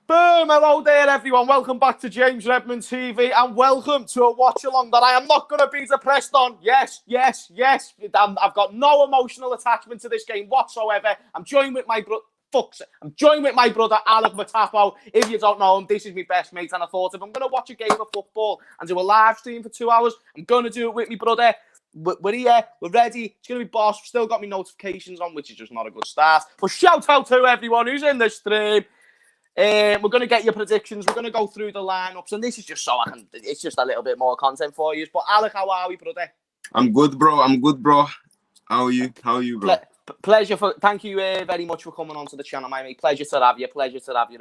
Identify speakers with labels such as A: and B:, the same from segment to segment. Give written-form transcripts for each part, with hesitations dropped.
A: Boom! Hello there, everyone. Welcome back to James Redmond TV, and welcome to a watch-along that I am not going to be depressed on. Yes. I've got no emotional attachment to this game whatsoever. I'm joined with my I'm joined with my brother, Alec Matapo. If you don't know him, this is my best mate, and I thought if I'm going to watch a game of football and do a live stream for 2 hours, I'm going to do it with my brother. We're here, we're ready, it's going to be boss. We've still got my notifications on, which is just not a good start. But shout out to everyone who's in the stream. We're going to get your predictions. We're going to go through the lineups, and this is just so it's just a little bit more content for you. But Alec, how are we, brother?
B: I'm good, bro. How are you, bro?
A: Pleasure. Thank you very much for coming onto the channel, my mate. Pleasure to have you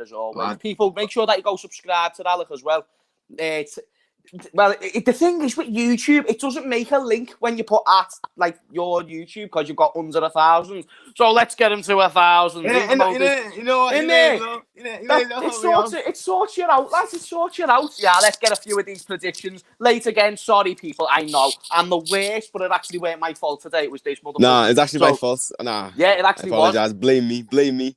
A: as always. Glad. People, make sure that you go subscribe to Alec as well. The thing is with YouTube, it doesn't make a link when you put at like your YouTube because you've got under 1,000. So let's get them to 1,000. It sorts you out, lads. It sorts you out. Yeah, let's get a few of these predictions. Late again. Sorry, people. I know I'm the worst, but it actually weren't my fault today. It was this motherfucker.
B: Nah, it's actually my fault. Nah.
A: Yeah, it actually was.
B: I apologize. Blame me.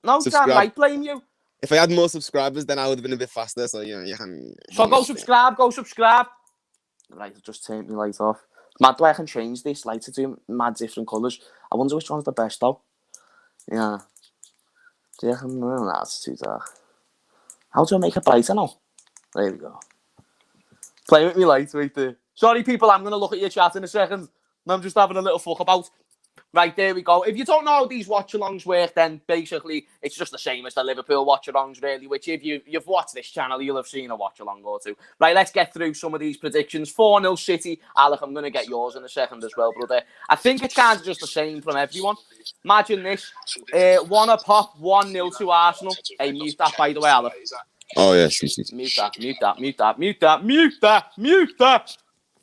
A: No, damn right. Blame you.
B: If I had more subscribers, then I would have been a bit faster. So, you can...
A: So go subscribe. Right, I just turned my light off. Mad, I can change this light to do mad different colours. I wonder which one's the best, though. Yeah. Do you reckon? No, that's too dark. How do I make it brighter now? There we go. Play with me light right there. Sorry, people, I'm going to look at your chat in a second. I'm just having a little fuck about. Right, there we go. If you don't know how these watch-alongs work, then basically it's just the same as the Liverpool watch-alongs, really, which if you've watched this channel, you'll have seen a watch-along or two. Right, let's get through some of these predictions. 4-0 City. Alec, I'm going to get yours in a second as well, brother. I think it's kind of just the same from everyone. Imagine this. 1-pop, 1-0 to Arsenal. Hey, mute that, by the way, Alec.
B: Oh, yes.
A: Mute that.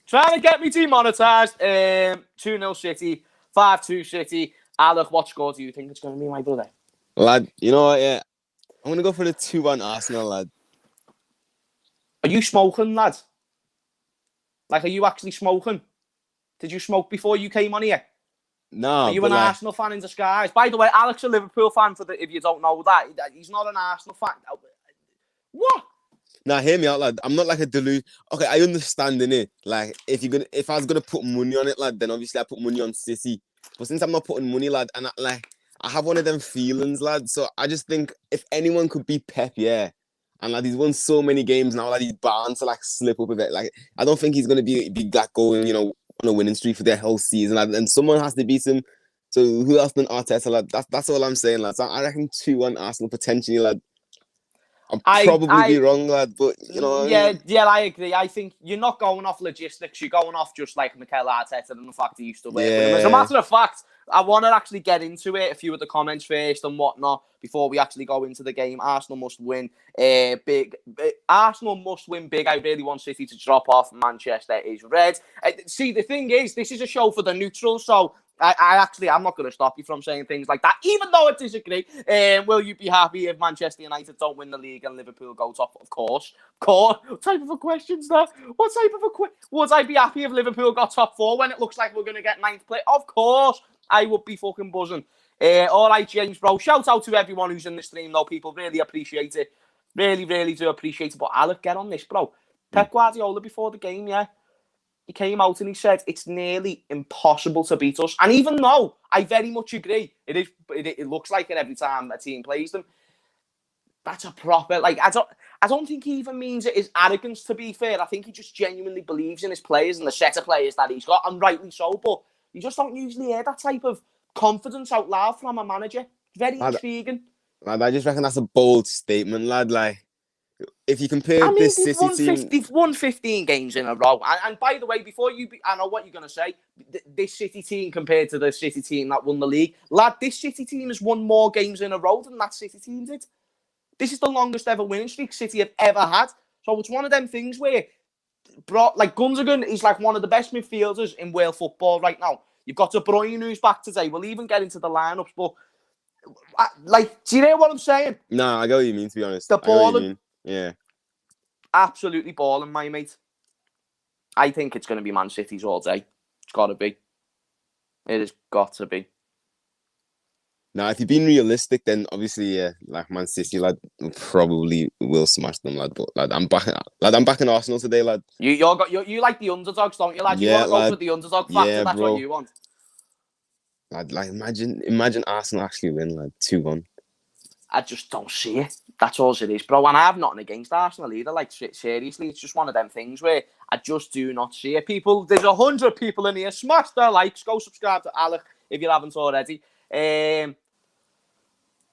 A: Trying to get me demonetized. 2-0 City. 5-2 City. Alec, what score do you think it's going to be, my brother?
B: Lad, you know what, yeah. I'm going to go for the 2-1 Arsenal, lad.
A: Are you smoking, lad? Like, are you actually smoking? Did you smoke before you came on here?
B: No.
A: Are you an Arsenal fan in disguise? By the way, Alec's a Liverpool fan, if you don't know that. He's not an Arsenal fan. What?
B: Nah, hear me out, lad. I'm not like a delusion. Okay, I understand, innit? Like, if I was gonna put money on it, lad, then obviously I put money on City. But since I'm not putting money, lad, and I have one of them feelings, lad. So I just think if anyone could beat Pep, yeah. And lad, he's won so many games now, lad, he's bound to like slip up a bit. Like, I don't think he's gonna be like going, on a winning streak for their whole season, lad. And someone has to beat him. So who else than Arteta, lad? That's all I'm saying, lad. So I reckon 2-1 Arsenal potentially, lad. I'll probably be wrong, lad, but you know.
A: Yeah, I agree. I think you're not going off logistics. You're going off just like Mikel Arteta and the fact he used to work with him. As a matter of fact, I want to actually get into it. A few of the comments first and whatnot before we actually go into the game. Arsenal must win big. Arsenal must win big. I really want City to drop off. Manchester is red. See, the thing is, this is a show for the neutrals, so I'm not going to stop you from saying things like that, even though I disagree. Will you be happy if Manchester United don't win the league and Liverpool go top? Of course. What type of a question's that? What type of a would I be happy if Liverpool got top 4 when it looks like we're going to get 9th place? Of course, I would be fucking buzzing. All right, James, bro. Shout out to everyone who's in the stream, though. People really appreciate it. Really, really do appreciate it. But Alec, get on this, bro. Pep Guardiola before the game, yeah. He came out and he said it's nearly impossible to beat us. And even though I very much agree, it looks like it every time a team plays them. That's a proper, like, I don't think he even means it is arrogance, to be fair. I think he just genuinely believes in his players and the set of players that he's got, and rightly so. But you just don't usually hear that type of confidence out loud from a manager. Very intriguing.
B: Lad, I just reckon that's a bold statement, lad. Like, if you compare this City team...
A: They've won 15 games in a row. And by the way, I know what you're going to say. This City team compared to the City team that won the league. Lad, this City team has won more games in a row than that City team did. This is the longest ever winning streak City have ever had. So it's one of them things where, like, Gundogan is like one of the best midfielders in world football right now. You've got De Bruyne who's back today. We'll even get into the lineups, but like, do you know what I'm saying?
B: Nah, I get what you mean, to be honest.
A: The balling.
B: Yeah.
A: Absolutely balling, my mate. I think it's going to be Man City's all day. It's got to be. It has got to be.
B: Now, if you're being realistic, then obviously, yeah, like Man City, lad, probably will smash them, lad. But I'm backing Arsenal today, lad.
A: You like the underdogs, don't you, lad? You
B: Yeah,
A: want to go
B: lad.
A: for the underdog factor.
B: Yeah,
A: That's
B: bro.
A: what you want.
B: Lad, like imagine Arsenal actually win, lad, 2-1.
A: I just don't see it. That's all it is, bro. And I have nothing against Arsenal either. Like, seriously, it's just one of them things where I just do not see it. People, there's 100 people in here. Smash their likes. Go subscribe to Alec if you haven't already.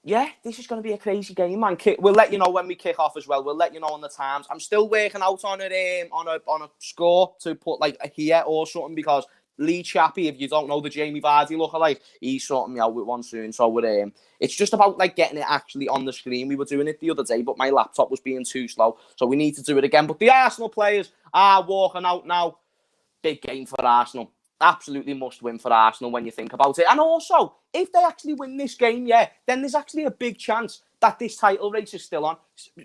A: Yeah, this is going to be a crazy game, man. We'll let you know when we kick off as well. We'll let you know on the times. I'm still working out on a score to put like a here or something, because Lee Chappie, if you don't know the Jamie Vardy lookalike, he's sorting me out with one soon. So it's just about like getting it actually on the screen. We were doing it the other day, but my laptop was being too slow, so we need to do it again. But the Arsenal players are walking out now. Big game for Arsenal. Absolutely must win for Arsenal when you think about it. And also, if they actually win this game, yeah, then there's actually a big chance that this title race is still on.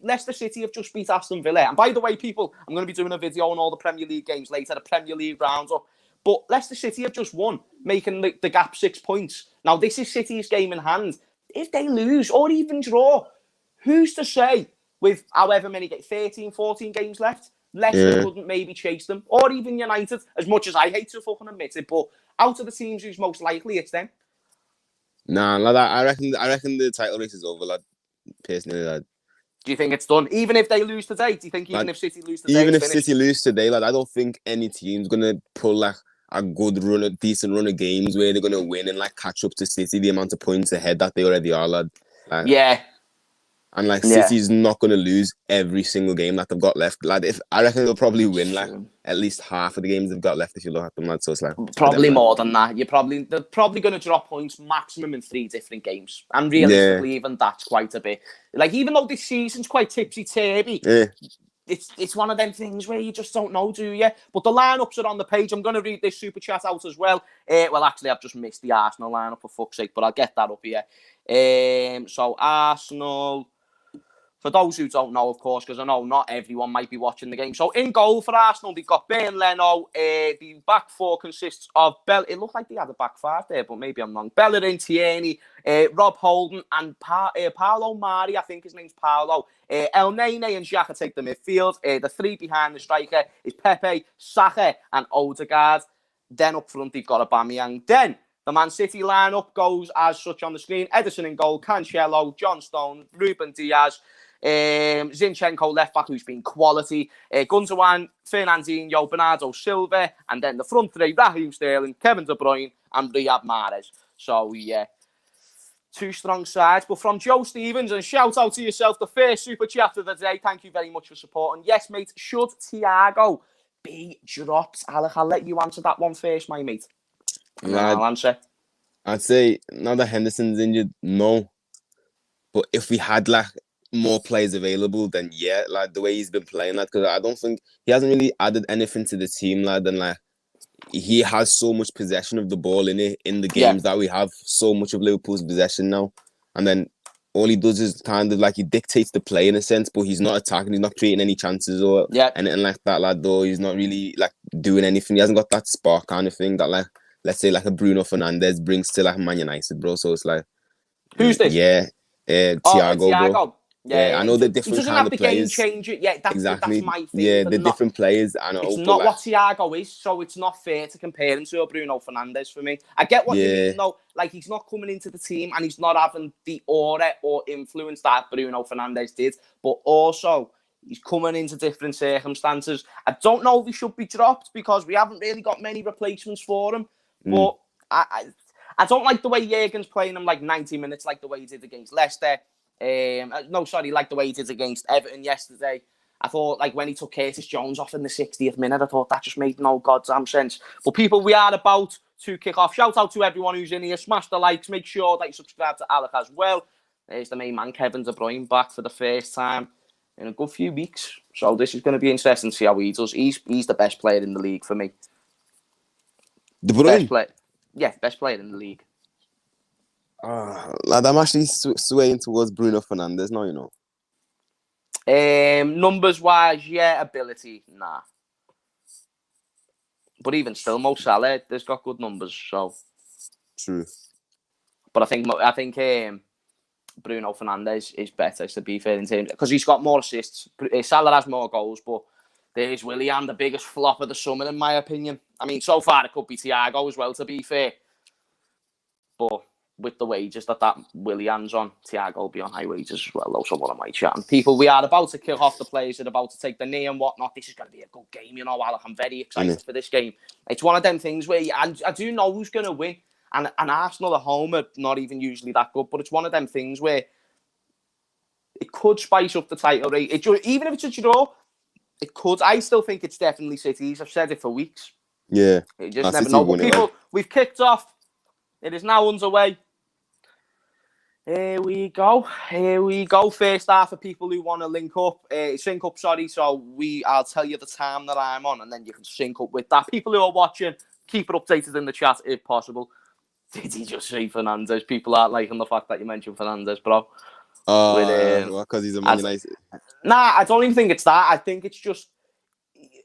A: Leicester City have just beat Aston Villa. And by the way, people, I'm going to be doing a video on all the Premier League games later, the Premier League roundup. But Leicester City have just won, making the gap 6 points. Now, this is City's game in hand. If they lose or even draw, who's to say with however many, 13, 14 games left, Leicester couldn't maybe chase them, or even United, as much as I hate to fucking admit it, but out of the teams who's most likely, it's them.
B: Nah, lad, I reckon the title race is over, lad. Personally, lad.
A: Do you think it's done? Even if they lose today, do you think even if City lose today,
B: even if
A: finished?
B: City lose today, lad, I don't think any team's gonna pull like a good run, a decent run of games where they're gonna win and like catch up to City the amount of points ahead that they already are, lad. Like,
A: yeah.
B: And like City's not going to lose every single game that they've got left, lad. I reckon they'll probably win like at least half of the games they've got left if you look at them, lad. So it's like
A: probably more than that. They're probably going to drop points maximum in 3 different games, and realistically, even that's quite a bit. Like, even though this season's quite tipsy turvy, it's one of them things where you just don't know, do you? But the lineups are on the page. I'm going to read this super chat out as well. Well, actually, I've just missed the Arsenal lineup for fuck's sake, but I'll get that up here. So Arsenal. For those who don't know, of course, because I know not everyone might be watching the game. So in goal for Arsenal, they've got Ben Leno. The back four consists of Bell. It looked like they had a back five there, but maybe I'm wrong. Bellerin, Tierney, Rob Holden, and Paolo Mari. I think his name's Paolo. El Nene and Xhaka take the midfield. The 3 behind the striker is Pepe, Saka, and Odegaard. Then up front, they've got Aubameyang. Then the Man City lineup goes as such on the screen. Ederson in goal, Cancelo, John Stone, Ruben Diaz, Zinchenko left back, who's been quality, Gundogan, Fernandinho, Bernardo Silva, and then the front 3, Raheem Sterling, Kevin De Bruyne, and Riyad Mahrez. So yeah, 2 strong sides. But from Joe Stevens, and shout out to yourself, the first super chat of the day. Thank you very much for supporting. Yes, mate, should Thiago be dropped? Alec, I'll let you answer that one first, my mate. And then I'll answer.
B: I'd say now that Henderson's injured, no. But if we had like more players available, then yeah, like the way he's been playing, lad, because I don't think he hasn't really added anything to the team, lad, and like he has so much possession of the ball in the games that we have, so much of Liverpool's possession now, and then all he does is kind of like he dictates the play in a sense, but he's not attacking, he's not creating any chances or anything like that, lad. Though he's not really like doing anything. He hasn't got that spark kind of thing that like, let's say like a Bruno Fernandes brings to like Man United, bro. So it's like,
A: who's this?
B: Thiago, bro.
A: Yeah,
B: I know the different
A: he doesn't
B: kind
A: have
B: of
A: the
B: players.
A: Game changer. Yeah, that's my thing.
B: Yeah, the different players. I know.
A: It's not what Thiago is, so it's not fair to compare him to a Bruno Fernandes for me. I get what you mean, though. Like, he's not coming into the team and he's not having the aura or influence that Bruno Fernandes did, but also he's coming into different circumstances. I don't know if he should be dropped because we haven't really got many replacements for him, but I don't like the way Jurgen's playing him like 90 minutes, like the way he did against Leicester. Like the way he did against Everton yesterday. I thought, like, when he took Curtis Jones off in the 60th minute, I thought that just made no goddamn sense. But people, we are about to kick off. Shout out to everyone who's in here. Smash the likes. Make sure that you subscribe to Alec as well. There's the main man, Kevin De Bruyne, back for the first time in a good few weeks. So this is going to be interesting to see how he does. He's the best player in the league for me.
B: De Bruyne?
A: Best player in the league.
B: Lad, I'm actually swaying towards Bruno Fernandes now, you know.
A: Numbers wise, yeah. Ability, nah. But even still, Mo Salah, there's got good numbers, so.
B: True.
A: But I think Bruno Fernandes is better, to be fair, in terms because he's got more assists. Salah has more goals, but there's Willian, the biggest flop of the summer, in my opinion. I mean, so far it could be Thiago as well, to be fair. But with the wages that Willian's on, Thiago will be on high wages as well, though, so what am I chatting? People, we are about to kick off the players that are about to take the knee and whatnot. This is going to be a good game, you know, Alec. I'm very excited for this game. It's one of them things where I do know who's going to win. And Arsenal at home are not even usually that good, but it's one of them things where it could spice up the title race. Even if it's a draw, it could. I still think it's definitely City's. I've said it for weeks.
B: Yeah.
A: You just never know. But people, we've kicked off. It is now underway. Here we go. First half for people who want to sync up. So I'll tell you the time that I'm on, and then you can sync up with that. People who are watching, keep it updated in the chat if possible. Did he just say Fernandes? People aren't liking the fact that you mentioned Fernandes, bro.
B: Because he's a Man United.
A: Nah, I don't even think it's that. I think it's just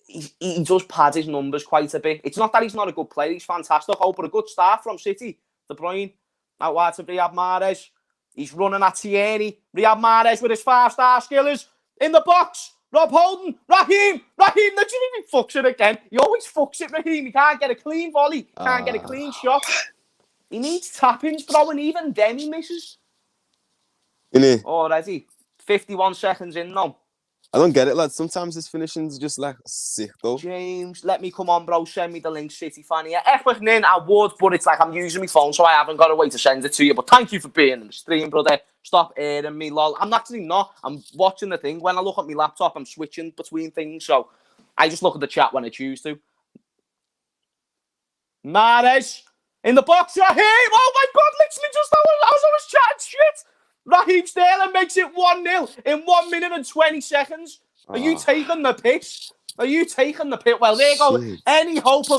A: he does pad his numbers quite a bit. It's not that he's not a good player. He's fantastic. Oh, but a good start from City. De Bruyne, out wide to Riyad Mahrez. He's running at Tierney. Riyad Mahrez with his 5-star skillers. In the box. Rob Holding. Raheem, literally he fucks it again. He always fucks it, Raheem. He can't get a clean volley. Can't get a clean shot. He needs tap-ins, bro, and even then he misses.
B: Innit?
A: Already. 51 seconds in now.
B: I don't get it, lad. Sometimes his finishing's just like sick, though.
A: James, let me come on, bro. Send me the link, City fan here. I would, but it's like I'm using my phone, so I haven't got a way to send it to you. But thank you for being in the stream, brother. Stop airing me, lol. I'm actually not. I'm watching the thing. When I look at my laptop, I'm switching between things, so I just look at the chat when I choose to. Mahrez. In the box, Raheem! Oh my God, literally just as I was chatting shit. Raheem Sterling makes it 1-0 in 1 minute and 20 seconds. Are you taking the piss? Well, there you go.
B: Shit.
A: Any hope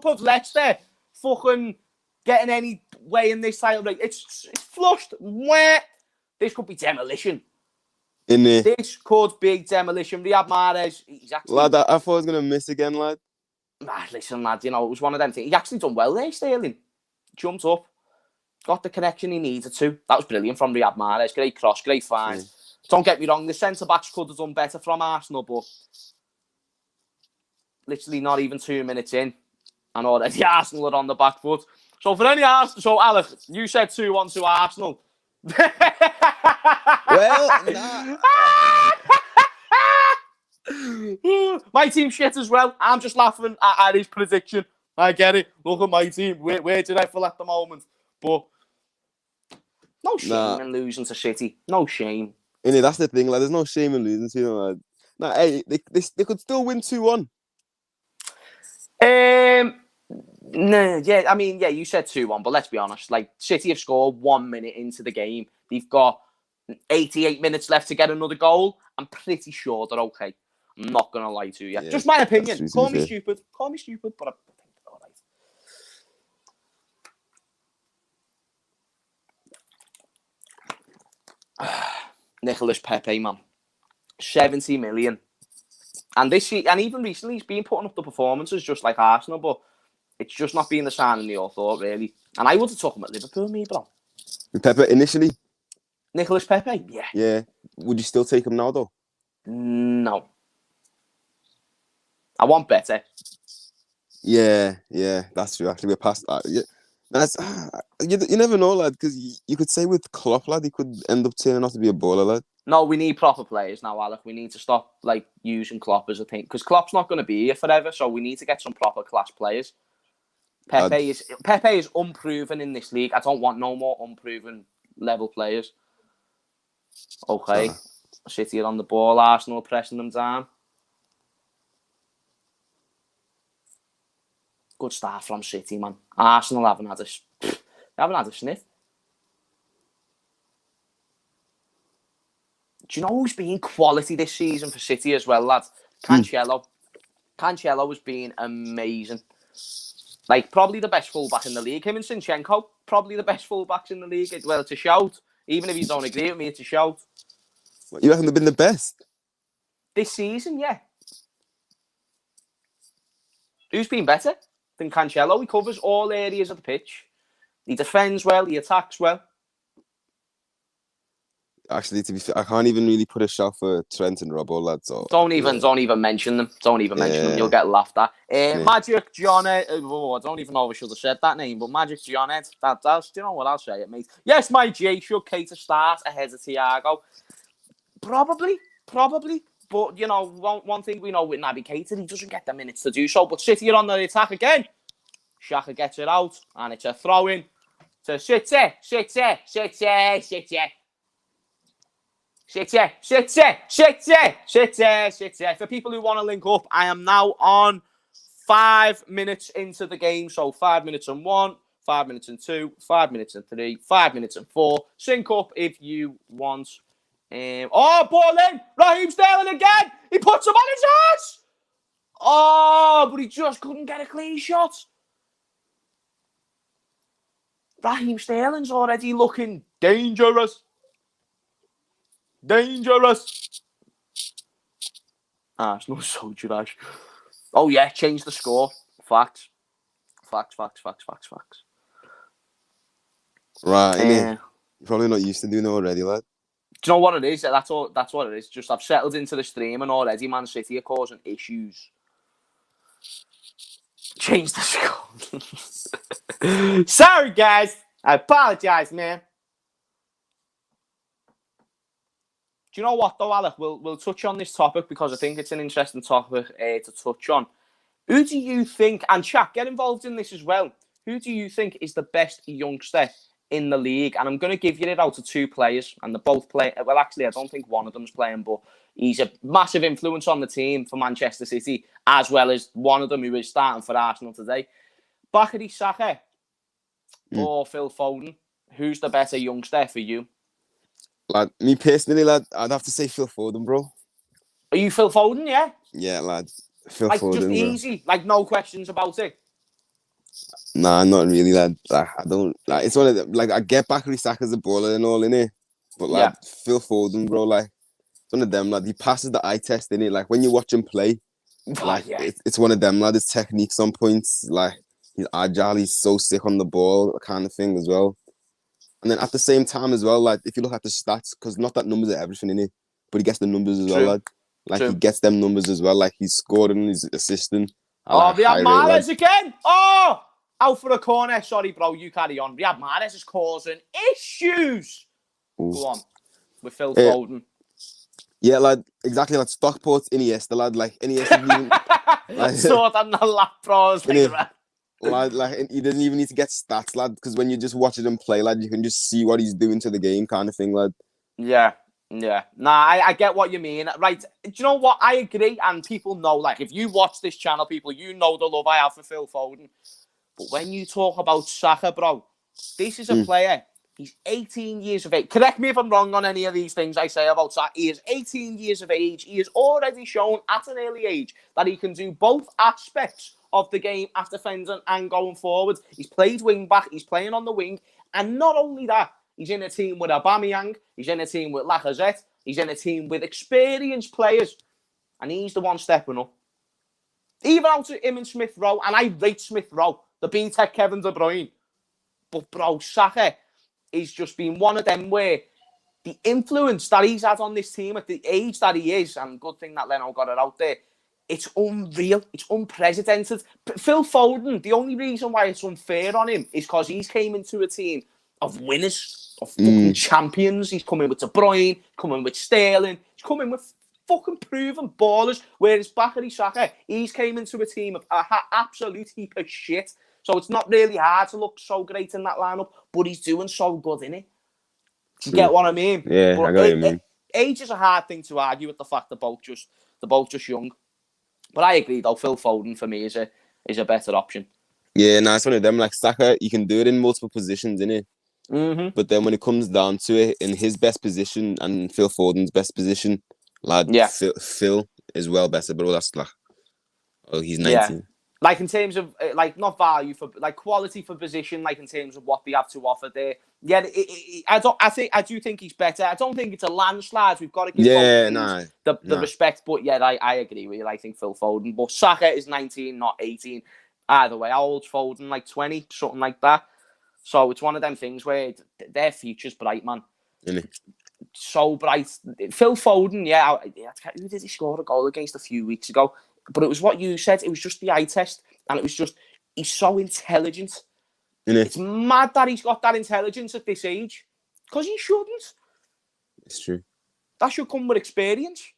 A: of Leicester fucking getting any way in this title race? It's flushed. Where? This could be demolition. This could be demolition. Riyad Mahrez, he's actually...
B: Lad, I thought I was going to miss again, lad.
A: Listen, lad, you know, it was one of them things. He actually done well there, Sterling. Jumped up. Got the connection he needed to. That was brilliant from Riyad Mahrez. Great cross, great find. Don't get me wrong, the centre-backs could have done better from Arsenal, but literally not even 2 minutes in, and already Arsenal are on the back foot. So for any Arsenal... So, Alec, you said 2-1 to Arsenal.
B: Well, nah.
A: My team shit as well. I'm just laughing at his prediction. I get it. Look at my team. Where did I feel at the moment? But no shame in losing to City. No shame.
B: Innit, that's the thing, like, there's no shame in losing to them, lad. Nah, hey, they could still win 2-1.
A: No, yeah, I mean, yeah, you said 2-1, but let's be honest. Like, City have scored 1 minute into the game. They've got 88 minutes left to get another goal. I'm pretty sure they're okay. I'm not going to lie to you. Yeah, just my opinion. Call me stupid, but I think they're all right. Nicholas Pepe, man. 70 million. And even recently, he's been putting up the performances just like Arsenal, but it's just not been the signing they all thought, really. And I would have took him at Liverpool, me, bro.
B: Pepe initially?
A: Nicholas Pepe? Yeah.
B: Yeah. Would you still take him now, though?
A: No. I want better.
B: Yeah, that's true. Actually, we're past that. Yeah. That's you never know, lad, because you could say with Klopp, lad, he could end up turning out to be a baller, lad.
A: No, we need proper players now, Alec. We need to stop using Klopp as a thing, because Klopp's not going to be here forever. So we need to get some proper class players. Pepe is unproven in this league. I don't want no more unproven level players. Okay, City are on the ball. Arsenal pressing them down. Good start from City, man. Arsenal haven't had a sniff. Do you know who's been quality this season for City as well, lads? Cancelo. Cancelo has been amazing. Like, probably the best fullback in the league. Him and Zinchenko, probably the best fullbacks in the league. Well, it's a shout. Even if you don't agree with me, it's a shout.
B: You reckon they've been the best?
A: This season, yeah. Who's been better than Cancelo? He covers all areas of the pitch. He defends well. He attacks well.
B: Actually, to be fair, I can't even really put a shot for Trent and Robbo, lads. So,
A: Don't even mention them. Don't even mention them. You'll get laughed at. Magic Johnhead. I don't even know if I should have said that name, but Magic Johnhead. That's, you know what, I'll say it, mate. Yes, my J should K to start ahead of Thiago. Probably. But, you know, one thing we know with Naby Keita, he doesn't get the minutes to do so. But City are on the attack again. Xhaka gets it out, and it's a throw-in to City. For people who want to link up, I am now on 5 minutes into the game. So 5 minutes and 1, 5 minutes and 2, 5 minutes and 3, 5 minutes and 4. Sync up if you want. Ball in! Raheem Sterling again! He puts him on his ass! Oh, but he just couldn't get a clean shot. Raheem Sterling's already looking dangerous. Arsenal so trash. Oh yeah, change the score. Facts.
B: Right, innit? You're probably not used to doing it already, lad.
A: Do you know what it is? That's what it is. Just I've settled into the stream and already Man City are causing issues. Change the score. Sorry, guys. I apologize, man. Do you know what, though, Alec? We'll touch on this topic because I think it's an interesting topic to touch on. Who do you think, and chat, get involved in this as well, who do you think is the best youngster in the league? And I'm going to give you it out to 2 players, and they both play. Well, actually, I don't think one of them's playing, but he's a massive influence on the team for Manchester City, as well as one of them who is starting for Arsenal today. Bakary Saka or Phil Foden? Who's the better youngster for you?
B: Lad, me personally, lad, I'd have to say Phil Foden, bro.
A: Are you Phil Foden, yeah?
B: Yeah, lad. Phil
A: like,
B: Foden,
A: just
B: bro.
A: easy, like no questions about it.
B: Nah, not really, lad. Like, I don't like. It's one of them. Like, I get Bakary Saka's a baller and all in it, but like Phil Foden, bro, like it's one of them, lad. He passes the eye test in it. Like when you watch him play, like it's one of them, lad. His technique's on points. Like he's agile. He's so sick on the ball, kind of thing as well. And then at the same time as well, like if you look at the stats, because not that numbers are everything in it, but he gets the numbers as well, lad. Like he gets them numbers as well. Like he's scoring, he's assisting.
A: Riyad Mahrez again. Oh, out for a corner. Sorry, bro. You carry on. Riyad Mahrez is causing issues. Ooh. Go on with Phil Foden.
B: Yeah, lad. Exactly. Like Stockport's Iniesta, lad. Like Iniesta.
A: Like, sort on the lap, bros.
B: Lad, like he doesn't even need to get stats, lad. Because when you're just watching him play, lad, you can just see what he's doing to the game, kind of thing, lad.
A: Yeah. Nah, I get what you mean. Right. Do you know what? I agree. And people know, like, if you watch this channel, people, you know the love I have for Phil Foden. But when you talk about Saka, bro, this is a player. He's 18 years of age. Correct me if I'm wrong on any of these things I say about Saka. He is 18 years of age. He has already shown at an early age that he can do both aspects of the game as defending and going forward. He's played wing back. He's playing on the wing. And not only that, he's in a team with Aubameyang. He's in a team with Lacazette. He's in a team with experienced players. And he's the one stepping up. Even out to him and Smith Rowe. And I rate Smith Rowe. The B-Tech Kevin De Bruyne. But, bro, Saka is just been one of them where the influence that he's had on this team at the age that he is, and good thing that Leno got it out there, it's unreal. It's unprecedented. Phil Foden, the only reason why it's unfair on him is because he's came into a team of winners, of fucking champions. He's coming with De Bruyne, coming with Sterling, he's coming with fucking proven ballers. Whereas Bakary Saka, he's came into a team of an absolute heap of shit. So it's not really hard to look so great in that lineup, but he's doing so good, innit? Do you get what I mean?
B: Yeah,
A: but
B: I got what you mean.
A: Age is a hard thing to argue with the fact they're both just young. But I agree, though. Phil Foden for me is a better option.
B: Yeah, it's one of them. Like Saka, you can do it in multiple positions, innit? But then when it comes down to it, in his best position and Phil Foden's best position, lad, Phil is well better. But that's like, he's 19.
A: Yeah. Like in terms of like not value for like quality for position, like in terms of what they have to offer there. Yeah, I do think he's better. I don't think it's a landslide. We've got to give the respect. But yeah, I agree with you. I think Phil Foden, but Saka is 19, not 18. Either way, how old's Foden? Like 20, something like that. So it's one of them things where their future's bright, man.
B: Innit?
A: So bright. Phil Foden, yeah, who did he score a goal against a few weeks ago? But it was what you said. It was just the eye test, and it was just he's so intelligent.
B: Innit?
A: It's mad that he's got that intelligence at this age, because he shouldn't.
B: It's true.
A: That should come with experience.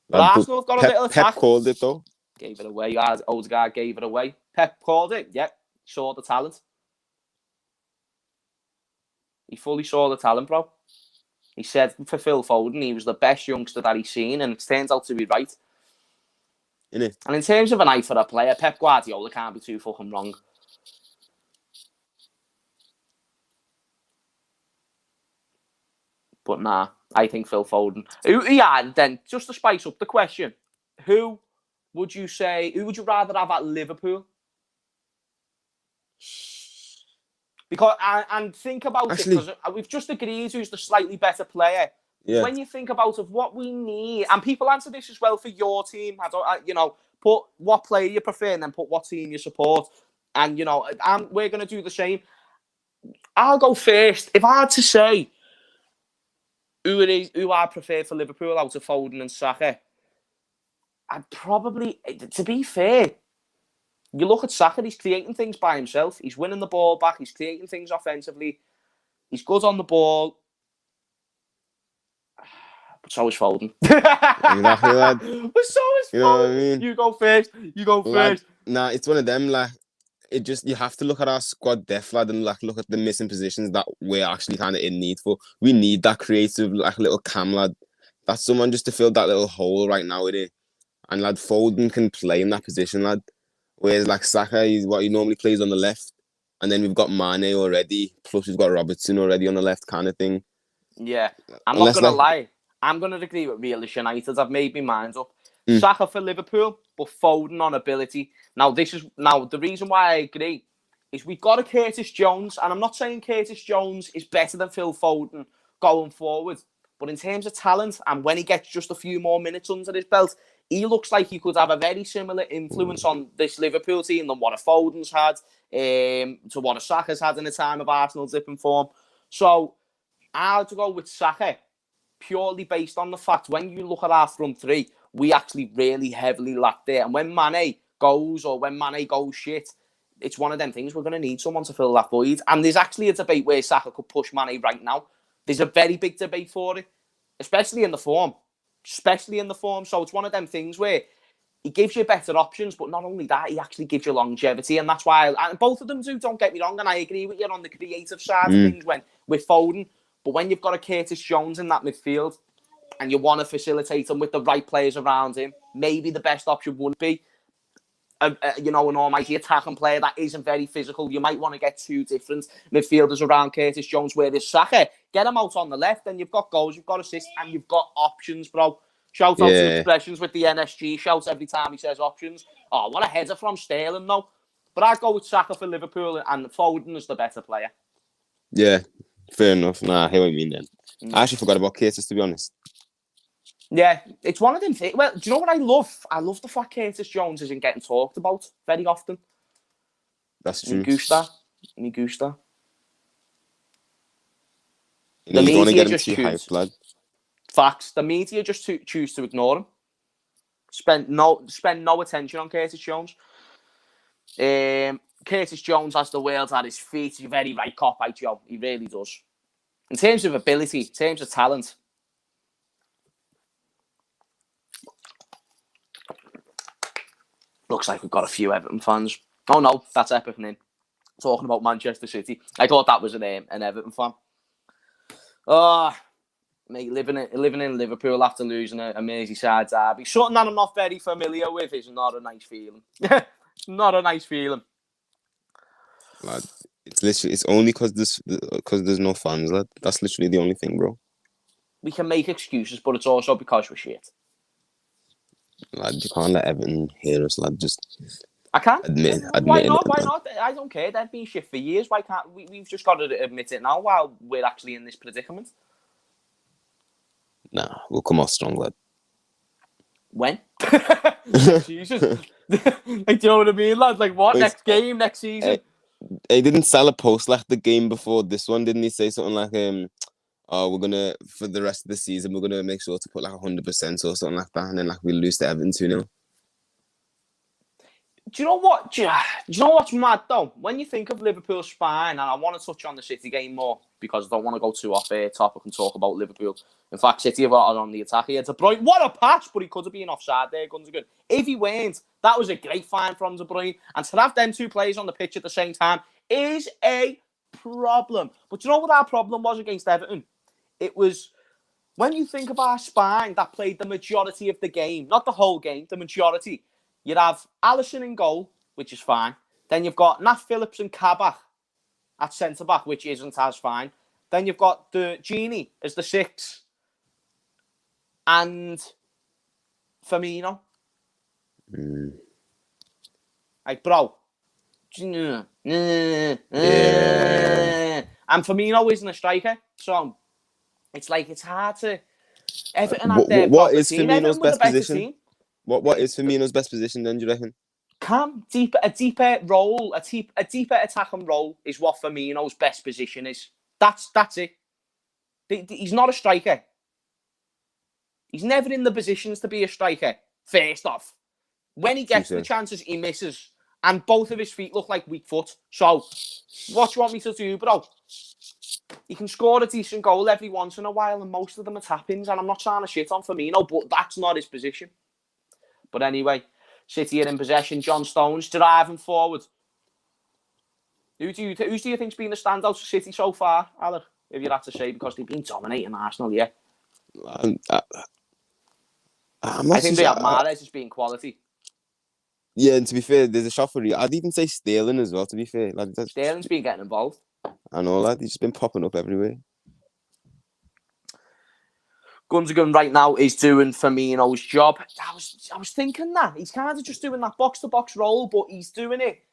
A: But Arsenal have got a little attack.
B: Pep called it though.
A: Gave it away. Odegaard gave it away. Pep called it. Yeah, saw the talent. He fully saw the talent, bro. He said for Phil Foden, he was the best youngster that he's seen, and it turns out to be right.
B: Innit?
A: And in terms of an eye for a player, Pep Guardiola can't be too fucking wrong. But nah, I think Phil Foden. Yeah, then just to spice up the question, who would you rather have at Liverpool? Because and think about it, because we've just agreed who's the slightly better player. Yeah. When you think about of what we need, and people answer this as well for your team. Put what player you prefer and then put what team you support. And we're gonna do the same. I'll go first. If I had to say who I prefer for Liverpool out of Foden and Saka, I'd probably, to be fair, you look at Saka, he's creating things by himself. He's winning the ball back. He's creating things offensively. He's good on the ball. But so is Foden.
B: Exactly, lad.
A: But so is Foden.
B: You know what I mean?
A: You go first. First.
B: Nah, it's one of them, like, you have to look at our squad depth, lad, and look at the missing positions that we're actually kind of in need for. We need that creative, little cam, lad. That's someone just to fill that little hole right now with it. And, lad, Foden can play in that position, lad. Whereas, Saka, he normally plays on the left. And then we've got Mane already. Plus, we've got Robertson already on the left kind of thing. Yeah.
A: I'm not going to lie. I'm going to agree with Realish United. I've made my mind up. Saka for Liverpool, but Foden on ability. Now, the reason why I agree is we've got a Curtis Jones. And I'm not saying Curtis Jones is better than Phil Foden going forward. But in terms of talent, and when he gets just a few more minutes under his belt, he looks like he could have a very similar influence on this Liverpool team than what a Foden's had, to what a Saka's had in the time of Arsenal's dipping form. So I had to go with Saka, purely based on the fact when you look at our front three, we actually really heavily lack there. And when Mane goes shit, it's one of them things we're going to need someone to fill that void. And there's actually a debate where Saka could push Mane right now. There's a very big debate for it, especially in the form. So it's one of them things where he gives you better options, but not only that, he actually gives you longevity. And that's why, and both of them do, don't get me wrong, and I agree with you on the creative side of things with Foden. But when you've got a Curtis Jones in that midfield and you want to facilitate him with the right players around him, maybe the best option would be an almighty attacking player that isn't very physical. You might want to get two different midfielders around Curtis Jones, where there's Saka. Get him out on the left, and you've got goals, you've got assists, and you've got options, bro. Shout out to Expressions with the NSG. Shouts every time he says options. Oh, what a header from Sterling, though. But I'd go with Saka for Liverpool, and Foden is the better player.
B: Yeah, fair enough. Nah, I hear what you mean then. I actually forgot about Curtis, to be honest.
A: Yeah, it's one of them things. Well, do you know what I love? I love the fact Curtis Jones isn't getting talked about very often.
B: That's true.
A: Me gusta.
B: The media just choose.
A: Facts. The media just choose to ignore him. Spend no attention on Curtis Jones. Curtis Jones has the world at his feet. He's a very right cop, right, Joe. He really does. In terms of ability, in terms of talent, looks like we've got a few Everton fans. Oh no, that's Epic name. Talking about Manchester City. I thought that was an Everton fan. Mate, living in Liverpool after losing a Merseyside derby, something that I'm not very familiar with, is not a nice feeling. Not a nice feeling.
B: Lad, it's only because there's no fans, lad. That's literally the only thing, bro.
A: We can make excuses, but it's also because we're shit.
B: Lad, you can't let Everton hear us, lad.
A: I can't.
B: Admit
A: Why
B: it,
A: not? Why not? I don't care. They've been shit for years. Why can't we've just got to admit it now while we're actually in this predicament?
B: Nah, we'll come off strong, lad.
A: When? Jesus. Like, do you know what I mean, lad? Like, what? Next game? Next season?
B: he didn't sell a post like the game before this one, didn't he? Say something like "Oh, we're gonna for the rest of the season, we're gonna make sure to put like 100% or something like that," and then like we lose to Everton 2-0.
A: Do you know what? Do you know what's mad though? When you think of Liverpool's spine, and I want to touch on the City game more because I don't want to go too off topic and talk about Liverpool. In fact, City have got on the attack here. De Bruyne, what a pass, but he could have been offside there, Gundogan. If he weren't, that was a great find from De Bruyne. And to have them two players on the pitch at the same time is a problem. But do you know what our problem was against Everton? It was when you think of our spine that played the majority of the game, not the whole game, the majority. You'd have Alisson in goal, which is fine. Then you've got Nat Phillips and Kabak at centre-back, which isn't as fine. Then you've got the Genie as the 6. And Firmino. Like, bro. And Firmino isn't a striker. So, it's like, it's hard to... Everton had their
B: what is
A: team.
B: Firmino's
A: Everton were the
B: best
A: better
B: position?
A: team.
B: What is Firmino's best position then, do you reckon?
A: A deeper role, a deeper attacking role is what Firmino's best position is. That's it. He's not a striker. He's never in the positions to be a striker, first off. When he gets the chances, he misses. And both of his feet look like weak foot. So, what do you want me to do, bro? He can score a decent goal every once in a while, and most of them are tap-ins, and I'm not trying to shit on Firmino, but that's not his position. But anyway, City are in possession. John Stones driving forward. Who do you think's been the standout for City so far, Alec? If you had to say, because they've been dominating Arsenal, yeah. I think they have Mahrez as being quality.
B: Yeah, and to be fair, there's a shot for you. I'd even say Sterling as well, to be fair. Like,
A: Sterling's been getting involved.
B: I know, lad. He's just been popping up everywhere.
A: Gundogan right now is doing Firmino's job. I was thinking that. He's kind of just doing that box-to-box role, but he's doing it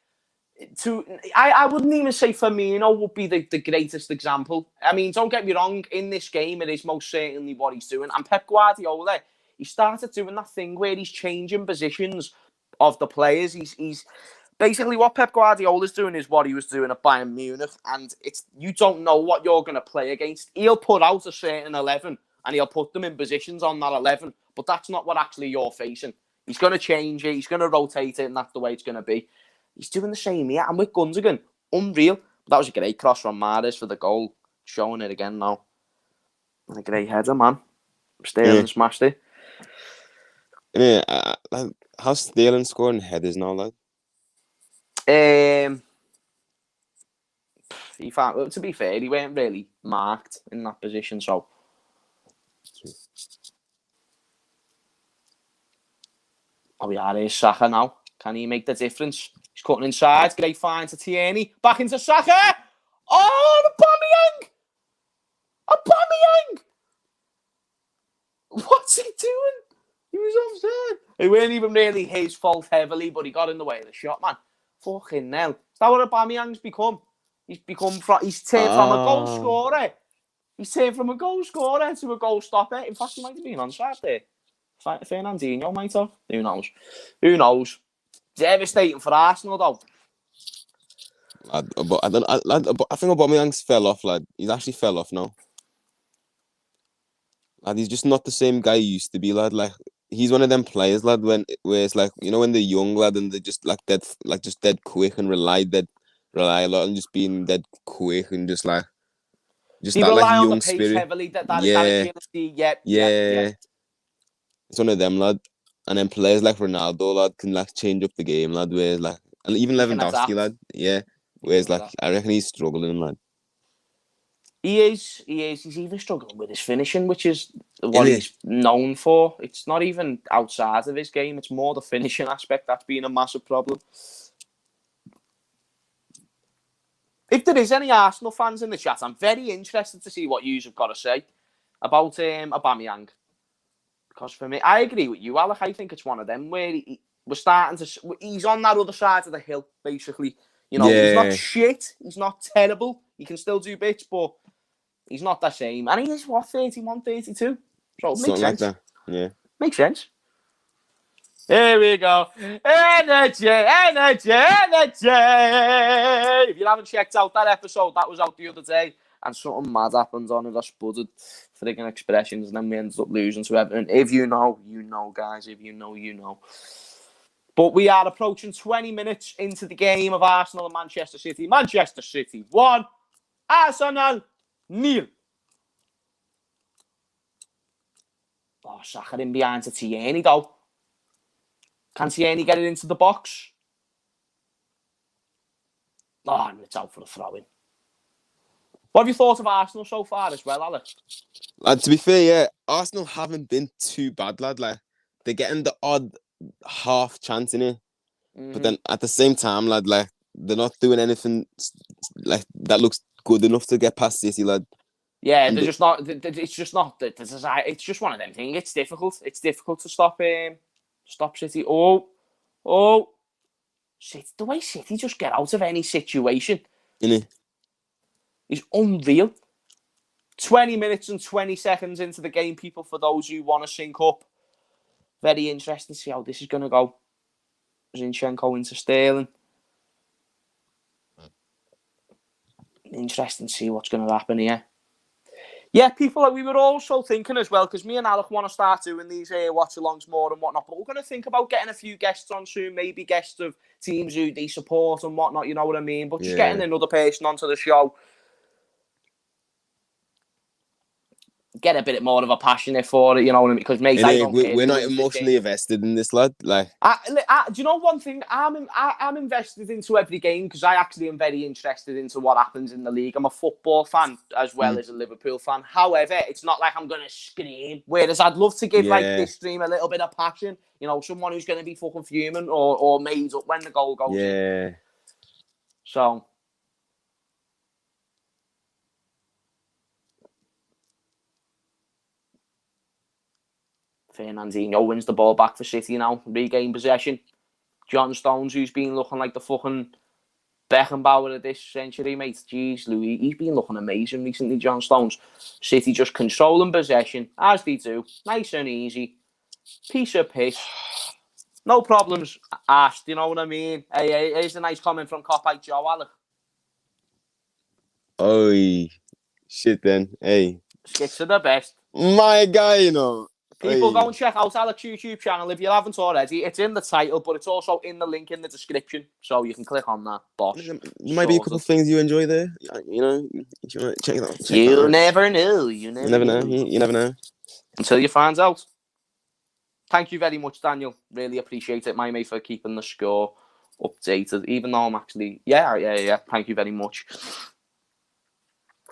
A: I wouldn't even say Firmino would be the greatest example. I mean, don't get me wrong, in this game, it is most certainly what he's doing. And Pep Guardiola, he started doing that thing where he's changing positions of the players. He's basically what Pep Guardiola's doing is what he was doing at Bayern Munich. And you don't know what you're going to play against. He'll put out a certain 11 and he'll put them in positions on that 11. But that's not what actually you're facing. He's going to change it. He's going to rotate it, and that's the way it's going to be. He's doing the same here. And with Gundogan, unreal. That was a great cross from Mahrez for the goal. Showing it again now. And a great header, man. Sterling smashed it.
B: Yeah, how's Sterling scoring headers now, lad?
A: To be fair, he weren't really marked in that position, so... Oh yeah, there's Saka now. Can he make the difference? He's cutting inside. Great find to Tierney. Back into Saka. Oh, Aubameyang! What's he doing? He was offside. It weren't even really his fault heavily, but he got in the way of the shot, man. Fucking hell. Is that what Aubameyang's become? He's turned from a goal scorer. He's turned from a goal scorer to a goal stopper. In fact, he might have been onside there. Fernandinho might have. Who knows? Devastating for Arsenal, though.
B: I think Aubameyang's fell off, lad. He's actually fell off now. Lad, he's just not the same guy he used to be, lad. Like, he's one of them players, lad, where it's like, you know, when they're young, lad, and they're just like dead quick and rely a lot on just being dead quick and just that like young spirit.
A: Heavily, that agility. Yeah.
B: It's one of them, lad. And then players like Ronaldo, lad, can like change up the game, lad. Whereas like, and even Lewandowski, lad. Yeah. Whereas like, I reckon he's struggling, lad.
A: He is. He's even struggling with his finishing, which is what he's known for. It's not even outside of his game. It's more the finishing aspect that's been a massive problem. If there is any Arsenal fans in the chat, I'm very interested to see what you have got to say about Aubameyang. Because for me, I agree with you, Alec. I think it's one of them where he's on that other side of the hill, basically. You know, He's not shit. He's not terrible. He can still do bits, but he's not the same. And he is, 31, 32? So it makes sense.
B: Like that. Yeah.
A: Makes sense. Here we go. Energy, energy, energy. If you haven't checked out that episode, that was out the other day, and something mad happened on it. I sputtered frigging expressions, and then we ended up losing to Everton. If you know, you know, guys. If you know, you know. But we are approaching 20 minutes into the game of Arsenal and Manchester City. Manchester City 1, Arsenal 0. Oh, Saka in behind to Tierney, though. Can Tierney get it into the box? Oh, and it's out for a throw-in. What have you thought of Arsenal so far as well, Alex?
B: Lad, to be fair, yeah, Arsenal haven't been too bad, lad. Like, they're getting the odd half chance in it. But then at the same time, lad, like, they're not doing anything like that looks good enough to get past City, lad.
A: Yeah, they're just not. It's just not. It's just one of them things. It's difficult. It's difficult to stop City. Oh, City. The way City just get out of any situation,
B: Innit?
A: is unreal. 20 minutes and 20 seconds into the game, people. For those who want to sync up, very interesting to see how this is going to go. Zinchenko into Sterling. Interesting to see what's going to happen here. Yeah, people, we were also thinking as well, because me and Alec want to start doing these watch-alongs more and whatnot, but we're going to think about getting a few guests on soon, maybe guests of teams who they support and whatnot, you know what I mean? But just getting another person onto the show, get a bit more of a passion for it, you know what I mean? Because, mate,
B: we're not emotionally invested in this, lad. Like,
A: do you know one thing? I'm invested into every game because I actually am very interested into what happens in the league. I'm a football fan as well as a Liverpool fan. However, it's not like I'm going to scream. Whereas I'd love to give like this stream a little bit of passion. You know, someone who's going to be fucking fuming or made up when the goal goes in. So. Fernandinho wins the ball back for City now. Regain possession. John Stones, who's been looking like the fucking Beckenbauer of this century, mate. Jeez, Louis, he's been looking amazing recently, John Stones. City just controlling possession, as they do. Nice and easy. Piece of piss. No problems asked, you know what I mean? Hey, here's a nice comment from Copite Joe, Alec.
B: Oh, shit then. Hey.
A: Skits are the best.
B: My guy, you know.
A: People, go and check out Alec's YouTube channel if you haven't already. It's in the title, but it's also in the link in the description, so you can click on that. Bosh.
B: There might be a couple of things you enjoy there. You know, if you want to check it out.
A: You never know. You never know.
B: You never know.
A: Until you find out. Thank you very much, Daniel. Really appreciate it, my mate, for keeping the score updated. Even though I'm actually... Yeah. Thank you very much.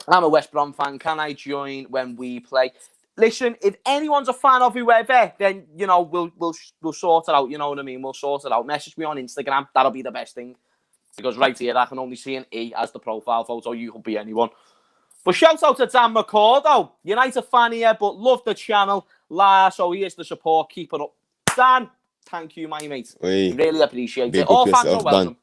A: I'm a West Brom fan. Can I join when we play? Listen, if anyone's a fan of whoever, then, you know, we'll sort it out. You know what I mean? We'll sort it out. Message me on Instagram. That'll be the best thing. Because right here, I can only see an E as the profile photo. You could be anyone. But shout out to Dan McCord, though. United fan here, but love the channel. So here's the support. Keep it up. Dan, thank you, my mate. Really appreciate it. All fans are welcome.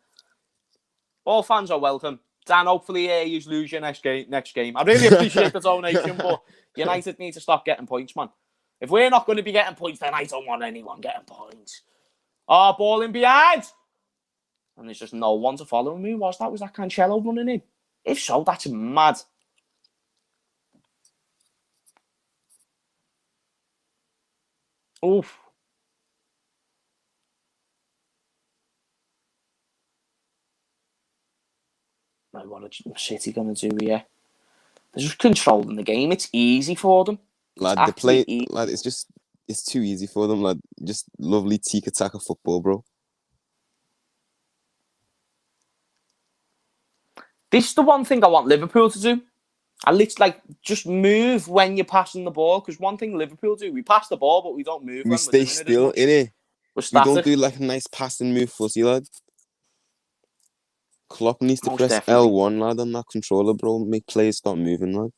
A: All fans are welcome. Dan, hopefully you lose your next game. I really appreciate the donation, but United need to stop getting points, man. If we're not going to be getting points, then I don't want anyone getting points. Oh, ball in behind. And there's just no one to follow me. Was that Cancelo running in? If so, that's mad. Oof. Right, what are City going to do here? They're just controlling the game. It's easy for them.
B: Lad, lad, it's too easy for them, lad. Just lovely tiki-taka football, bro.
A: This is the one thing I want Liverpool to do. And it's like, just move when you're passing the ball. Because one thing Liverpool do, we pass the ball, but we don't move.
B: We stay still, innit? We don't do like a nice passing move, fussy, lad. Klopp needs to press L1, lad, on that controller, bro. Make players start moving, lad.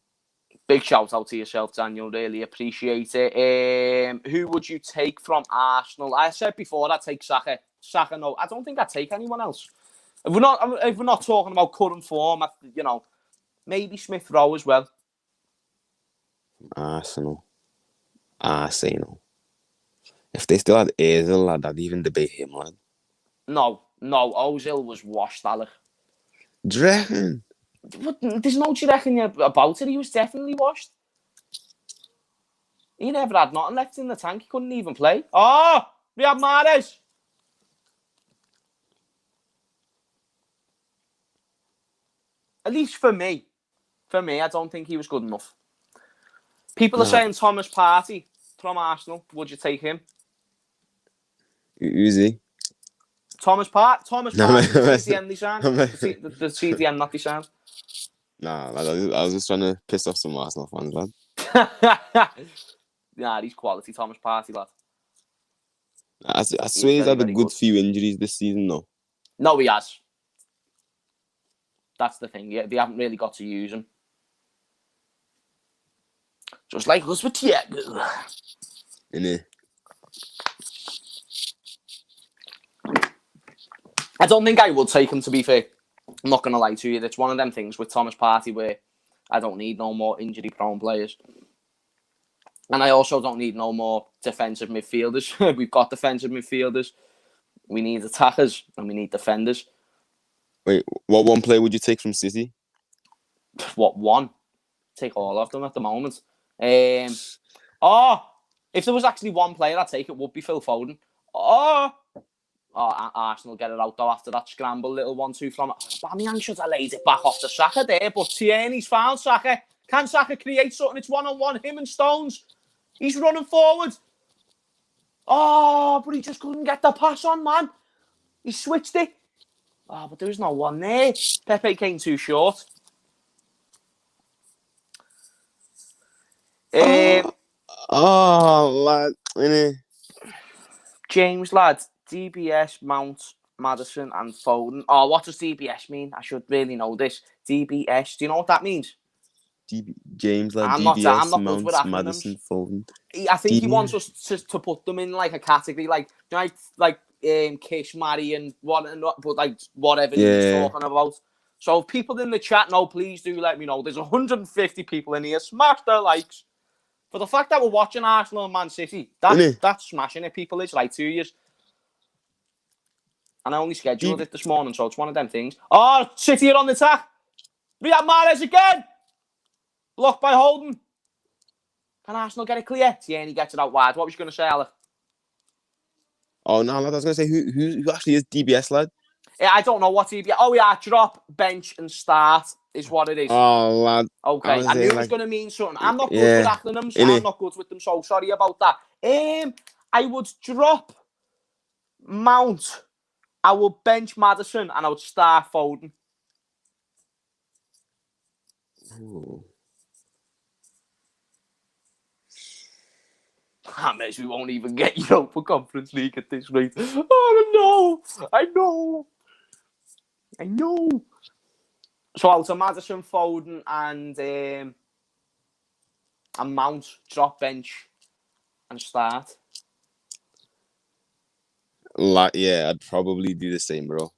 A: Big shout out to yourself, Daniel. Really appreciate it. Who would you take from Arsenal? I said before I'd take Saka. Saka, no. I don't think I'd take anyone else. If we're not talking about current form, you know, maybe Smith Rowe as well.
B: Arsenal. If they still had Ozil, lad, I'd even debate him, lad.
A: No, Ozil was washed, Alec.
B: Do you reckon?
A: There's no do you reckon about it. He was definitely washed. He never had nothing left in the tank. He couldn't even play. Oh, Riyad Mahrez. At least for me, I don't think he was good enough. People are saying Thomas Partey from Arsenal. Would you take him?
B: Who's he?
A: Thomas Partey, the CDM design. The CDM not design.
B: Nah, lad, I was just trying to piss off some Arsenal fans, lad.
A: Nah, he's quality, Thomas Partey, lad.
B: I swear he's had a good few injuries this season, though.
A: No, he has. That's the thing. Yeah, they haven't really got to use him. Just like us with Thiago.
B: Innit?
A: I don't think I would take him, to be fair. I'm not going to lie to you. It's one of them things with Thomas Partey where I don't need no more injury-prone players. And I also don't need no more defensive midfielders. We've got defensive midfielders. We need attackers and we need defenders.
B: Wait, what one player would you take from City?
A: What one? Take all of them at the moment. If there was actually one player I'd take, it would be Phil Foden. Arsenal get it out though after that scramble, little 1-2 from it. Aubameyang should have laid it back off to Saka there, but Tierney's found Saka. Can Saka create something? It's one-on-one, him and Stones. He's running forward. But he just couldn't get the pass on, man. He switched it. But there was no one there. Pepe came too short.
B: Lad, innit?
A: James, lad, DBS, Mount, Maddison and Foden. What does DBS mean? I should really know this. DBS, do you know what that means?
B: James, lad,
A: I'm
B: DBS,
A: not
B: Mount,
A: good with
B: Maddison, Foden.
A: I think he wants us to put them in like a category, like Kish, Marry and but like whatever he's talking about. So if people in the chat know, please do let me know. There's 150 people in here. Smash their likes. For the fact that we're watching Arsenal and Man City, that's smashing it, people. It's like 2 years. And I only scheduled it this morning, so it's one of them things. City are on the attack. Riyad Mahrez again. Blocked by Holden. Can Arsenal get it clear? Tierney gets it out wide. What was you going to say, Alec?
B: Oh, no, lad, I was going to say, who actually is DBS, lad?
A: Yeah, I don't know what DBS... drop, bench and start is what it is.
B: Oh, lad.
A: Okay, I knew it was going to mean something. I'm not good with acronyms. I'm not good with them, so sorry about that. I would drop Mount. I would bench Maddison and I would start Foden.
B: Ooh.
A: We won't even get Europa Conference League at this rate. Oh, I know. So out of Maddison, Foden and Mount, drop, bench and start.
B: Yeah, I'd probably do the same, bro.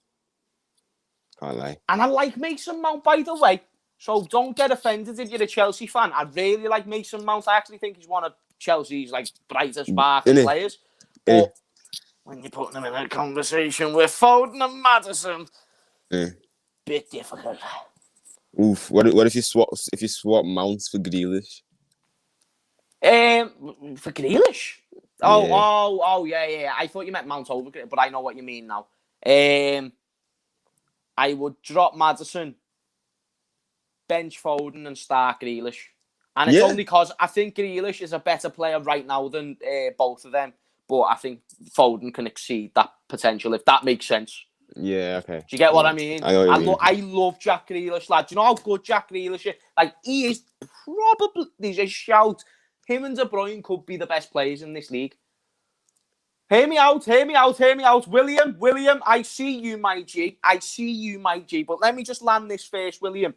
B: Can't lie.
A: And I like Mason Mount, by the way. So don't get offended if you're a Chelsea fan. I really like Mason Mount. I actually think he's one of Chelsea's like brightest sparkling players. But when you're putting him in a conversation with Foden and Maddison, bit difficult.
B: Oof. What if you swap Mounts for Grealish?
A: For Grealish? Yeah. I thought you meant Mount over, but I know what you mean now. I would drop Maddison, bench Foden and start Grealish. And it's only because I think Grealish is a better player right now than both of them. But I think Foden can exceed that potential, if that makes sense.
B: Yeah, okay.
A: Do you get what I mean?
B: I
A: love Jack Grealish, lad. Do you know how good Jack Grealish is? Like, he is probably, there's a shout, him and De Bruyne could be the best players in this league. Hear me out. William, I see you, my G. But let me just land this first, William.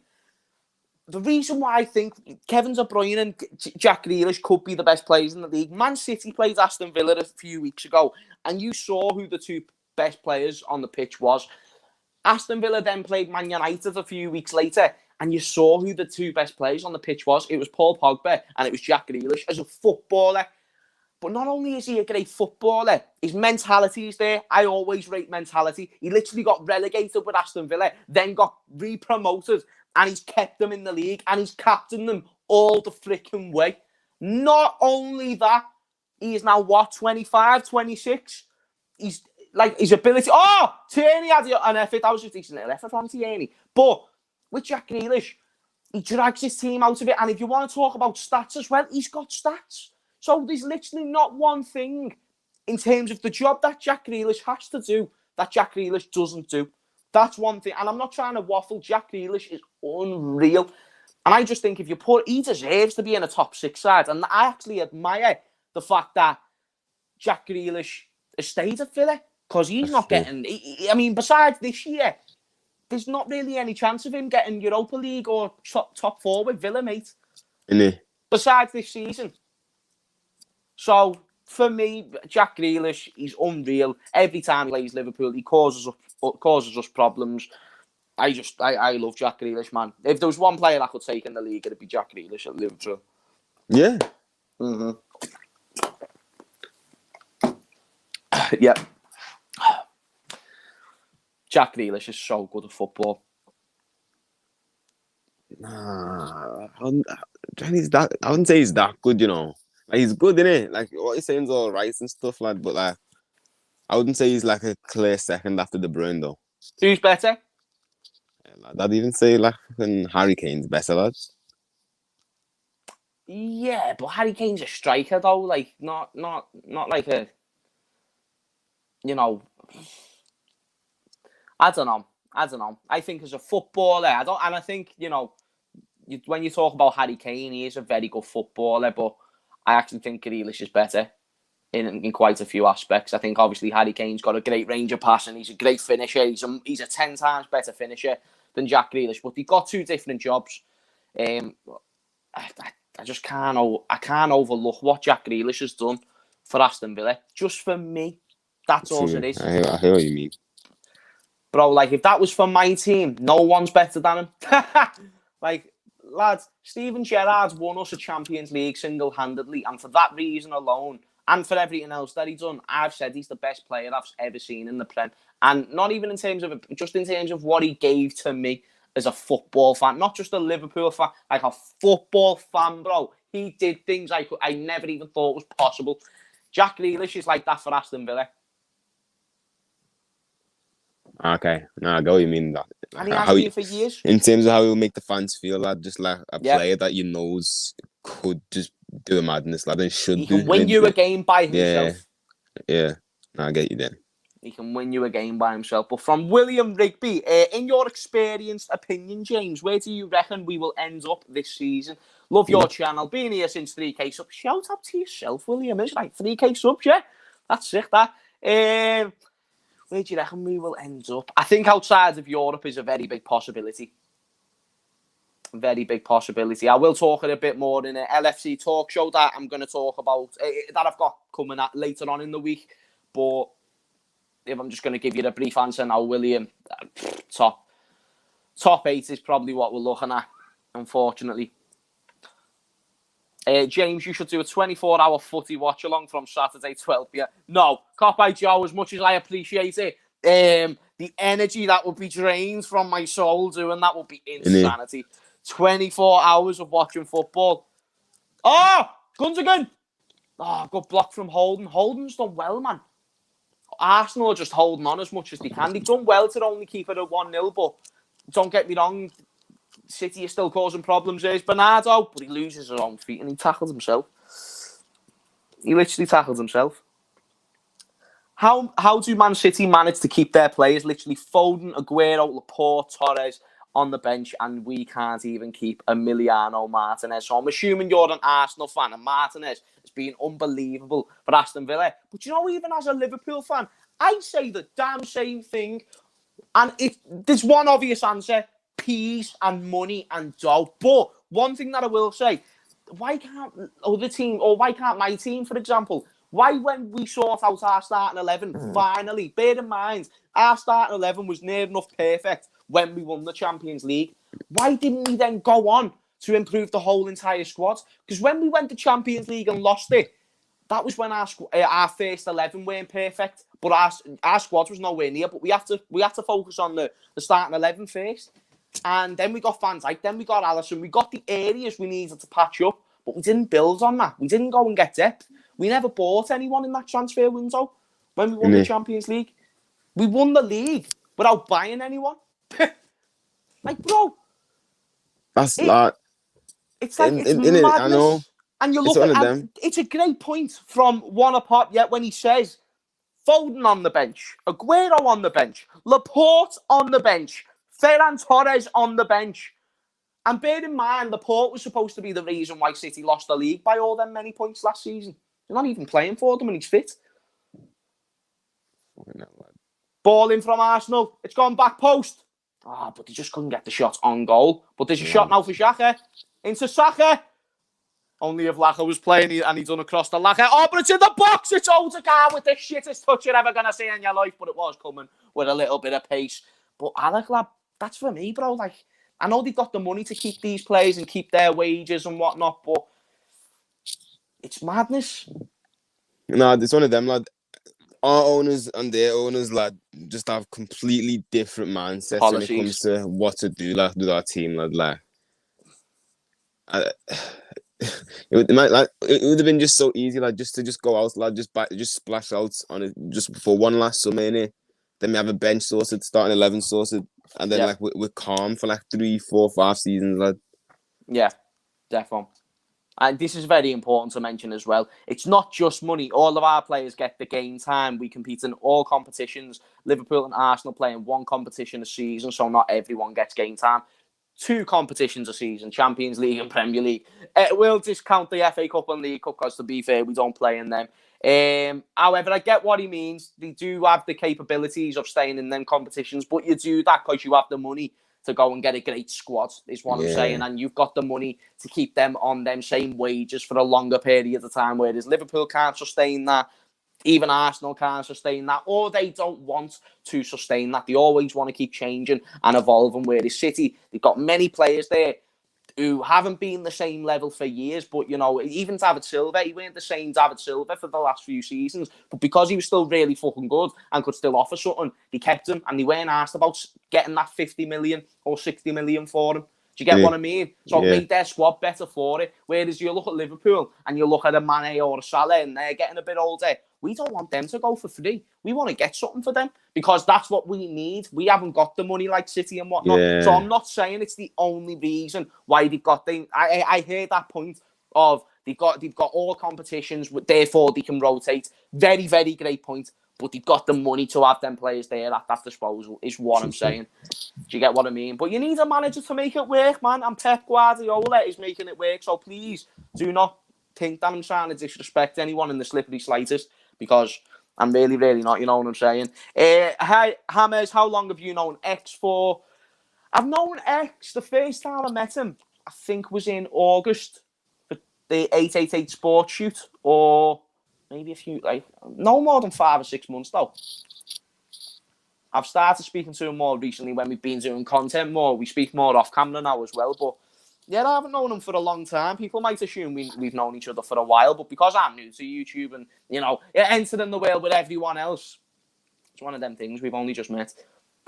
A: The reason why I think Kevin De Bruyne and Jack Grealish could be the best players in the league, Man City played Aston Villa a few weeks ago, and you saw who the two best players on the pitch was. Aston Villa then played Man United a few weeks later, and you saw who the two best players on the pitch was. It was Paul Pogba and it was Jack Grealish. As a footballer, But not only is he a great footballer, his mentality is there. I always rate mentality. He literally got relegated with Aston Villa, then got re-promoted, and he's kept them in the league, and he's captained them all the freaking way. Not only that, he is now, 25, 26? He's like, his ability... Oh! Tierney had an effort. That was just a decent little effort from Tierney. But with Jack Grealish, he drags his team out of it. And if you want to talk about stats as well, he's got stats. So there's literally not one thing in terms of the job that Jack Grealish has to do that Jack Grealish doesn't do. That's one thing. And I'm not trying to waffle. Jack Grealish is unreal. And I just think if you he deserves to be in a top 6 side. And I actually admire the fact that Jack Grealish has stayed at Villa. Because he's not getting... I mean, besides this year, there's not really any chance of him getting Europa League or top 4 with Villa, mate. Besides this season. So, for me, Jack Grealish, he's unreal. Every time he plays Liverpool, he causes us problems. I love Jack Grealish, man. If there was one player I could take in the league, it'd be Jack Grealish at Liverpool.
B: Yeah.
A: Yeah. Jack Grealish is so good at football.
B: Nah, I wouldn't say he's that good, you know. Like, he's good, innit? Like, what he's saying is all right and stuff, like, but like, I wouldn't say he's like a clear second after De Bruyne, though.
A: Who's better?
B: Yeah, I'd even say like Harry Kane's better, lad.
A: Yeah, but Harry Kane's a striker, though. Like, not like a, you know. I don't know. I think as a footballer, I think, you know, when you talk about Harry Kane, he is a very good footballer, but I actually think Grealish is better in quite a few aspects. I think obviously Harry Kane's got a great range of passing. He's a great finisher. He's a 10 times better finisher than Jack Grealish, but they've got 2 different jobs. I just can't overlook what Jack Grealish has done for Aston Villa. Just for me, that's all it is.
B: I hear what you mean.
A: Bro, like, if that was for my team, no one's better than him. Like, lads, Steven Gerrard's won us a Champions League single-handedly, and for that reason alone, and for everything else that he's done, I've said he's the best player I've ever seen in the Prem. And not even in terms of, just in terms of what he gave to me as a football fan, not just a Liverpool fan, like a football fan, bro. He did things I never even thought was possible. Jack Grealish is like that for Aston Villa.
B: Okay, no, I get what you mean. That
A: and he has been for years.
B: In terms of how he'll make the fans feel, lad, just like a player that you knows could just do a madness, lad, and should
A: he can win you a game by himself.
B: Yeah. No, I get you then.
A: He can win you a game by himself. But from William Rigby, in your experienced opinion, James, where do you reckon we will end up this season? Love your channel. Been here since 3K subs. Shout out to yourself, William. It's like 3K subs, yeah? That's sick, that. Where do you reckon we will end up? I think outside of Europe is a very big possibility. Very big possibility. I will talk a bit more in an LFC talk show that I'm going to talk about, that I've got coming at later on in the week. But if I'm just going to give you the brief answer now, William, top 8 is probably what we're looking at, unfortunately. James, you should do a 24-hour footy watch-along from Saturday 12 p.m. No, Cop by Joe, as much as I appreciate it, the energy that would be drained from my soul doing that would be insanity. 24 hours of watching football. Oh, Gundogan! Oh, good block from Holden. Holden's done well, man. Arsenal are just holding on as much as they can. They've done well to only keep it at 1-0, but don't get me wrong, City is still causing problems. There's Bernardo, but he loses his own feet and he tackles himself. He literally tackles himself. How do Man City manage to keep their players, literally Foden, Aguero, Laporte, Torres, on the bench, and we can't even keep Emiliano Martinez? So I'm assuming you're an Arsenal fan, and Martinez has been unbelievable for Aston Villa. But you know, even as a Liverpool fan, I say the damn same thing. And there's one obvious answer: peas and money and dough. But one thing that I will say, why can't my team, for example, why when we sort out our starting 11, finally, bear in mind, our starting 11 was near enough perfect when we won the Champions League. Why didn't we then go on to improve the whole entire squad? Because when we went to Champions League and lost it, that was when our first 11 weren't perfect, but our squad was nowhere near. But we have to focus on the starting 11 first, and then we got Van Dijk, then we got Alisson, we got the areas we needed to patch up, but we didn't build on that. We didn't go and get depth. We never bought anyone in that transfer window when we won the Champions League. We won the league without buying anyone. Like, bro,
B: That's like
A: it's like it's madness.
B: I know.
A: And you look at them. It's a great point from one apart yet when he says Foden on the bench, Aguero on the bench, Laporte on the bench, Ferran Torres on the bench. And bear in mind, Laporte was supposed to be the reason why City lost the league by all them many points last season. He's not even playing for them and he's fit. Ball in from Arsenal. It's gone back post. But they just couldn't get the shot on goal. But there's a shot now for Xhaka. Into Saka. Only if Laka was playing and he's done across the Laka. Oh, but it's in the box. It's Odegaard with the shittest touch you're ever going to see in your life. But it was coming with a little bit of pace. But Alec, lad, that's for me, bro. Like, I know they've got the money to keep these players and keep their wages and whatnot, but it's madness.
B: No, it's one of them, lad. Our owners and their owners, lad, just have completely different mindsets when it comes to what to do, like, with our team, lad. Like, it would have been just so easy, like, just to go out, lad, just splash out on it just for one last summer, innit? Then we have a bench sorted, starting 11 sorted, and then like we're calm for like 3, 4, 5 seasons, lad. Yeah,
A: definitely. And this is very important to mention as well. It's not just money. All of our players get the game time. We compete in all competitions. Liverpool and Arsenal play in one competition a season, so not everyone gets game time. 2 competitions a season, Champions League and Premier League. We'll discount the FA Cup and League Cup because, to be fair, we don't play in them. However, I get what he means. They do have the capabilities of staying in them competitions, but you do that because you have the money to go and get a great squad, is what I'm saying. And you've got the money to keep them on them same wages for a longer period of time, whereas Liverpool can't sustain that. Even Arsenal can't sustain that, or they don't want to sustain that. They always want to keep changing and evolving, whereas City, they've got many players there who haven't been the same level for years, but, you know, even David Silva, he weren't the same David Silva for the last few seasons, but because he was still really fucking good and could still offer something, they kept him, and they weren't asked about getting that 50 million or 60 million for him. Do you get what I mean? So it made their squad better for it. Whereas you look at Liverpool and you look at a Mane or a Salah and they're getting a bit older, we don't want them to go for free. We want to get something for them because that's what we need. We haven't got the money like City and whatnot. So I'm not saying it's the only reason why they've got them. I hear that point of they've got all competitions, therefore they can rotate. Very, very great point. But they've got the money to have them players there at that disposal, is what I'm saying. Do you get what I mean? But you need a manager to make it work, man. And Pep Guardiola is making it work. So please do not think that I'm trying to disrespect anyone in the slippery slightest, because I'm really, really not. You know what I'm saying? Hi, Hammers, how long have you known X for? I've known X, the first time I met him, I think was in August for the 888 sports shoot, or maybe a few, like, no more than 5 or 6 months though. I've started speaking to him more recently when we've been doing content more. We speak more off camera now as well, but yeah, I haven't known him for a long time. People might assume we've known each other for a while, but because I'm new to YouTube and, you know, entering the world with everyone else, it's one of them things. We've only just met.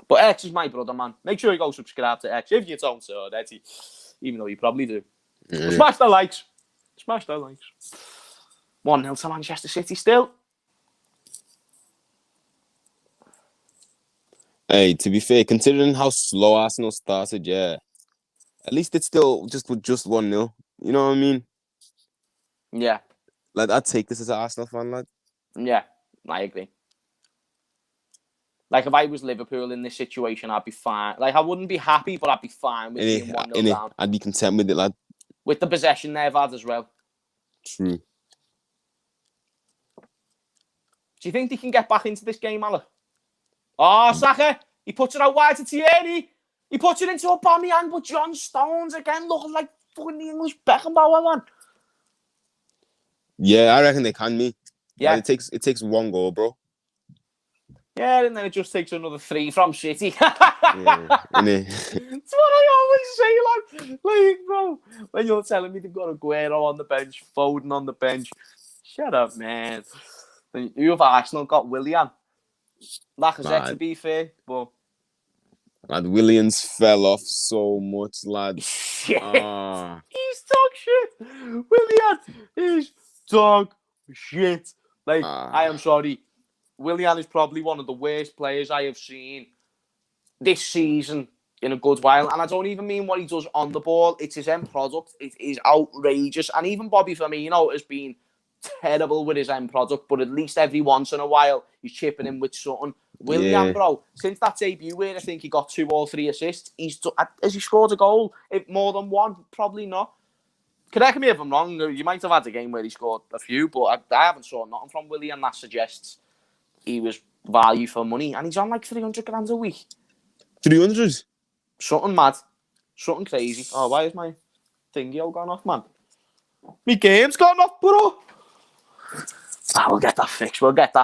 A: But X is my brother, man. Make sure you go subscribe to X if you don't already, even though you probably do. But smash the likes. Smash the likes. 1-0 to Manchester City still.
B: Hey, to be fair, considering how slow Arsenal started, at least it's still just 1-0. You know what I mean?
A: Yeah.
B: Like, I'd take this as an Arsenal fan, lad.
A: Yeah, I agree. Like, if I was Liverpool in this situation, I'd be fine. Like, I wouldn't be happy, but I'd be fine with being 1-0 down.
B: I'd be content with it, lad.
A: With the possession they've had as well.
B: True.
A: Do you think they can get back into this game, Alec? Oh, Saka! He puts it out wide to Tierney. He puts it into Aubameyang, but John Stones again looking like fucking the English Beckenbauer, man.
B: Yeah, I reckon they can, me.
A: Yeah.
B: Like, it takes 1 goal, bro.
A: Yeah, and then it just takes another 3 from City.
B: That's
A: what I always say, like, bro, when you're telling me they've got Aguero on the bench, Foden on the bench, Shut up, man. You have Arsenal got Willian. Lacazette, to be fair, but...
B: Lad, Williams fell off so much, lad.
A: Shit.
B: Ah.
A: He's dog shit. Willian is dog shit. Like, I am sorry. Willian is probably one of the worst players I have seen this season in a good while. And I don't even mean what he does on the ball. It's his end product. It is outrageous. And even Bobby Firmino has been terrible with his end product, but at least every once in a while he's chipping in with something. Willian, bro, since that debut where I think he got 2 or 3 assists, has he scored a goal? If more than one? Probably not. Correct me if I'm wrong. You might have had a game where he scored a few, but I haven't saw nothing from Willian that suggests he was value for money. And he's on like 300 grand a week.
B: 300?
A: Something mad. Something crazy. Oh, why is my thingy all gone off, man? My game's gone off, bro. We'll get that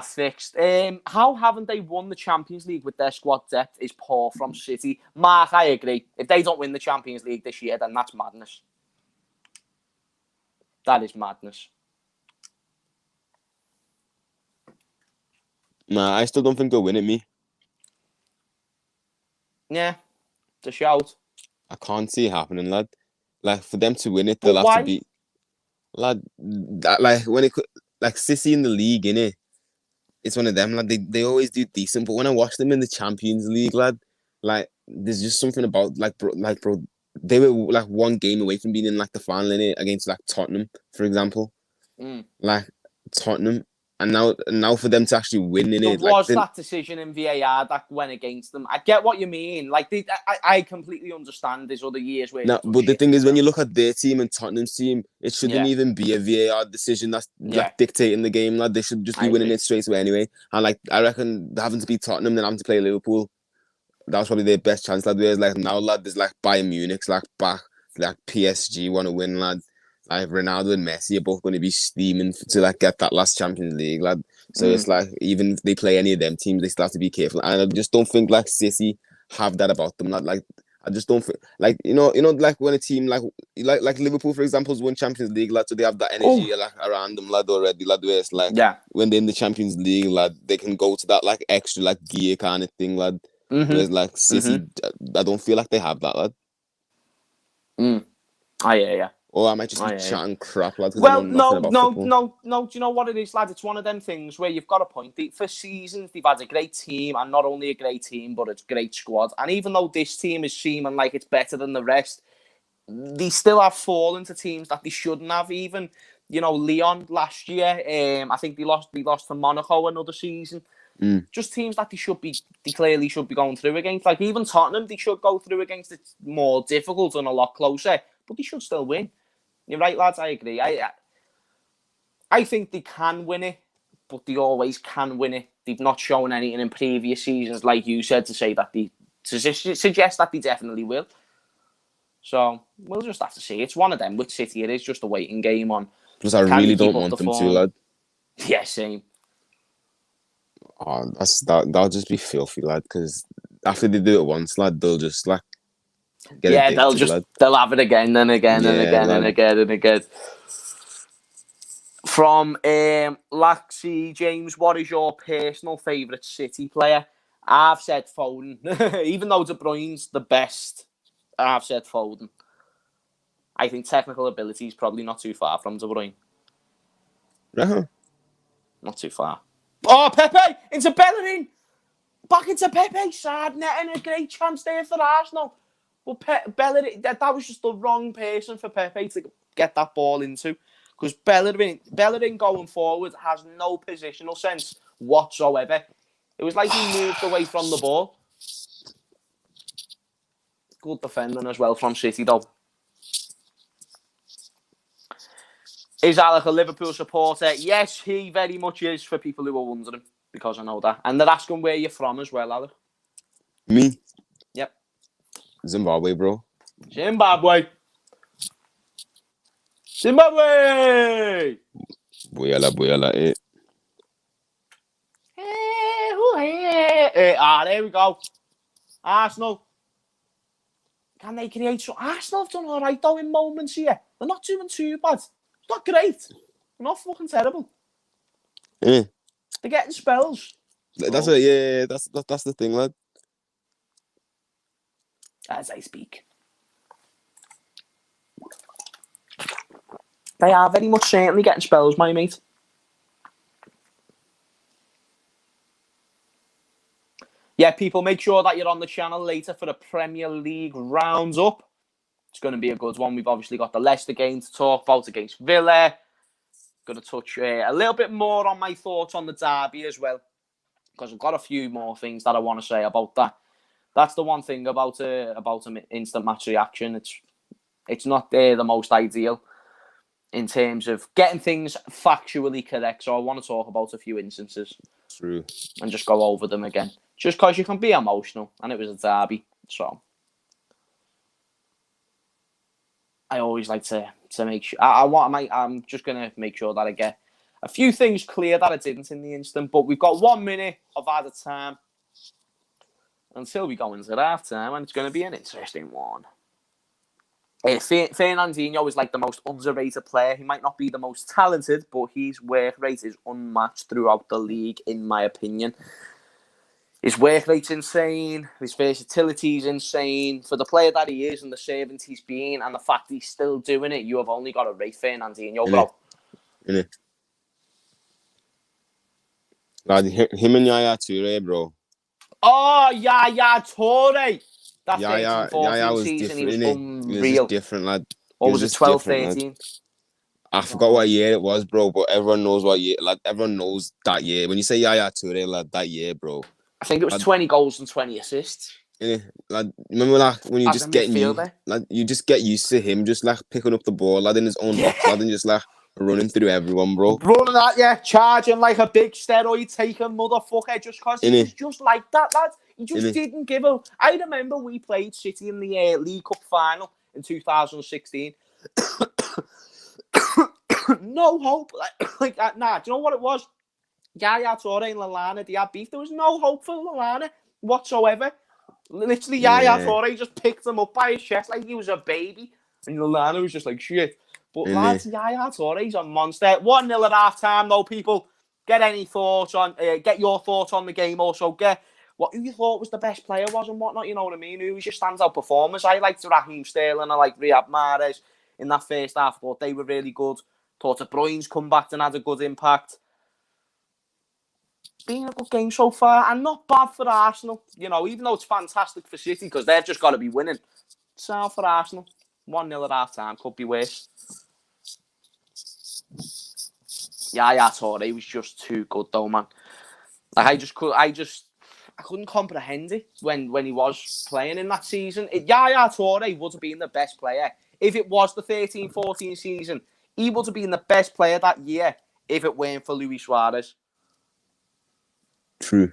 A: fixed. How haven't they won the Champions League with their squad depth is poor from City. Mark, I agree. If they don't win the Champions League this year, then that's madness. That is madness.
B: Nah, I still don't think they'll win it, me.
A: Yeah, it's a shout.
B: I can't see it happening, lad. Like, for them to win it, they'll have to beat... Lad, when it... Like, City in the league, innit? It's one of them, lad. They always do decent, but when I watch them in the Champions League, lad, like, there's just something about, bro, they were, like, one game away from being in, like, the final, innit? Against, like, Tottenham, for example. Like, Tottenham. And now for them to actually win, innit?
A: There was that decision in VAR that went against them. I get what you mean. Like, I completely understand there's other years where...
B: No, but the thing is, when you look at their team and Tottenham's team, it shouldn't even be a VAR decision that's like, dictating the game, lad. They should just be winning it straight away anyway. And, like, I reckon having to beat Tottenham, then having to play Liverpool, that was probably their best chance, lad. Whereas, like, now, lad, there's, like, Bayern Munich's, like, back, like, PSG want to win, lad. Like, Ronaldo and Messi are both going to be steaming to, like, get that last Champions League, lad. So it's like, even if they play any of them teams, they still have to be careful. And I just don't think, like, City have that about them, lad. Like, I just don't think, like, you know, like, when a team, like Liverpool, for example, has won Champions League, lad, so they have that energy, like, around them, lad, already, lad, where it's, like, when they're in the Champions League, lad, they can go to that, like, extra, like, gear kind of thing, lad. Whereas, like, City, I don't feel like they have that, lad.
A: Yeah.
B: Or I might just be chatting crap, lad.
A: Well, no. Do you know what it is, lad? It's one of them things where you've got a point. For seasons, they've had a great team, and not only a great team, but it's a great squad. And even though this team is seeming like it's better than the rest, they still have fallen to teams that they shouldn't have. Even, you know, Lyon last year. I think they lost to Monaco another season. Just teams that they clearly should be going through against. Like even Tottenham, they should go through against. It's more difficult and a lot closer, but they should still win. You're right, lads. I agree. I think they can win it, but they always can win it. They've not shown anything in previous seasons, like you said, to say that suggest that they definitely will. So we'll just have to see. It's one of them. With City, it is just a waiting game on.
B: Plus, I really don't want them to, lad.
A: Yeah, same.
B: Oh, that'll just be filthy, lad. Because after they do it once, lad, they'll just like.
A: They'll have it again and again and again and again and again. From Laxi James, what is your personal favourite City player? I've said Foden. Even though De Bruyne's the best, I've said Foden. I think technical ability is probably not too far from De Bruyne. Not too far. Oh, Pepe! Into Bellerin! Back into Pepe! Sad net and a great chance there for Arsenal. Well, Bellerin, that was just the wrong person for Pepe to get that ball into. Because Bellerin going forward has no positional sense whatsoever. It was like he moved away from the ball. Good defending as well from City, though. Is Alec a Liverpool supporter? Yes, he very much is, for people who are wondering, because I know that. And they're asking where you're from as well, Alec.
B: Me?
A: Yep.
B: Zimbabwe, bro.
A: Zimbabwe!
B: Booyala, eh.
A: There we go. Arsenal. Can they create some... Arsenal have done all right, though, in moments here. They're not doing too bad. It's not great. They're not fucking terrible.
B: Yeah.
A: They're getting spells.
B: That's it. Yeah, that's the thing, lad.
A: As I speak. They are very much certainly getting spells, my mate. Yeah, people, make sure that you're on the channel later for the Premier League roundup. It's going to be a good one. We've obviously got the Leicester game to talk about against Villa. Going to touch a little bit more on my thoughts on the derby as well, because I've got a few more things that I want to say about that. That's the one thing about an instant match reaction. It's not the most ideal in terms of getting things factually correct. So I want to talk about a few instances.
B: True.
A: And just go over them again. Just because you can be emotional, and it was a derby. So I always like to make sure. I'm just going to make sure that I get a few things clear that I didn't in the instant. But we've got 1 minute of added time until we go into half time, and it's going to be an interesting one. Fernandinho is like the most underrated player. He might not be the most talented, but his work rate is unmatched throughout the league, in my opinion. His work rate's insane. His versatility is insane. For the player that he is and the servant he's been, and the fact he's still doing it, you have only got to rate Fernandinho, bro.
B: Lad, him and Yaya Toure, bro.
A: Oh, Yaya Toure. That
B: Yaya
A: 13-14
B: was
A: season, he was
B: different,
A: unreal.
B: He was just different, lad.
A: Or was it 12-13?
B: I forgot what year it was, bro, but everyone knows what year. Like, everyone knows that year. When you say Yaya Toure, lad, that year, bro.
A: I think it was 20 goals and 20 assists.
B: Yeah, like, remember when you just get you just get used to him just like picking up the ball, lad, in his own box, lad, and just like running through everyone, bro.
A: Running at you, charging like a big steroid taking motherfucker just because he was just like that, lad. He just didn't give up. I remember we played City in the League Cup final in 2016. No hope. Like that. Nah, do you know what it was? Yaya Toure and Lallana, they had beef. There was no hope for Lallana whatsoever. Literally, Yaya Toure just picked him up by his chest like he was a baby. And Lallana was just like, shit. But lads, Yaya Toure's a monster. 1-0 at half time, though, people. Get your thoughts on the game. Also, who you thought was the best player was and whatnot, you know what I mean? Who was your standout performers? I liked Raheem Sterling, I liked Riyad Mahrez in that first half. Thought they were really good. Thought De Bruyne's come back and had a good impact. Been a good game so far, and not bad for Arsenal. You know, even though it's fantastic for City, because they've just got to be winning. Sound for Arsenal. 1-0 at half time, could be worse. Yaya Toure was just too good, though, man. Like, I couldn't comprehend it when he was playing in that season. Yaya Toure would have been the best player if it was the 13-14 season. He would have been the best player that year if it weren't for Luis Suarez.
B: True.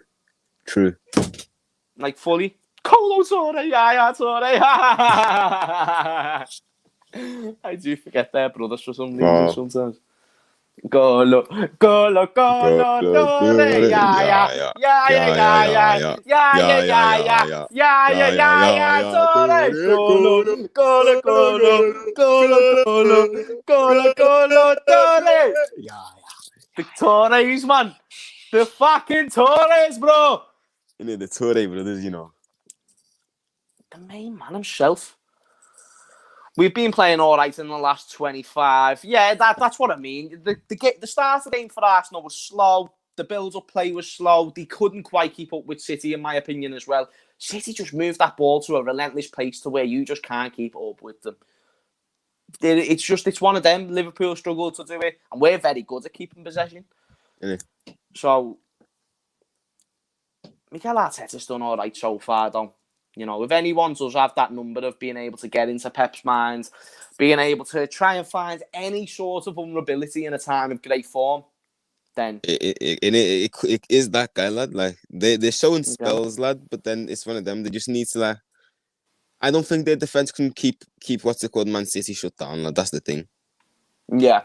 A: Like, fully. Colo Toure, Yaya Toure. I do forget their brothers for some reason sometimes. Golo, Toure, Yaya, Toure. The Toures, man. The fucking Toures, bro.
B: You know, the Toure brothers, you know.
A: The main man himself. We've been playing all right in the last 25. Yeah, that's what I mean. The start of the game for Arsenal was slow. The build-up play was slow. They couldn't quite keep up with City, in my opinion, as well. City just moved that ball to a relentless pace to where you just can't keep up with them. It's one of them. Liverpool struggled to do it, and we're very good at keeping possession. So, Mikel Arteta's done all right so far, though. You know, if anyone does have that number of being able to get into Pep's mind, being able to try and find any sort of vulnerability in a time of great form, then
B: it is that guy, lad. Like they're showing spells, lad, but then it's one of them. They just need to like. I don't think their defense can keep what's it called, Man City shut down. Lad. That's the thing.
A: Yeah.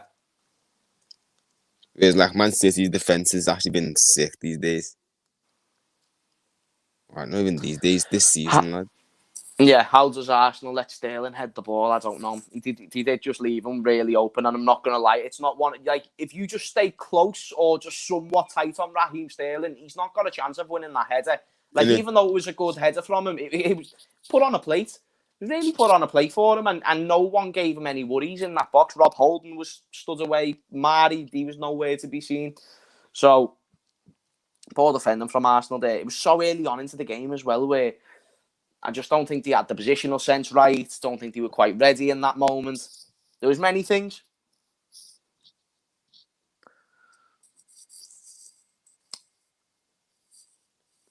B: Whereas like Man City's defense has actually been sick these days. Not even these days, this season, lad.
A: Yeah, how does Arsenal let Sterling head the ball? I don't know. He did just leave him really open, and I'm not going to lie, it's not one... Like, if you just stay close or just somewhat tight on Raheem Sterling, he's not got a chance of winning that header. Like, even though it was a good header from him, it was put on a plate. It really put on a plate for him, and no one gave him any worries in that box. Rob Holding was stood away. Mari, he was nowhere to be seen. So, poor defending from Arsenal there. It was so early on into the game as well, where I just don't think they had the positional sense right. Don't think they were quite ready in that moment. There was many things.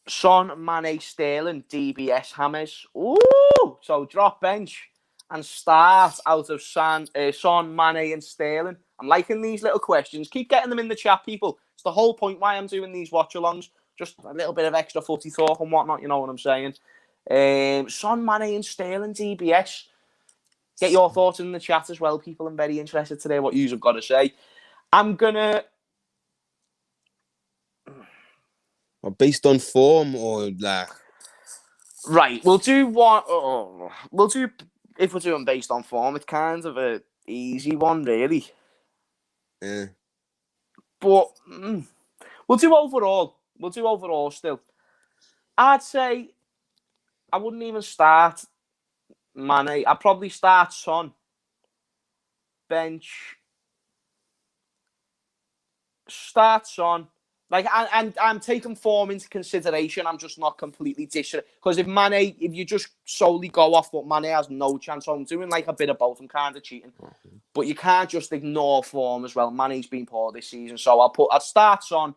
A: Son, Mane, Sterling, DBS, James. Ooh! So drop bench and start out of Son, Mane and Sterling. I'm liking these little questions. Keep getting them in the chat, people. It's the whole point why I'm doing these watch-alongs. Just a little bit of extra footy talk and whatnot, you know what I'm saying. Son, Mane and Sterling, DBS. Get your thoughts in the chat as well, people. I'm very interested to hear what you've got to say. I'm going to...
B: Based on form or like...
A: Right, we'll do one... we'll do... If we're doing based on form, it's kind of an easy one, really.
B: Yeah.
A: But we'll do overall. We'll do overall still. I'd say I wouldn't even start Mane. I'd probably start Son. Bench. Start Son. Like, and I'm taking form into consideration. I'm just not completely because if you just solely go off what Mane has no chance on, I'm doing like a bit of both. I'm kind of cheating. But you can't just ignore form as well. Mane's been poor this season. So I'd start Son,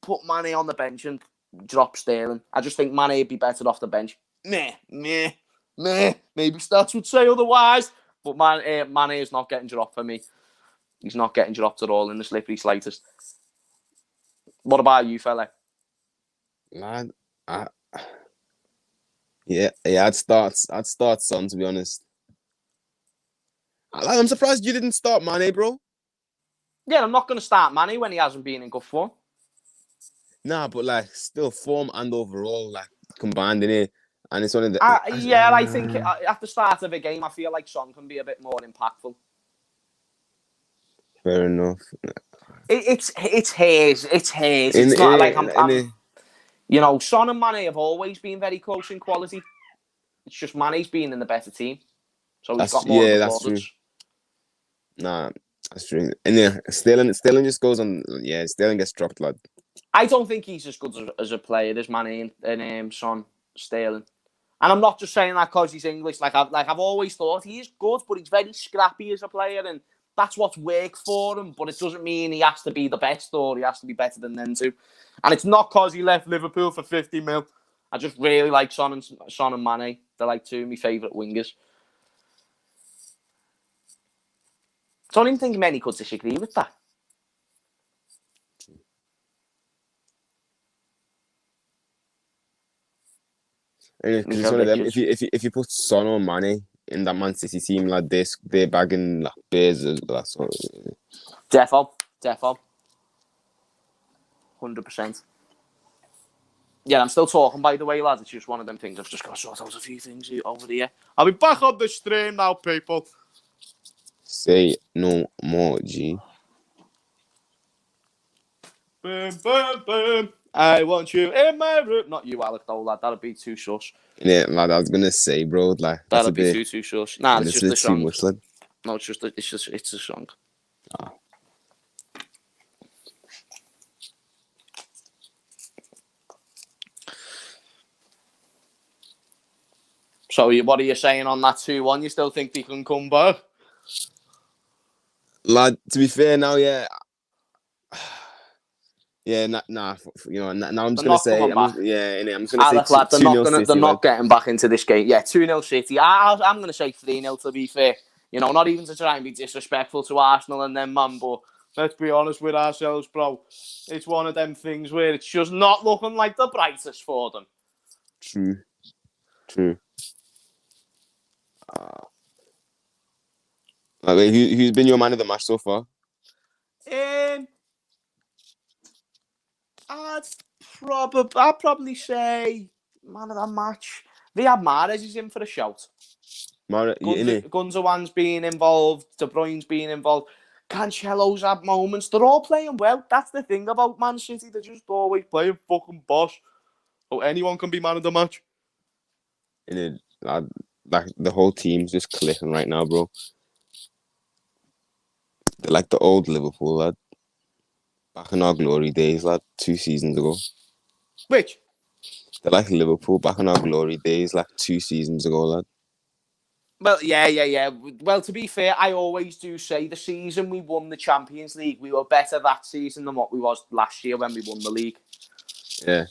A: put Mane on the bench and drop Sterling. I just think Mane would be better off the bench. Maybe Stats would say otherwise. But Mane is not getting dropped for me. He's not getting dropped at all in the slippery slightest. What about you, fella?
B: Man, I'd start Son, to be honest. I'm surprised you didn't start Mane, bro.
A: Yeah, I'm not going to start Mane when he hasn't been in good form.
B: Nah, but like still form and overall like combined in it, and it's one of the.
A: I think at the start of a game, I feel like Son can be a bit more impactful.
B: Fair enough.
A: It's his. It's not like I'm you know, Son and Mane have always been very close in quality. It's just Mane's been in the better team, so he's got more of the
B: that's
A: plaudits.
B: true. Nah, that's true. And yeah, Sterling just goes on. Yeah, Sterling gets dropped, lad.
A: I don't think he's as good as a player as Mane and Son, Sterling. And I'm not just saying that because he's English. Like I've always thought he is good, but he's very scrappy as a player, and that's what's worked for him. But it doesn't mean he has to be the best or he has to be better than them two. And it's not because he left Liverpool for 50 mil. I just really like Son and Mane. They're like two of my favourite wingers. I don't even think many could disagree with that.
B: Anyway, because it's one of them. If you put Son or Mane in that Man City team, like this, they're bagging like bears. That's all.
A: Defo. 100%. Yeah, I'm still talking, by the way, lads. It's just one of them things. I've just got to sort out a few things over here. I'll be back on the stream now, people.
B: Say no more, G.
A: Boom, boom, boom. I want you in my room. Not you, Alec, though, lad. That'd be too sus.
B: Yeah, lad, I was gonna say, bro, like
A: that'd be too sus. Nah, it's just the song.
B: Too much, lad.
A: No, it's a song.
B: Ah.
A: So, what are you saying on that 2-1? You still think they can come back?
B: Lad, to be fair now, yeah. Yeah, now I'm just gonna say, I'm just gonna say
A: lad,
B: 2-0 City.
A: They're not getting back into this game. Yeah, 2-0 City. I'm gonna say 3-0 to be fair. You know, not even to try and be disrespectful to Arsenal and them, man, but let's be honest with ourselves, bro. It's one of them things where it's just not looking like the brightest for them.
B: True. Who's been your man of the match so far?
A: I'd probably say man of the match. They have Mahrez is in for a shout. Gundogan's being involved. De Bruyne's being involved. Cancelo's had moments. They're all playing well. That's the thing about Man City. They're just always playing fucking boss. So anyone can be man of the match.
B: Like the whole team's just clicking right now, bro. They're like the old Liverpool, lad. Back in our glory days, lad. 2 seasons ago.
A: Which?
B: They're like Liverpool back in our glory days, like 2 seasons ago, lad.
A: Well, yeah. Well, to be fair, I always do say the season we won the Champions League, we were better that season than what we was last year when we won the league.
B: Yeah.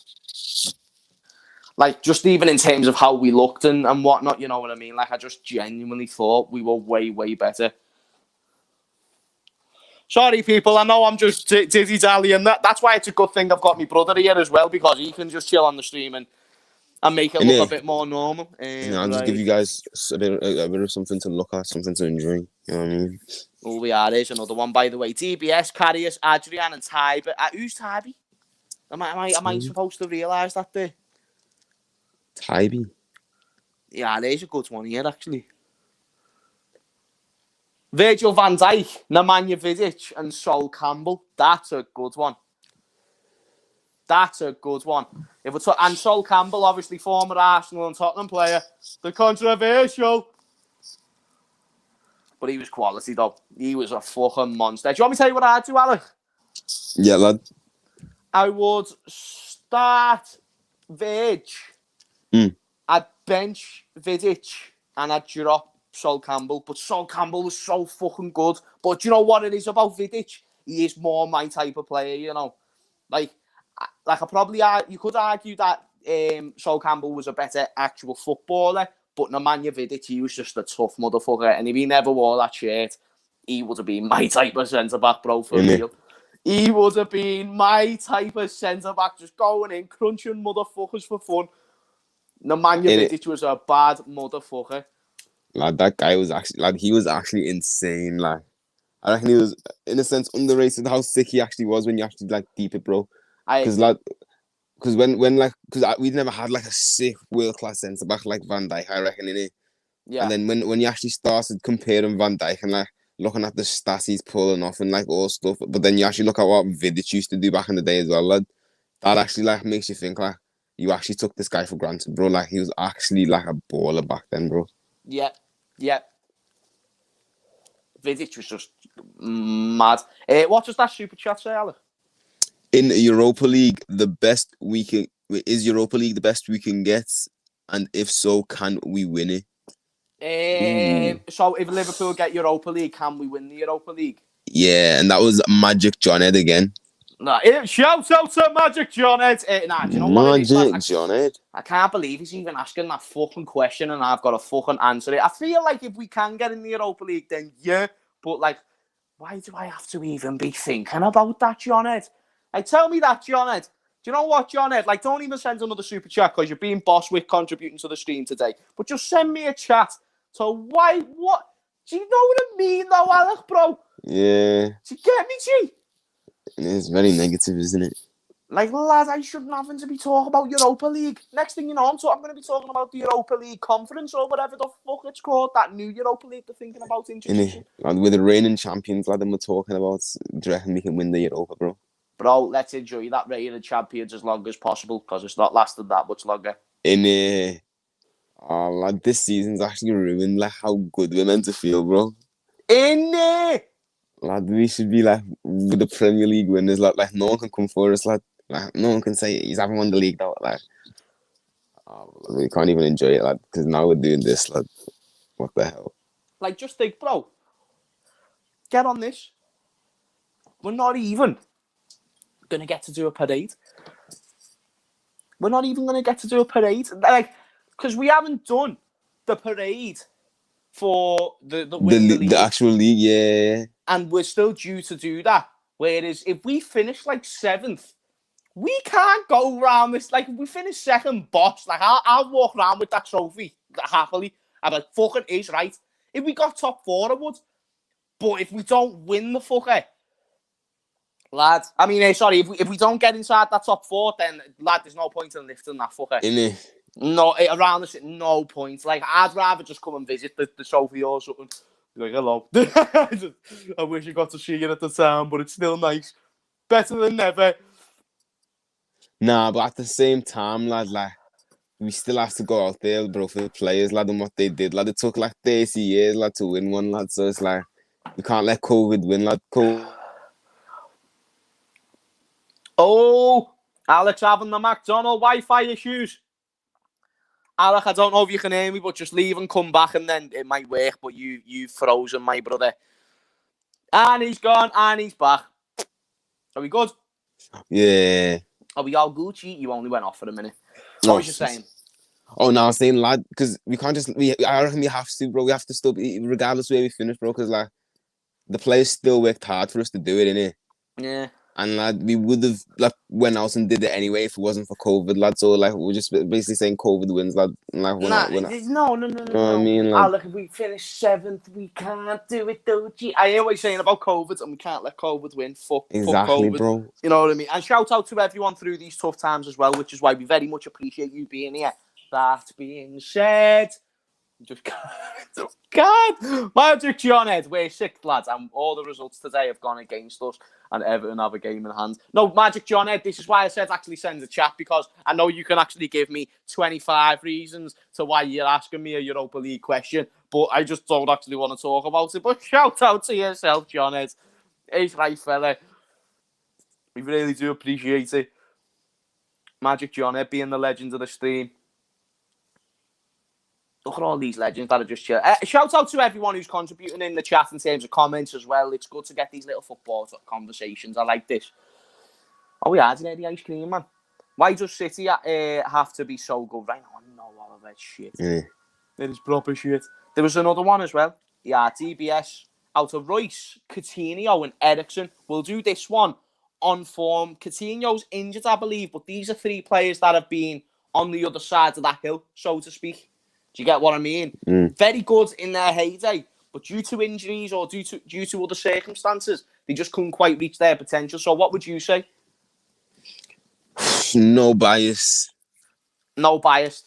A: Like, just even in terms of how we looked and whatnot, you know what I mean? Like, I just genuinely thought we were way, way better. Sorry, people, I know I'm just dizzy-dallying. That's why it's a good thing I've got my brother here as well, because he can just chill on the stream and make it look a bit more normal.
B: I'll just give you guys a bit of something to look at, something to enjoy. You know what I mean?
A: Oh, there's another one, by the way. DBS, Karius, Adrian, and Tybee. Who's Tybee? Am I supposed to realise that there?
B: Tybee?
A: Yeah, there's a good one here, actually. Virgil van Dijk, Nemanja Vidic, and Sol Campbell. That's a good one. And Sol Campbell, obviously former Arsenal and Tottenham player. The controversial. But he was quality, though. He was a fucking monster. Do you want me to tell you what I'd do, Alec?
B: Yeah, lad.
A: I would start Virg. I'd bench Vidic and I'd drop Sol Campbell. But Sol Campbell was so fucking good. But do you know what it is about Vidic? He is more my type of player, you know. Like you could argue that Sol Campbell was a better actual footballer, but Nemanja Vidic, he was just a tough motherfucker. And if he never wore that shirt, he would have been my type of centre-back, bro, for real. He would have been my type of centre-back, just going in, crunching motherfuckers for fun. Nemanja Vidic was a bad motherfucker.
B: Lad, that guy was actually, he was actually insane, like. I reckon he was, in a sense, underrated how sick he actually was when you actually, like, deep it, bro. Because we'd never had, like, a sick world-class centre-back like Van Dijk, I reckon, innit? Yeah. And then when you actually started comparing Van Dijk and, like, looking at the stats he's pulling off and, like, all stuff, but then you actually look at what Vidic used to do back in the day as well, lad. That actually, like, makes you think, like, you actually took this guy for granted, bro. Like, he was actually, like, a baller back then, bro.
A: Yeah. Vidic was just mad. What does that super chat say, Alec?
B: In Europa League, is Europa League the best we can get? And if so, can we win it?
A: So if Liverpool get Europa League, can we win the Europa League?
B: Yeah, and that was Magic John Ed again.
A: Nah, shout out to Magic John Ed. Do you know what it is?
B: Magic John Ed.
A: I can't believe he's even asking that fucking question and I've got to fucking answer it. I feel like if we can get in the Europa League, then yeah. But, like, why do I have to even be thinking about that, John Ed? Like, tell me that, John Ed. Do you know what, John Ed? Like, don't even send another super chat because you're being boss with contributing to the stream today. But just send me a chat. So what? Do you know what I mean, though, Alec, bro?
B: Yeah.
A: Do you get me, G?
B: It's very negative, isn't it?
A: Like, lad, I shouldn't have to be talking about Europa League. Next thing you know, I'm going to be talking about the Europa League conference or whatever the fuck it's called. That new Europa League they're thinking about introducing.
B: With the reigning champions, lad, and we're talking about, do you reckon we can win the Europa, bro?
A: Bro, let's enjoy that reigning champions as long as possible because it's not lasted that much longer.
B: Lad, this season's actually ruined, like, how good we're meant to feel, bro. Lad, we should be, like, with the Premier League winners, like no one can come for us, lad. Like, no one can say he's having won the league, though. Like, we can't even enjoy it, lad, because now we're doing this, lad. What the hell?
A: Like, just think, bro. Get on this. We're not even going to get to do a parade. We're not even going to get to do a parade. Like, because we haven't done the parade for the
B: actual league, yeah.
A: And we're still due to do that. Whereas if we finish, like, 7th, we can't go around this. Like, if we finish second, boss, like, I'll walk around with that trophy happily. I'm like, fucking is right. If we got top 4, I would. But if we don't win the fucker, lad, I mean, sorry, if we don't get inside that top 4, then, lad, there's no point in lifting that fucker. No, around the no point. Like, I'd rather just come and visit the trophy or something. Like, hello. I wish I got to see it at the time, but it's still nice. Better than never.
B: Nah, but at the same time, lad, like, we still have to go out there, bro, for the players, lad, and what they did. Lad, it took like 30 years, lad, to win one, lad. So it's like, we can't let COVID win, lad.
A: Oh, Alex having the McDonald Wi-Fi issues. Alex, I don't know if you can hear me, but just leave and come back and then it might work. But you've frozen, my brother. And he's gone and he's back. Are we good?
B: Yeah.
A: Are we all Gucci? You only went off for a minute.
B: No,
A: What was you saying?
B: Oh, no, I was saying, lad, because we can't just... I reckon we have to, bro. We have to still be, regardless where we finish, bro, because, like, the players still worked hard for us to do it, innit?
A: Yeah.
B: And, lad, we would have, like, went out and did it anyway if it wasn't for COVID, lad. So, like, we're just basically saying COVID wins, lad. And, like, we're not...
A: No.
B: You know what I mean,
A: Oh, look, if we finish 7th, we can't do it, though. I hear what you're saying about COVID, and we can't let COVID win. Fuck
B: Exactly,
A: COVID.
B: bro.
A: You know what I mean? And shout out to everyone through these tough times as well, which is why we very much appreciate you being here. That being said, just can't. Magic John Ed, we're sick, lads, and all the results today have gone against us, and Everton have a game in hand. No, Magic John Ed, this is why I said actually send a chat, because I know you can actually give me 25 reasons to why you're asking me a Europa League question, but I just don't actually want to talk about it. But shout out to yourself, John Ed. He's right, fella. We really do appreciate it. Magic John Ed being the legend of the stream. Look at all these legends that are just chill. Shout out to everyone who's contributing in the chat in terms of comments as well. It's good to get these little football conversations. I like this. Oh, yeah, didn't the ice cream, man. Why does City have to be so good? Right now, I know all of that shit.
B: Yeah.
A: It is proper shit. There was another one as well. Yeah, DBS. Out of Royce, Coutinho and Eriksen. We'll do this one on form. Coutinho's injured, I believe, but these are 3 players that have been on the other side of that hill, so to speak. Do you get what I mean? Very good in their heyday, but due to injuries or due to other circumstances, they just couldn't quite reach their potential. So what would you say?
B: No bias.
A: No bias.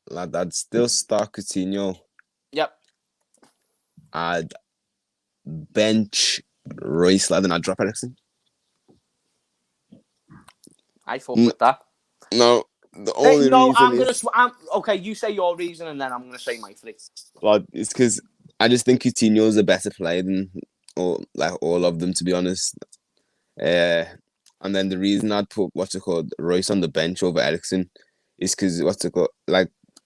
B: Lad, I'd still start Coutinho.
A: Yep.
B: I'd bench Royce, lad, and I'd drop Eriksen.
A: I fuck with that.
B: No. The only reason
A: okay, you say your reason and then I'm going to say my 3.
B: Well, it's because I just think Coutinho's a better player than all of them, to be honest. And then the reason I'd put Royce on the bench over Eriksen is because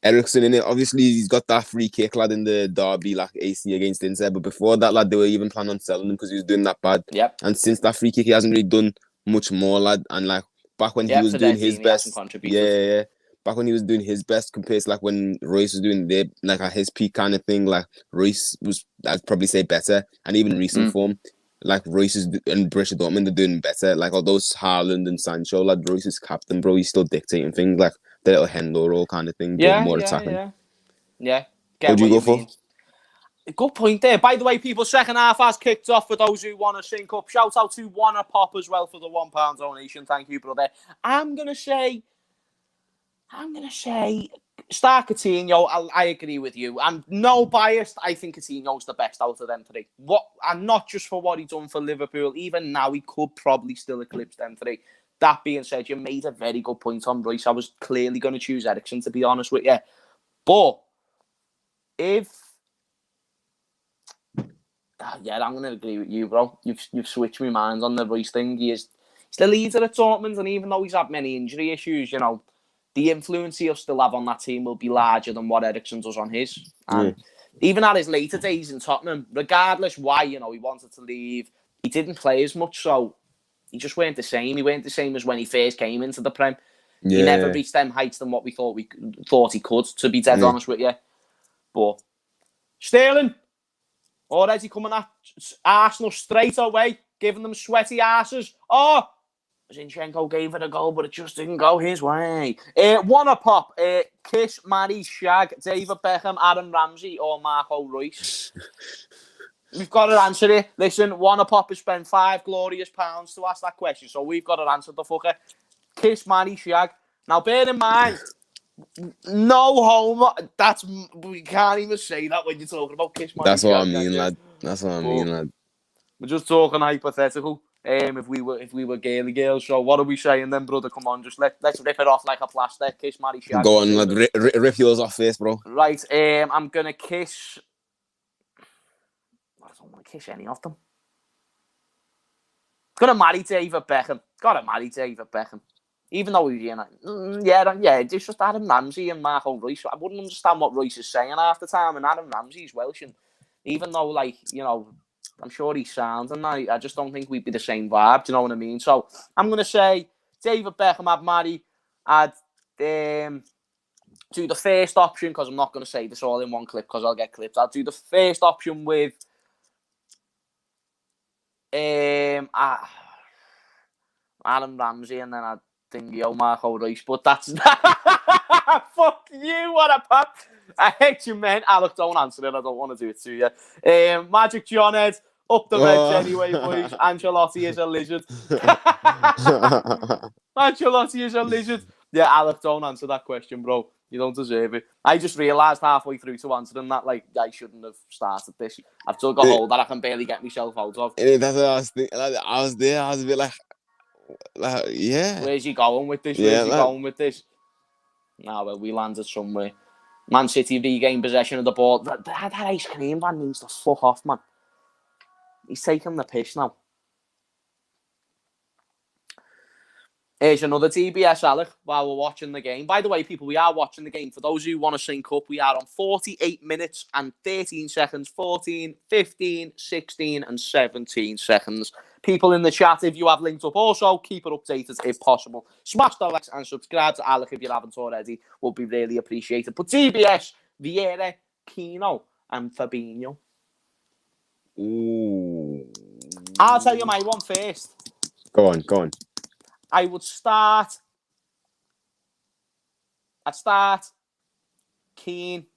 B: Eriksen in it. Obviously, he's got that free kick, lad, in the derby, like AC against Inter. But before that, lad, they were even planning on selling him because he was doing that bad.
A: Yep.
B: And since that free kick, he hasn't really done much more, lad. And like back when he was doing his best, yeah. Back when he was doing his best compared to like when Royce was doing at his peak kind of thing, like Royce was, I'd probably say, better. And even recent form, like Royce and Borussia Dortmund are doing better. Like although Haaland and Sancho, like Royce is captain, bro, he's still dictating things like the little Hendo role kind of thing, but more attacking.
A: Yeah.
B: What'd you go for?
A: Good point there. By the way, people, second half has kicked off for those who want to sync up. Shout out to Matapo as well for the £1 donation. Thank you, brother. I'm gonna say start Coutinho. I agree with you. I'm no biased. I think Coutinho's the best out of them 3. And not just for what he's done for Liverpool. Even now, he could probably still eclipse them 3. That being said, you made a very good point on Royce. I was clearly going to choose Eriksen, to be honest with you. But I'm going to agree with you, bro. You've switched my mind on the Royce thing. He's the leader at Dortmund, and even though he's had many injury issues, you know, the influence he'll still have on that team will be larger than what Eriksen does on his. And even at his later days in Tottenham, regardless why, you know, he wanted to leave, he didn't play as much, so he just weren't the same. He weren't the same as when he first came into the Prem. Yeah. He never reached them heights than what we thought he could, to be dead honest with you. But Sterling, already coming at Arsenal straight away, giving them sweaty asses. Oh, Zinchenko gave it a goal, but it just didn't go his way. Wanna pop? Kiss, marry, shag, David Beckham, Aaron Ramsey, or Marco Royce? We've got to answer it. Listen, Wanna pop has spent £5 glorious to ask that question, so we've got to answer the fucker. Kiss, marry, shag, Now, bear in mind, no homo. We can't even say that when you're talking about Kish Money.
B: That's what I mean, lad. That's what I mean, lad.
A: We're just talking hypothetical. If we were girly girls, so what are we saying then, brother? Come on, just let's rip it off like a plaster. Kiss, marry, shag.
B: Go on, lad. Rip yours off first, bro.
A: Right. I'm gonna kiss. I don't want to kiss any of them. Gonna marry David Beckham. Gotta marry David Beckham. Even though he's it's just Adam Ramsey and Marco Royce. I wouldn't understand what Royce is saying half the time, and Adam Ramsey's Welsh, and even though, like, you know, I'm sure he sounds, and I just don't think we'd be the same vibe. Do you know what I mean? So I'm gonna say David Beckham. I'd marry. I'd do the first option, because I'm not gonna say this all in one clip because I'll get clipped. I'll do the first option with Adam Ramsey, and then I'd think Marco Royce. But that's fuck you. What a pop. I hate you, man. Alec, don't answer it. I don't want to do it to you. Magic Johnhead, up the edge anyway, boys. Ancelotti is a lizard. Ancelotti is a lizard. Yeah, Alec, don't answer that question, bro. You don't deserve it. I just realised halfway through to answering that, like, I shouldn't have started this. I've still got a hole that I can barely get myself out of.
B: That's what I was thinking. I was there. I was a bit like, yeah.
A: Where's he going with this? Going with this? Nah, well, we landed somewhere. Man City regained possession of the ball. That ice cream van needs to fuck off, man. He's taking the piss now. Here's another DBS, Alec, while we're watching the game. By the way, people, we are watching the game. For those who want to sync up, we are on 48 minutes and 13 seconds, 14, 15, 16 and 17 seconds. People in the chat, if you have linked up also, keep it updated if possible. Smash the likes and subscribe to Alec if you haven't already. Would be really appreciated. But DBS, Vieira, Kino and Fabinho.
B: Ooh.
A: I'll tell you my one first.
B: Go on.
A: I'd start Keane.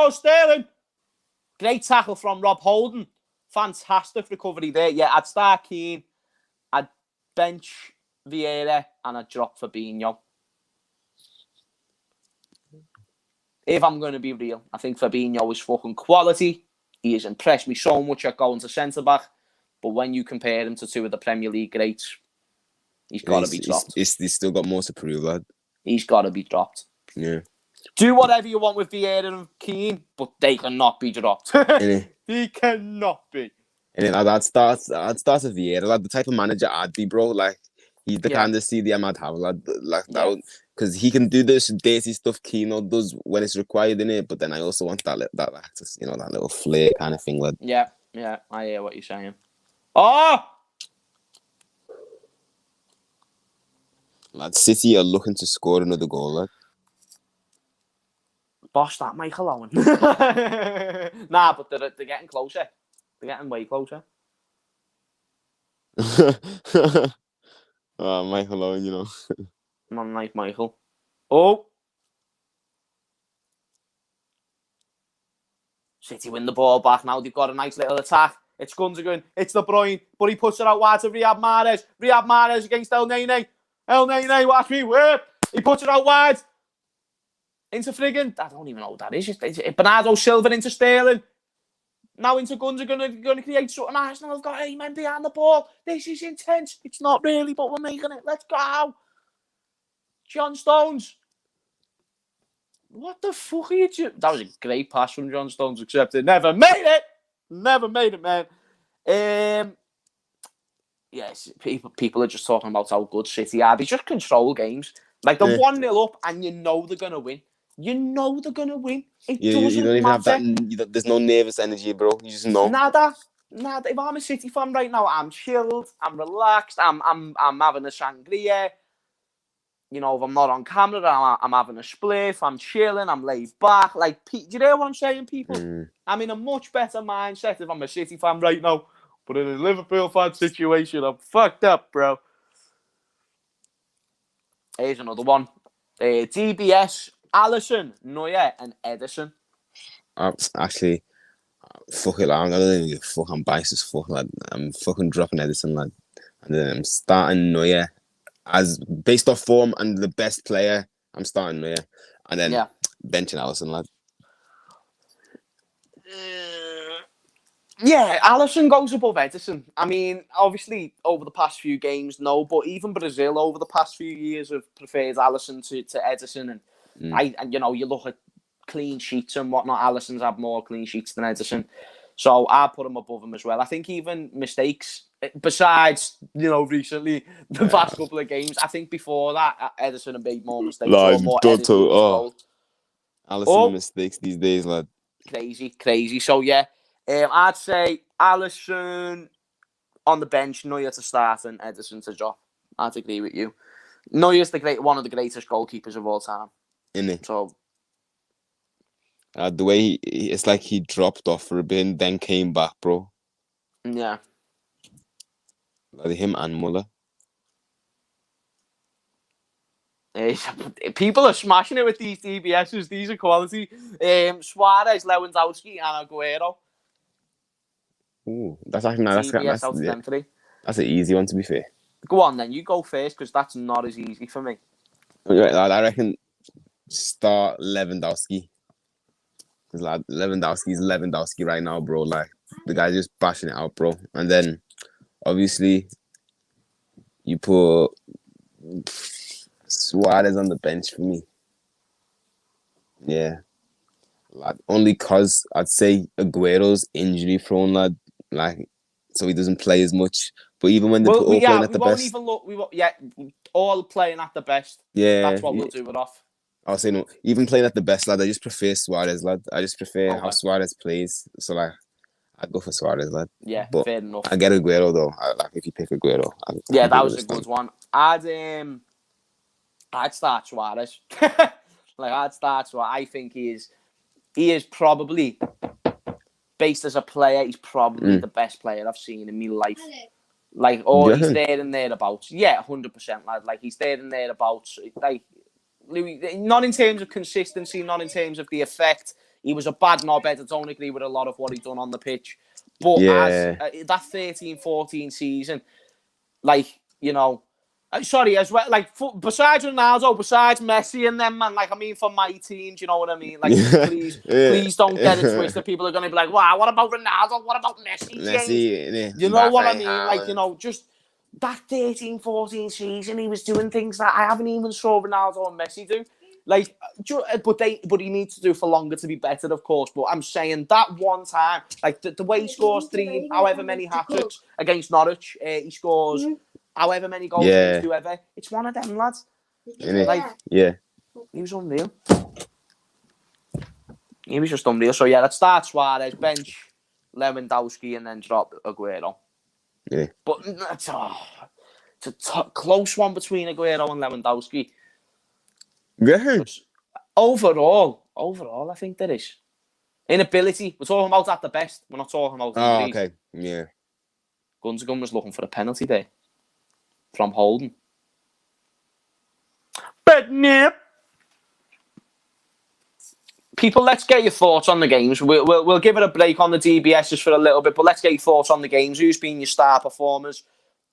A: Sterling. Great tackle from Rob Holding. Fantastic recovery there. Yeah, I'd start Keane. I'd bench Vieira and I'd drop Fabinho. If I'm going to be real, I think Fabinho is fucking quality. He has impressed me so much at going to centre-back. But when you compare him to two of the Premier League greats, he's got to be dropped.
B: He's still got more to prove, lad.
A: He's got to be dropped.
B: Yeah.
A: Do whatever you want with Vieira and Keane, but they cannot be dropped. They cannot be.
B: And then I'd start with Vieira, lad. The type of manager I'd be, bro. Like, he's the kind of CDM I'd have, lad. Like, that, because he can do this dirty stuff Keane does when it's required in it. But then I also want that little flair kind of thing, lad.
A: Yeah, I hear what you're saying. Oh!
B: Lad, City are looking to score another goal, lad.
A: Boss that, Michael Owen. Nah, but they're getting closer. They're getting way closer.
B: Michael Owen, you know.
A: Man like Michael. Oh! City win the ball back now. They've got a nice little attack. It's Gundogan. It's De Bruyne. But he puts it out wide to Riyad Mahrez. Riyad Mahrez against El Nene. El Nene, watch me whip. He puts it out wide. Into friggin'. I don't even know what that is. It's Bernardo Silva into Sterling. Now into Gundogan. Going to create something. Arsenal have got 8 men behind the ball. This is intense. It's not really, but we're making it. Let's go. John Stones. What the fuck are you doing? That was a great pass from John Stones, except it never made it. Never made it, man. Yes, people are just talking about how good City are. They just control games. Like, they're 1-0 up and you know they're going to win. You know they're going to win. You don't even have
B: that. There's no nervous energy, bro. You just know.
A: Nada. If I'm a City fan right now, I'm chilled. I'm relaxed. I'm having a sangria. You know, if I'm not on camera, I'm having a spliff. I'm chilling. I'm laid back. Like, do you hear what I'm saying, people? I'm in a much better mindset if I'm a City fan right now. But in a Liverpool fan situation, I'm fucked up, bro. Here's another one. DBS, Alisson, Neuer, and Ederson.
B: Actually, fuck it, lad. I don't even give a fuck. I'm biased as fuck, lad. I'm fucking dropping Ederson, lad. And then I'm starting Neuer as based off form and the best player, I'm starting there, and then
A: Yeah.
B: benching Alisson, lad.
A: Yeah, Alisson goes above Ederson. I mean, obviously, over the past few games, no, but even Brazil over the past few years have preferred Alisson to Ederson. And you know, you look at clean sheets and whatnot, Alisson's had more clean sheets than Ederson. So I put him above him as well. I think even mistakes, besides, you know, recently, the past couple of games, I think before that, Ederson had made more mistakes or more edits to goal.
B: Alisson mistakes these days, lad.
A: Crazy. So, yeah, I'd say Alisson on the bench, Neuer to start and Ederson to drop. I'd agree with you. Neuer's one of the greatest goalkeepers of all time.
B: Innit?
A: So,
B: the way it's like he dropped off for a bit and then came back, bro.
A: Yeah.
B: Like him and Muller.
A: People are smashing it with these DBSs. These are quality. Suarez, Lewandowski, and Aguero.
B: Ooh, that's actually that's an easy one, to be fair.
A: Go on then, you go first because that's not as easy for me.
B: Right, lad, I reckon start Lewandowski. Because Lewandowski's Lewandowski right now, bro. Like the guy's just bashing it out, bro. And then obviously you put Suarez on the bench for me. Yeah. Like, only because I'd say Aguero's injury prone, lad. Like, so he doesn't play as much. But even when they're all playing at the best.
A: All playing at the best.
B: Yeah.
A: That's what we'll do it off.
B: I'll say no. Even playing at the best, lad, I just prefer Suarez, lad. I just prefer how Suarez plays. So, like, I'd go for Suarez, lad.
A: Yeah,
B: but
A: fair enough.
B: I get Aguero, though. Like, if you pick Aguero.
A: Yeah, that was a good one. I'd start Suarez. I'd start Suarez. I think he is probably, based as a player, he's probably the best player I've seen in my life. Like, he's there and thereabouts. Yeah, 100%, lad. Like, he's there and thereabouts. Like, not in terms of consistency, not in terms of the effect. He was a bad knobhead. I don't agree with a lot of what he done on the pitch. But as that 13-14 season, like, you know, sorry, as well, like, besides Ronaldo, besides Messi and them, man, like, I mean, for my team, do you know what I mean? Like, please don't get it twisted. People are going to be like, wow, what about Ronaldo? What about Messi? You know what I mean? Like, you know, just that 13-14 season, he was doing things that I haven't even saw Ronaldo and Messi do. Like, but he needs to do for longer to be better, of course. But I'm saying that one time, like, the way he scores however many hat-tricks against Norwich, he scores however many goals against whoever. It's one of them, lads. Like, he was unreal. He was just unreal. So, yeah, let's start Suarez, bench Lewandowski, and then drop Aguero.
B: Yeah.
A: But it's a close one between Aguero and Lewandowski.
B: Yeah.
A: Overall, I think there is. Inability. We're talking about at the best. We're not talking about injuries.
B: Okay. Yeah.
A: Gundogan was looking for a penalty there from Holden. But nip. People, let's get your thoughts on the games. We'll give it a break on the DBS just for a little bit, but let's get your thoughts on the games. Who's been your star performers?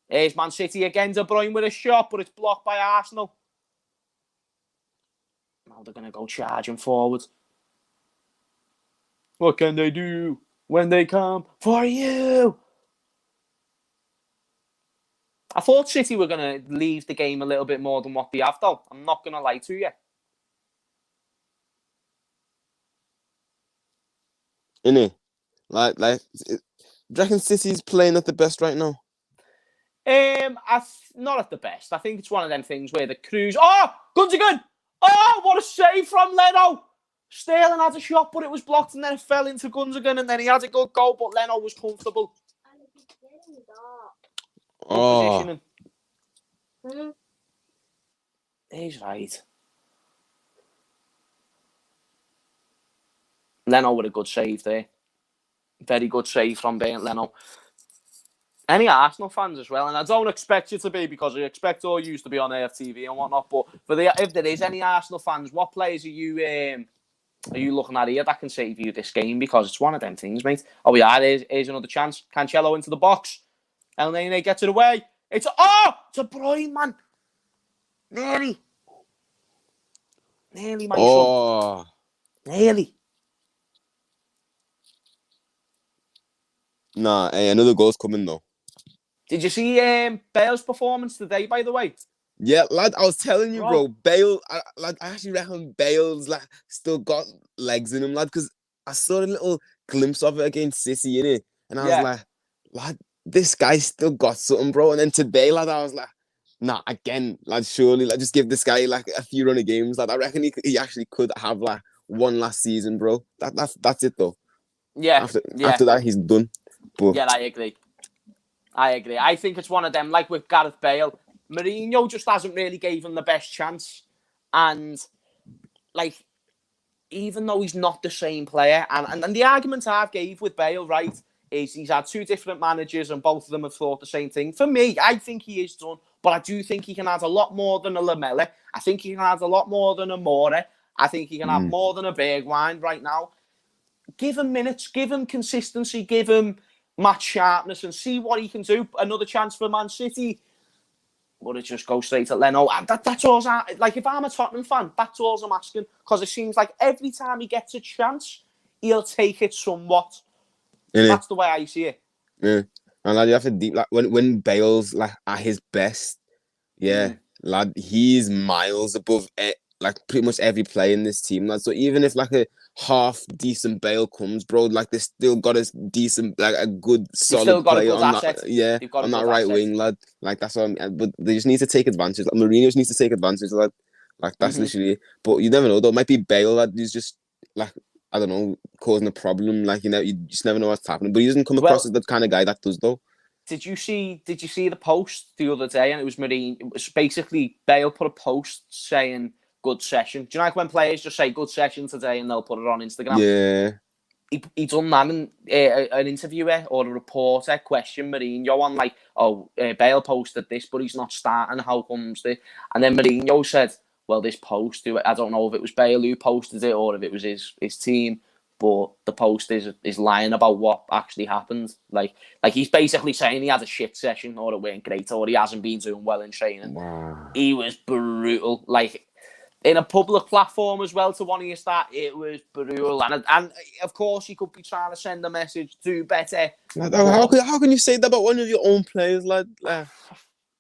A: Here's Man City again. De Bruyne with a shot, but it's blocked by Arsenal. Now they're going to go charging forward. What can they do when they come for you? I thought City were going to leave the game a little bit more than what they have, though. I'm not going to lie to you.
B: Innit? Like, do you reckon City's playing at the best right now?
A: Not at the best. I think it's one of them things where the crews. Oh, Gundogan! Oh, what a save from Leno! Sterling had a shot, but it was blocked, and then it fell into Gundogan, and then he had a good goal, but Leno was comfortable. Positioning. He's right. Leno with a good save there. Very good save from Leno. Any Arsenal fans as well, and I don't expect you to be, because I expect all you to be on AFTV and whatnot, but if there is any Arsenal fans, what players are you looking at here that can save you this game? Because it's one of them things, mate. Oh yeah, here's another chance. Cancelo into the box. El Nene gets it away. It's De Bruyne, man. Nearly, my son.
B: Oh,
A: Nearly.
B: nah. Hey, another goal's coming though.
A: Did you see Bale's performance today, by the way?
B: Yeah, lad, I was telling you,
A: Bro.
B: bro. Bale, I actually reckon Bale's like still got legs in him, lad. Because I saw a little glimpse of it against City, innit? And I was
A: Yeah.
B: like, lad, this guy still got something, bro. And then today, lad, I was like, nah, again, lad, surely, like, just give this guy like a few run of games, lad. I reckon he actually could have like one last season, bro. That's it though.
A: Yeah.
B: After that, he's done. But
A: yeah, I agree. I think it's one of them, like with Gareth Bale. Mourinho just hasn't really gave him the best chance. And, like, even though he's not the same player, and the argument I've gave with Bale, right, is he's had two different managers and both of them have thought the same thing. For me, I think he is done, but I do think he can add a lot more than a Lamella. I think he can add a lot more than a More. I think he can add more than a Bergwijn right now. Give him minutes, give him consistency, give him match sharpness and see what he can do. Another chance for Man City. Would it just go straight at Leno? That's all. Like, if I'm a Tottenham fan, that's all I'm asking. Because it seems like every time he gets a chance, he'll take it somewhat. That's the way I see it.
B: Yeah, and lad, you have to deep like when Bale's like at his best, lad, he's miles above like pretty much every player in this team, lad. So even if like a half decent Bale comes, bro, like they still got a decent, like a good solid player on that, on that right wing, lad. Like that's what but they just need to take advantage. Like Mourinho just needs to take advantage, lad. Like that's literally. But you never know, though. It might be Bale, lad. He's just like, I don't know, causing a problem. Like, you just never know what's happening. But he doesn't come across as the kind of guy that does, though.
A: Did you see the post the other day? And it was Mourinho. It was basically Bale put a post saying good session. Do you know, like when players just say good session today and they'll put it on Instagram?
B: Yeah.
A: He done that, and an interviewer or a reporter questioned Mourinho on like, Bale posted this, but he's not starting. How comes this? And then Mourinho said, well, this post, I don't know if it was Bale who posted it or if it was his team, but the post is lying about what actually happened. Like he's basically saying he had a shit session or it weren't great or he hasn't been doing well in training.
B: Wow.
A: He was brutal. Like, in a public platform as well to one of your stats, it was brutal. And of course, you could be trying to send a message, do better.
B: How can you say that about one of your own players, lad?
A: I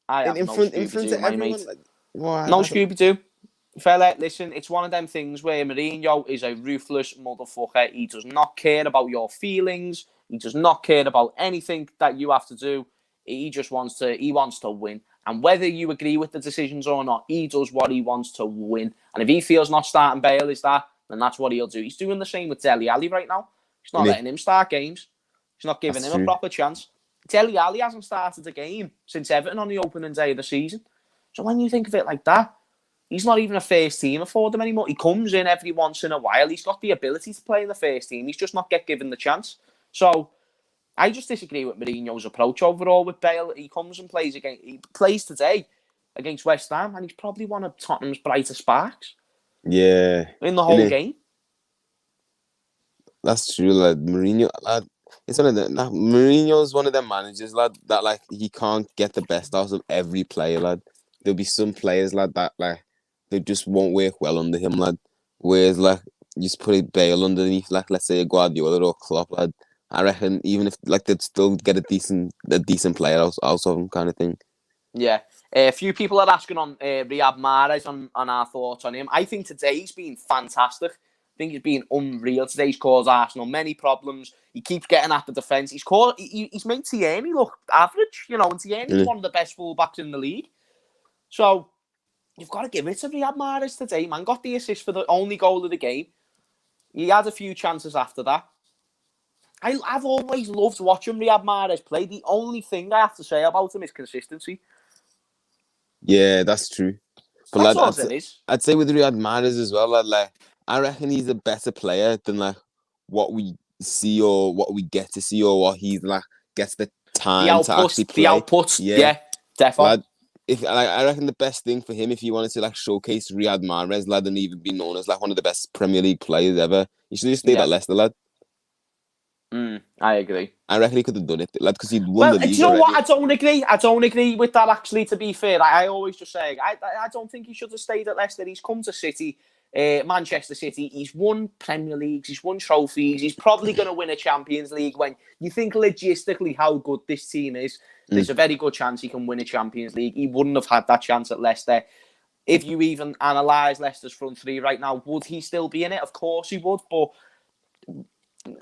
A: have
B: in front of everyone,
A: mate.
B: like, wow,
A: no Scooby-Doo. Fella, listen, it's one of them things where Mourinho is a ruthless motherfucker. He does not care about your feelings. He does not care about anything that you have to do. He just wants to win. And whether you agree with the decisions or not, he does what he wants to win. And if he feels not starting Bale is that, then that's what he'll do. He's doing the same with Dele Alli right now. He's not letting him start games. He's not giving him a proper chance. Dele Alli hasn't started a game since Everton on the opening day of the season. So when you think of it like that, he's not even a first teamer for them anymore. He comes in every once in a while. He's got the ability to play in the first team. He's just not given the chance. So I just disagree with Mourinho's approach overall with Bale. He comes and plays again. He plays today against West Ham, and he's probably one of Tottenham's brightest sparks.
B: Yeah,
A: in the whole game.
B: That's true, lad. Mourinho, lad. It's one of the Mourinho's one of them managers, lad. That like he can't get the best out of every player, lad. There'll be some players, lad, that like they just won't work well under him, lad. Whereas like you just put a Bale underneath, like let's say a Guardiola or Klopp, lad. I reckon even if like they'd still get a decent player out of him, kind of thing.
A: Yeah, a few people are asking on Riyad Mahrez on our thoughts on him. I think today he's been fantastic. I think he's been unreal today. He's caused Arsenal many problems. He keeps getting at the defence. He's made Tierney look average, and Tierney's one of the best fullbacks in the league. So you've got to give it to Riyad Mahrez today, man. Got the assist for the only goal of the game. He had a few chances after that. I've always loved watching Riyad Mahrez play. The only thing I have to say about him is consistency.
B: Yeah, that's true.
A: But that's all it is.
B: I'd say with Riyad Mahrez as well, like I reckon he's a better player than like what we see or what we get to see or what he's like gets the time to actually play.
A: The output, yeah, definitely.
B: Lad, I reckon the best thing for him, if he wanted to like showcase Riyad Mahrez, lad, and even be known as like one of the best Premier League players ever, he should just stay at Leicester, lad.
A: I agree.
B: I reckon he could have done it, like, because he'd won
A: Well,
B: the
A: do
B: league
A: you know
B: already.
A: what? I don't agree. I don't agree with that, actually, to be fair. I always just say, I don't think he should have stayed at Leicester. He's come to City, Manchester City. He's won Premier Leagues. He's won trophies. He's probably going to win a Champions League. When you think logistically how good this team is, there's a very good chance he can win a Champions League. He wouldn't have had that chance at Leicester. If you even analyse Leicester's front three right now, would he still be in it? Of course he would, but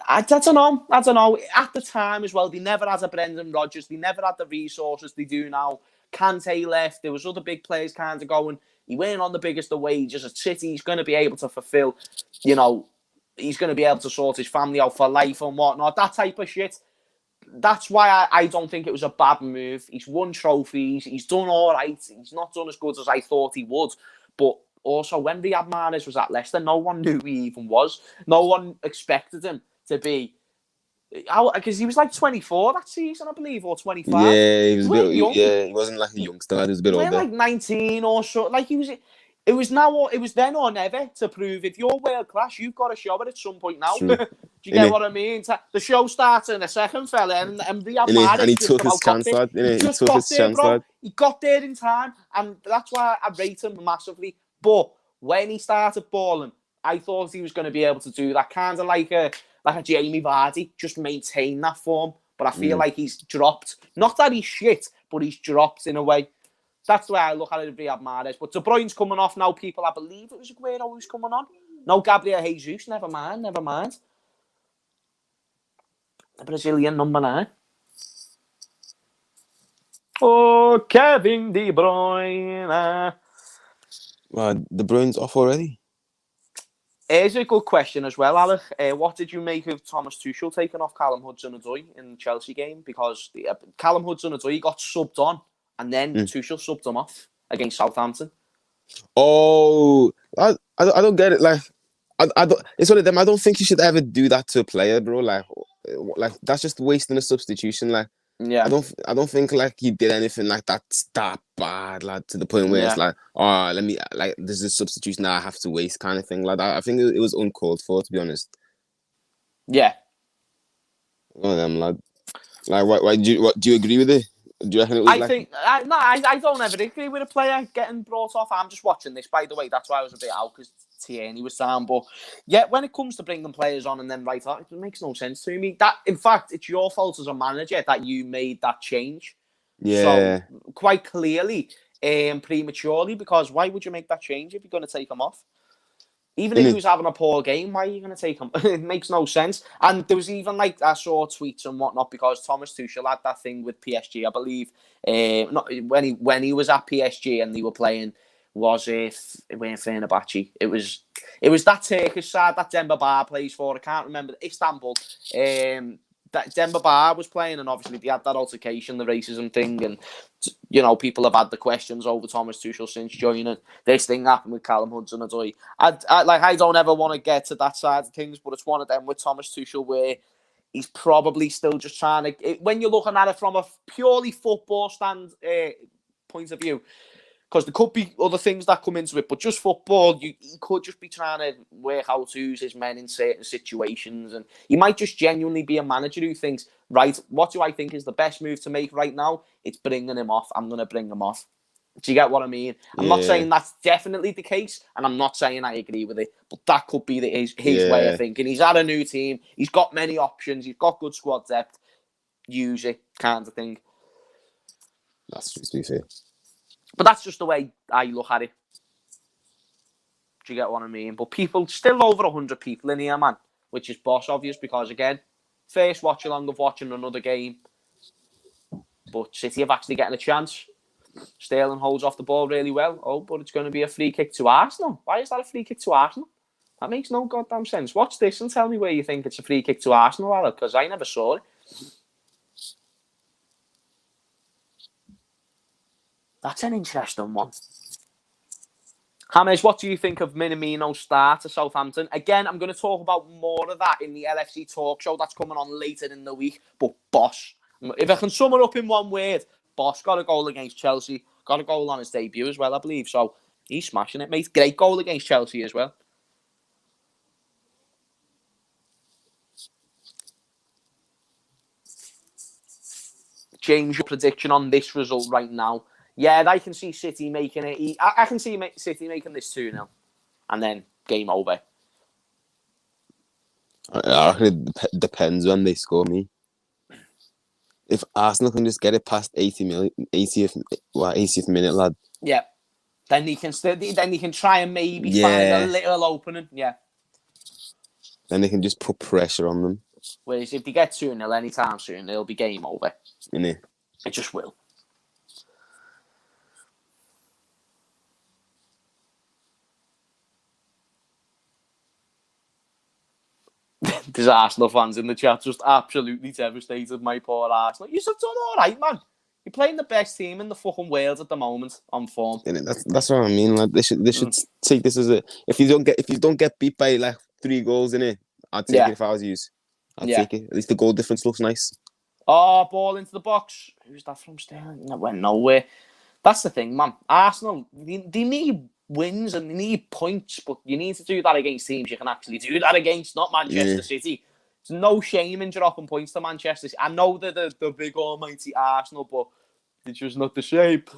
A: I don't know. At the time as well, they never had a Brendan Rodgers. They never had the resources they do now. Kante left. There was other big players kind of going. He weren't on the biggest of wages at City. He's going to be able to fulfill, he's going to be able to sort his family out for life and whatnot. That type of shit. That's why I don't think it was a bad move. He's won trophies. He's done all right. He's not done as good as I thought he would. But also, when Riyad Mahrez was at Leicester, no one knew who he even was. No one expected him to be, because he was like 24 that season, I believe, or 25.
B: Yeah, he was a bit
A: young.
B: Yeah, he wasn't like a youngster. He was a bit older.
A: Like 19 or so. Like he was. It was then or never to prove if you're world class, you've got to show it at some point now. Do you get what I mean? The show starts in a second, fella, and Riyad Mahrez
B: and he took his chance, lad. He
A: just
B: took
A: got
B: his
A: there,
B: chance,
A: bro.
B: lad.
A: He got there in time, and that's why I rate him massively. But when he started balling, I thought he was going to be able to do that, kind of like a Jamie Vardy, just maintain that form. But I feel like he's dropped. Not that he's shit, but he's dropped in a way. That's the way I look at it, Riyad Mahrez. But De Bruyne's coming off now. People, I believe it was Aguero who's coming on. No, Gabriel Jesus. Never mind. The Brazilian number 9. Oh, Kevin De Bruyne.
B: Well, De Bruyne's off already.
A: Here's a good question as well, Alec. What did you make of Thomas Tuchel taking off Callum Hudson-Odoi in the Chelsea game? Because Callum Hudson-Odoi got subbed on, and then Tuchel subbed him off against Southampton.
B: Oh, I don't get it. Like, I don't. It's one of them. I don't think you should ever do that to a player, bro. Like that's just wasting a substitution. Like,
A: yeah,
B: I don't think like he did anything like that bad, like to the point where it's like, oh, let me like there's a substitution that I have to waste kind of thing. Like I think it was uncalled for, to be honest.
A: Yeah.
B: One of them, lad. Like, why do you agree with it? Do you reckon it was
A: I don't ever agree with a player getting brought off. I'm just watching this, by the way. That's why I was a bit out, because Tierney was down. But yeah, when it comes to bringing players on and then right out, it makes no sense to me. That, in fact, it's your fault as a manager that you made that change.
B: Yeah.
A: So quite clearly, prematurely, because why would you make that change if you're going to take him off? Even if he was having a poor game, why are you going to take him? It makes no sense. And there was even like I saw tweets and whatnot, because Thomas Tuchel had that thing with PSG, I believe. When he was at PSG and they were playing, was it weren't Fenerbahce? It was that Turkish side that Demba Ba plays for. I can't remember, Istanbul. That Demba Ba was playing, and obviously they had that altercation, the racism thing, and people have had the questions over Thomas Tuchel since joining. This thing happened with Callum Hudson-Odoi. I don't ever want to get to that side of things, but it's one of them with Thomas Tuchel where he's probably still just trying to. When you're looking at it from a purely football point of view, because there could be other things that come into it, but just football, he could just be trying to work out to use his men in certain situations, and he might just genuinely be a manager who thinks, right, what do I think is the best move to make right now? It's bringing him off. I'm going to bring him off. Do you get what I mean? I'm not saying that's definitely the case, and I'm not saying I agree with it, but that could be his way of thinking. He's at a new team. He's got many options. He's got good squad depth. Use it, kind of thing.
B: That's just to be fair.
A: But that's just the way I look at it. Do you get what I mean? But people, still over 100 people in here, man, which is boss obvious, because, again, first watch-along of watching another game. But City have actually getting a chance. Sterling holds off the ball really well. Oh, but it's going to be a free kick to Arsenal. Why is that a free kick to Arsenal? That makes no goddamn sense. Watch this and tell me where you think it's a free kick to Arsenal, Alec, because I never saw it. That's an interesting one. James, what do you think of Minamino's start to Southampton? Again, I'm going to talk about more of that in the LFC talk show that's coming on later in the week. But boss, if I can sum it up in one word, boss got a goal against Chelsea, got a goal on his debut as well, I believe. So he's smashing it, mate. Great goal against Chelsea as well. James, your prediction on this result right now. Yeah, I can see City making it. I can see City making this 2-0. And then game over.
B: I reckon it depends when they score me. If Arsenal can just get it past 80th minute, lad.
A: Yeah. Then he can try and maybe find a little opening. Yeah.
B: Then they can just put pressure on them.
A: Whereas if they get 2-0 anytime soon, it'll be game over.
B: Innit?
A: It just will. There's Arsenal fans in the chat just absolutely devastated, my poor Arsenal. You've done all right, man. You're playing the best team in the fucking world at the moment on form.
B: That's what I mean. Like they should take this as a. If you don't get beat by like 3 goals in it, I'd take it if I was you. I'd take it. At least the goal difference looks nice.
A: Oh, ball into the box. Who's that from? Sterling? That went nowhere. That's the thing, man. Arsenal, they need wins and they need points, but you need to do that against teams you can actually do that against, not Manchester City. There's no shame in dropping points to Manchester City. I know they're the big almighty Arsenal, but they're just not the shape.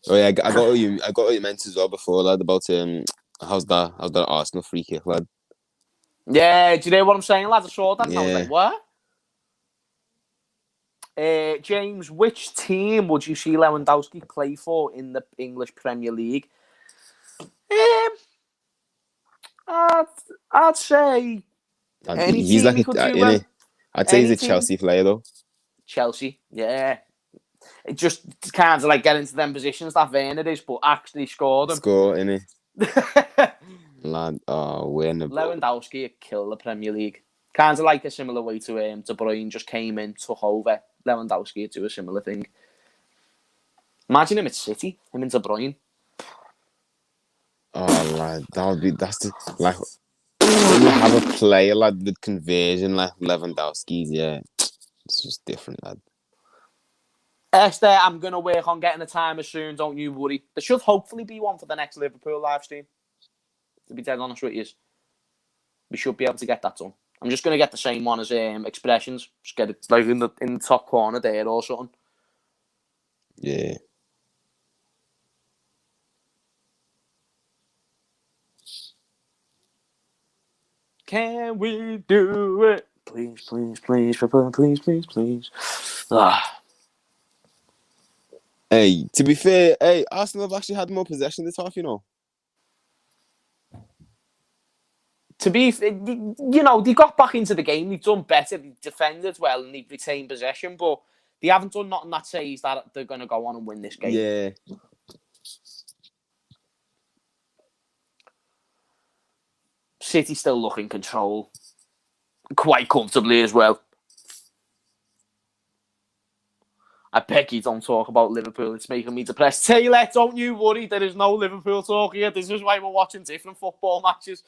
B: Oh yeah, I got what you meant as well before, lad, about how's that Arsenal free kick, lad?
A: Yeah, do you know what I'm saying, lads? I saw that and I was like, what? James, which team would you see Lewandowski play for in the English Premier League? I'd say
B: he's like I'd say he's a Chelsea player though.
A: Chelsea, yeah. It just kind of like get into them positions that Werner is, but actually score them.
B: Score, innit? Lad, Werner.
A: Lewandowski would kill the Premier League. Kind of like a similar way to De Bruyne just came in, took over. Lewandowski would do a similar thing. Imagine him at City, him and De Bruyne.
B: Oh, lad, when you have a player, lad, with conversion like Lewandowski's, yeah, it's just different, lad.
A: Esther, I'm going to work on getting a timer soon, don't you worry. There should hopefully be one for the next Liverpool live stream. To be dead honest with you. We should be able to get that done. I'm just going to get the same one as Expressions. Just get it like in the top corner there or something.
B: Yeah.
A: Can we do it? Please, please, please, please, please, please.
B: Hey, to be fair, Arsenal have actually had more possession this half, you know.
A: To be, they got back into the game. They've done better. They've defended well and they've retained possession, but they haven't done nothing that says that they're going to go on and win this game.
B: Yeah.
A: City still look in control quite comfortably as well. I beg you don't talk about Liverpool. It's making me depressed. Taylor, don't you worry. There is no Liverpool talk here. This is why we're watching different football matches.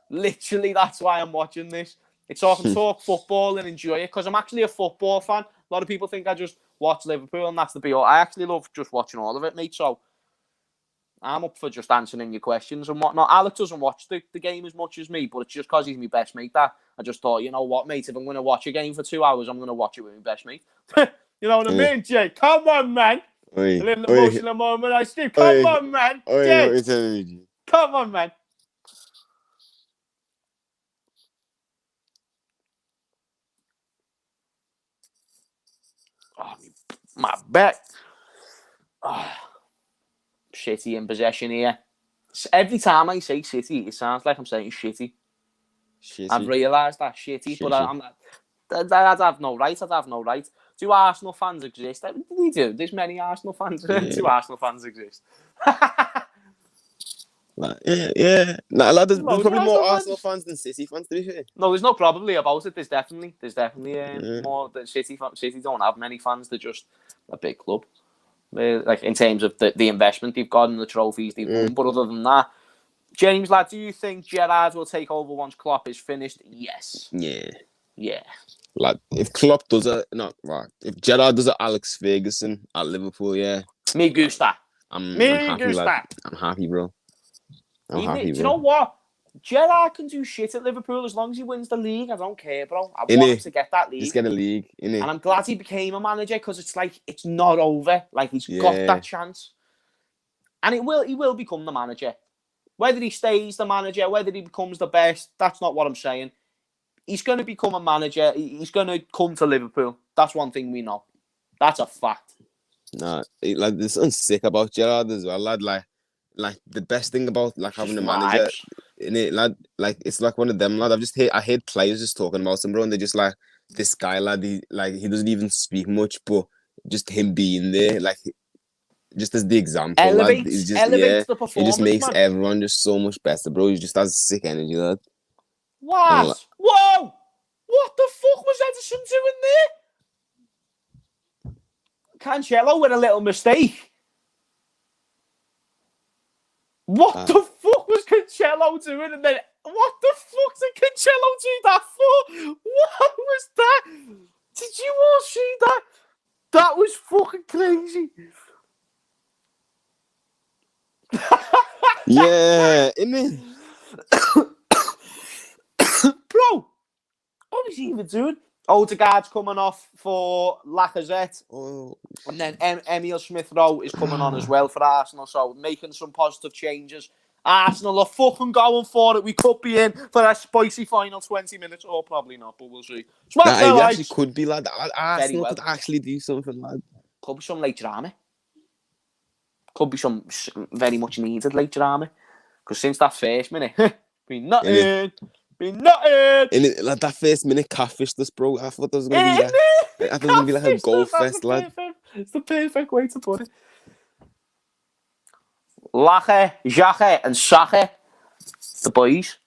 A: Literally, that's why I'm watching this. It's so I can talk football and enjoy it because I'm actually a football fan. A lot of people think I just watch Liverpool and that's the be all. I actually love just watching all of it, mate. So I'm up for just answering your questions and whatnot. Alex doesn't watch the game as much as me, but it's just because he's my best mate that I just thought, you know what, mate, if I'm going to watch a game for 2 hours, I'm going to watch it with my best mate. You know what I mean, Jay? Come on, man. A little emotional moment. I still, come on, man. Jay. Come on, man. Oh, my back. Oh. City in possession here. Every time I say City, it sounds like I'm saying shitty. I've realised that shitty, but I'd have no right. Do Arsenal fans exist? They do. There's many Arsenal fans. Yeah. Do Arsenal fans exist?
B: Yeah. There's probably more Arsenal fans than City fans, to be fair.
A: No, there's no probably about it. There's definitely more than City fans. City don't have many fans. They're just a big club. Like in terms of the investment they've got and the trophies they've won. But other than that, James, lad, do you think Gerrard will take over once Klopp is finished? Yes. Yeah.
B: Lad, if Klopp does if Gerrard does it, Alex Ferguson at Liverpool, yeah.
A: Me gusta.
B: I'm happy, lad. I'm happy, bro.
A: Do you know what? Gerrard can do shit at Liverpool as long as he wins the league. I don't care, bro. I want him to get that league.
B: Just get a league, innit?
A: And I'm glad he became a manager because it's like, it's not over. Like, he's got that chance. And he will become the manager. Whether he stays the manager, whether he becomes the best, that's not what I'm saying. He's going to become a manager. He's going to come to Liverpool. That's one thing we know. That's a fact.
B: Nah, like, there's something sick about Gerrard as well, lad. Like the best thing about like having a manager in it, lad, like it's like one of them, lad. I hate players just talking about him, bro, and they're just like, this guy, lad, he doesn't even speak much, but just him being there, like, just as the example, lad,
A: elevates the performance.
B: He just makes
A: man.
B: everyone just so much better, bro. He just has sick energy, lad.
A: What? Whoa! What the fuck was Ederson doing there? Cancelo with a little mistake. What the fuck was Cancelo doing? And then, what the fuck did Cancelo do that for? What was that? Did you all see that? That was fucking crazy.
B: Yeah, innit?
A: Bro, what was he even doing? Odegaard's coming off for Lacazette.
B: Oh.
A: And then Emile Smith-Rowe is coming on as well for Arsenal. So making some positive changes. Arsenal are fucking going for it. We could be in for a spicy final 20 minutes. Or probably not, but we'll see.
B: It actually could be, lad. Arsenal could actually do something, lad.
A: Could be some late drama. Could be some very much needed late drama. Because since that first minute, been nothing.
B: Like that first minute catfished us, bro. I thought there was gonna be I thought it was gonna be like a goal fest, lad.
A: It's the perfect way to put it. Lache, Xhaka, and Saka, the boys.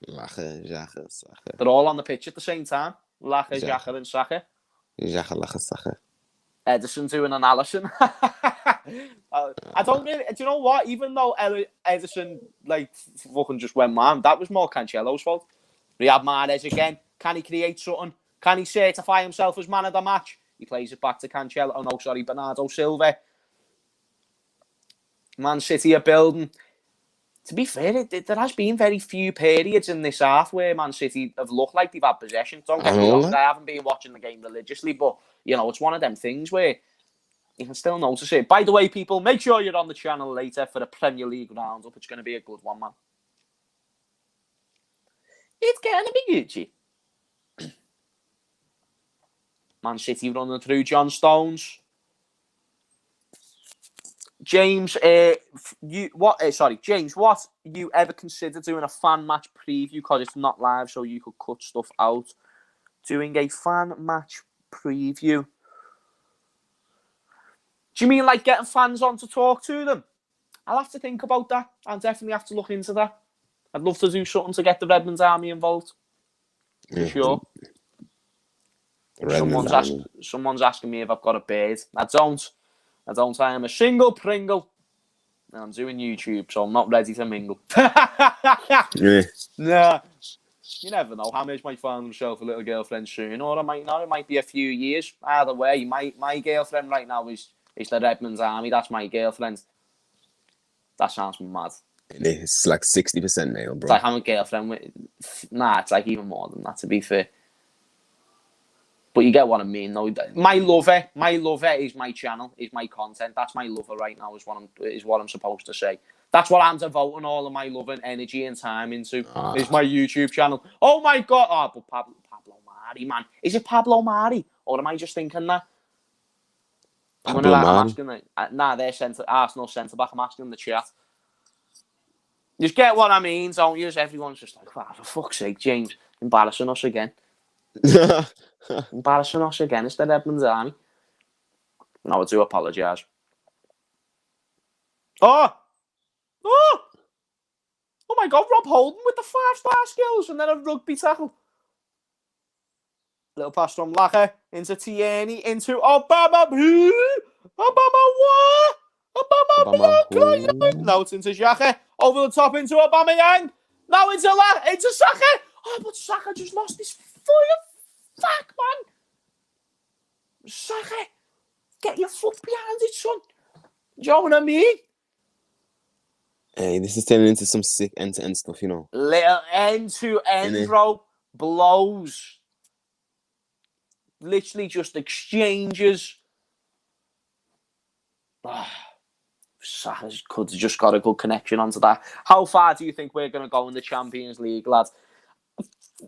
B: Lache, Xhaka, Saka.
A: They're all on the pitch at the same time. Lache, Xhaka, and Saka.
B: Xhaka, Lache, Saka.
A: Ederson doing an Alisson. I don't really. Do you know what? Even though Ederson like fucking just went mad, that was more Cancelo's fault. Riyad Mahrez again. Can he create something? Can he certify himself as man of the match? He plays it back to Cancelo. Oh no, sorry, Bernardo Silva. Man City are building. To be fair, there has been very few periods in this half where Man City have looked like they've had possession. Don't get me wrong, I haven't been watching the game religiously, but you know, it's one of them things where you can still notice it. By the way, people, make sure you're on the channel later for the Premier League roundup. It's going to be a good one, man. It's going to be Gucci. Man City running through John Stones. James, James, what you ever considered doing a fan match preview because it's not live, so you could cut stuff out? Doing a fan match preview. Do you mean like getting fans on to talk to them? I'll have to think about that. I'll definitely have to look into that. I'd love to do something to get the Redmond army involved. For sure. Someone's asking me if I've got a beard. I don't. I am a single Pringle. And I'm doing YouTube, so I'm not ready to mingle.
B: Yeah.
A: Nah. You never know. Hamish might find himself a little girlfriend soon, or I might not. It might be a few years. Either way, my girlfriend right now is the Redmond's army. That's my girlfriend. That sounds mad.
B: It's like 60% male, bro.
A: It's like I'm a girlfriend with... Nah, it's like even more than that, to be fair. But you get what I mean, though. My lover is my channel, is my content. That's my lover right now, is what I'm supposed to say. That's what I'm devoting all of my love and energy and time into. Is my YouTube channel. Oh my God! Oh, but Pablo Mari, man. Is it Pablo Mari, or am I just thinking that? I'm asking that. Nah, they're Arsenal centre back. I'm asking in the chat. You just get what I mean, don't you? Everyone's just like, wow, for fuck's sake, James, embarrassing us again. Embarrassing us again. It's the Redmond's army. No, I do apologise. Oh my God, Rob Holden with the 5-star skills and then a rugby tackle. Little pass from Lache into Tierney into Obama. Obama what? Obama. Now it's into Xhaka. Over the top into Aubameyang. Now into Saka. Oh, but Saka just lost his fuck, man. Saka, get your foot behind it, son. Do you know what I mean?
B: Hey, this is turning into some sick end-to-end stuff, you know.
A: Little end-to-end,
B: Innit?
A: bro. Blows. Literally just exchanges. Saka's could have just got a good connection onto that. How far do you think we're going to go in the Champions League, lads?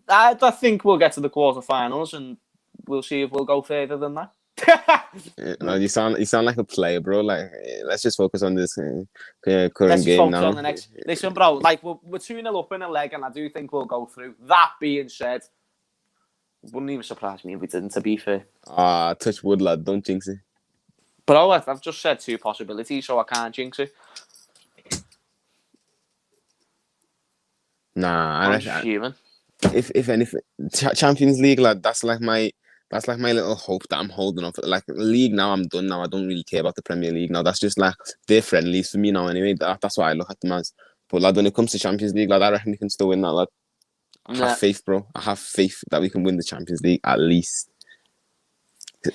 A: I think we'll get to the quarterfinals and we'll see if we'll go further than that.
B: No, you sound like a player, bro. Like, let's just focus on this current
A: Let's just
B: game
A: focus
B: now.
A: on the next. Listen, bro, like we're 2-0 up in a leg, and I do think we'll go through. That being said, it wouldn't even surprise me if we didn't, to be fair.
B: Touch wood, lad. Don't jinx it.
A: Bro, I've just said 2 possibilities, so I can't jinx it.
B: Nah,
A: I'm human.
B: if anything, Champions League, lad, that's like my little hope that I'm holding on for. Like, league now, I'm done now. I don't really care about the Premier League now. That's just like they're friendlies for me now anyway. That's why I look at them as. But lad, when it comes to Champions League, lad, I reckon we can still win that, lad. I have faith, bro. I have faith that we can win the Champions League at least.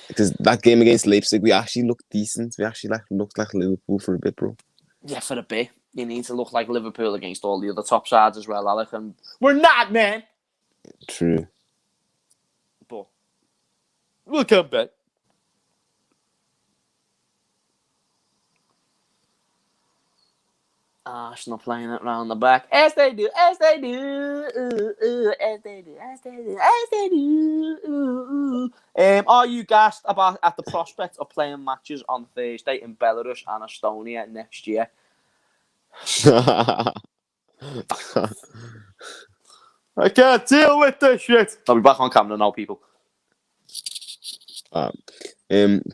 B: Because that game against Leipzig, we actually looked decent. We actually looked like Liverpool for a bit, bro.
A: Yeah, for a bit. You need to look like Liverpool against all the other top sides as well, Alec. And we're not, man.
B: True.
A: But we'll come back. Arsenal playing it round the back. As they do, as they do. As they do, as they do, as they do. Are you gassed at the prospect of playing matches on Thursday in Belarus and Estonia next year? I can't deal with this shit. I'll be back on camera now, people.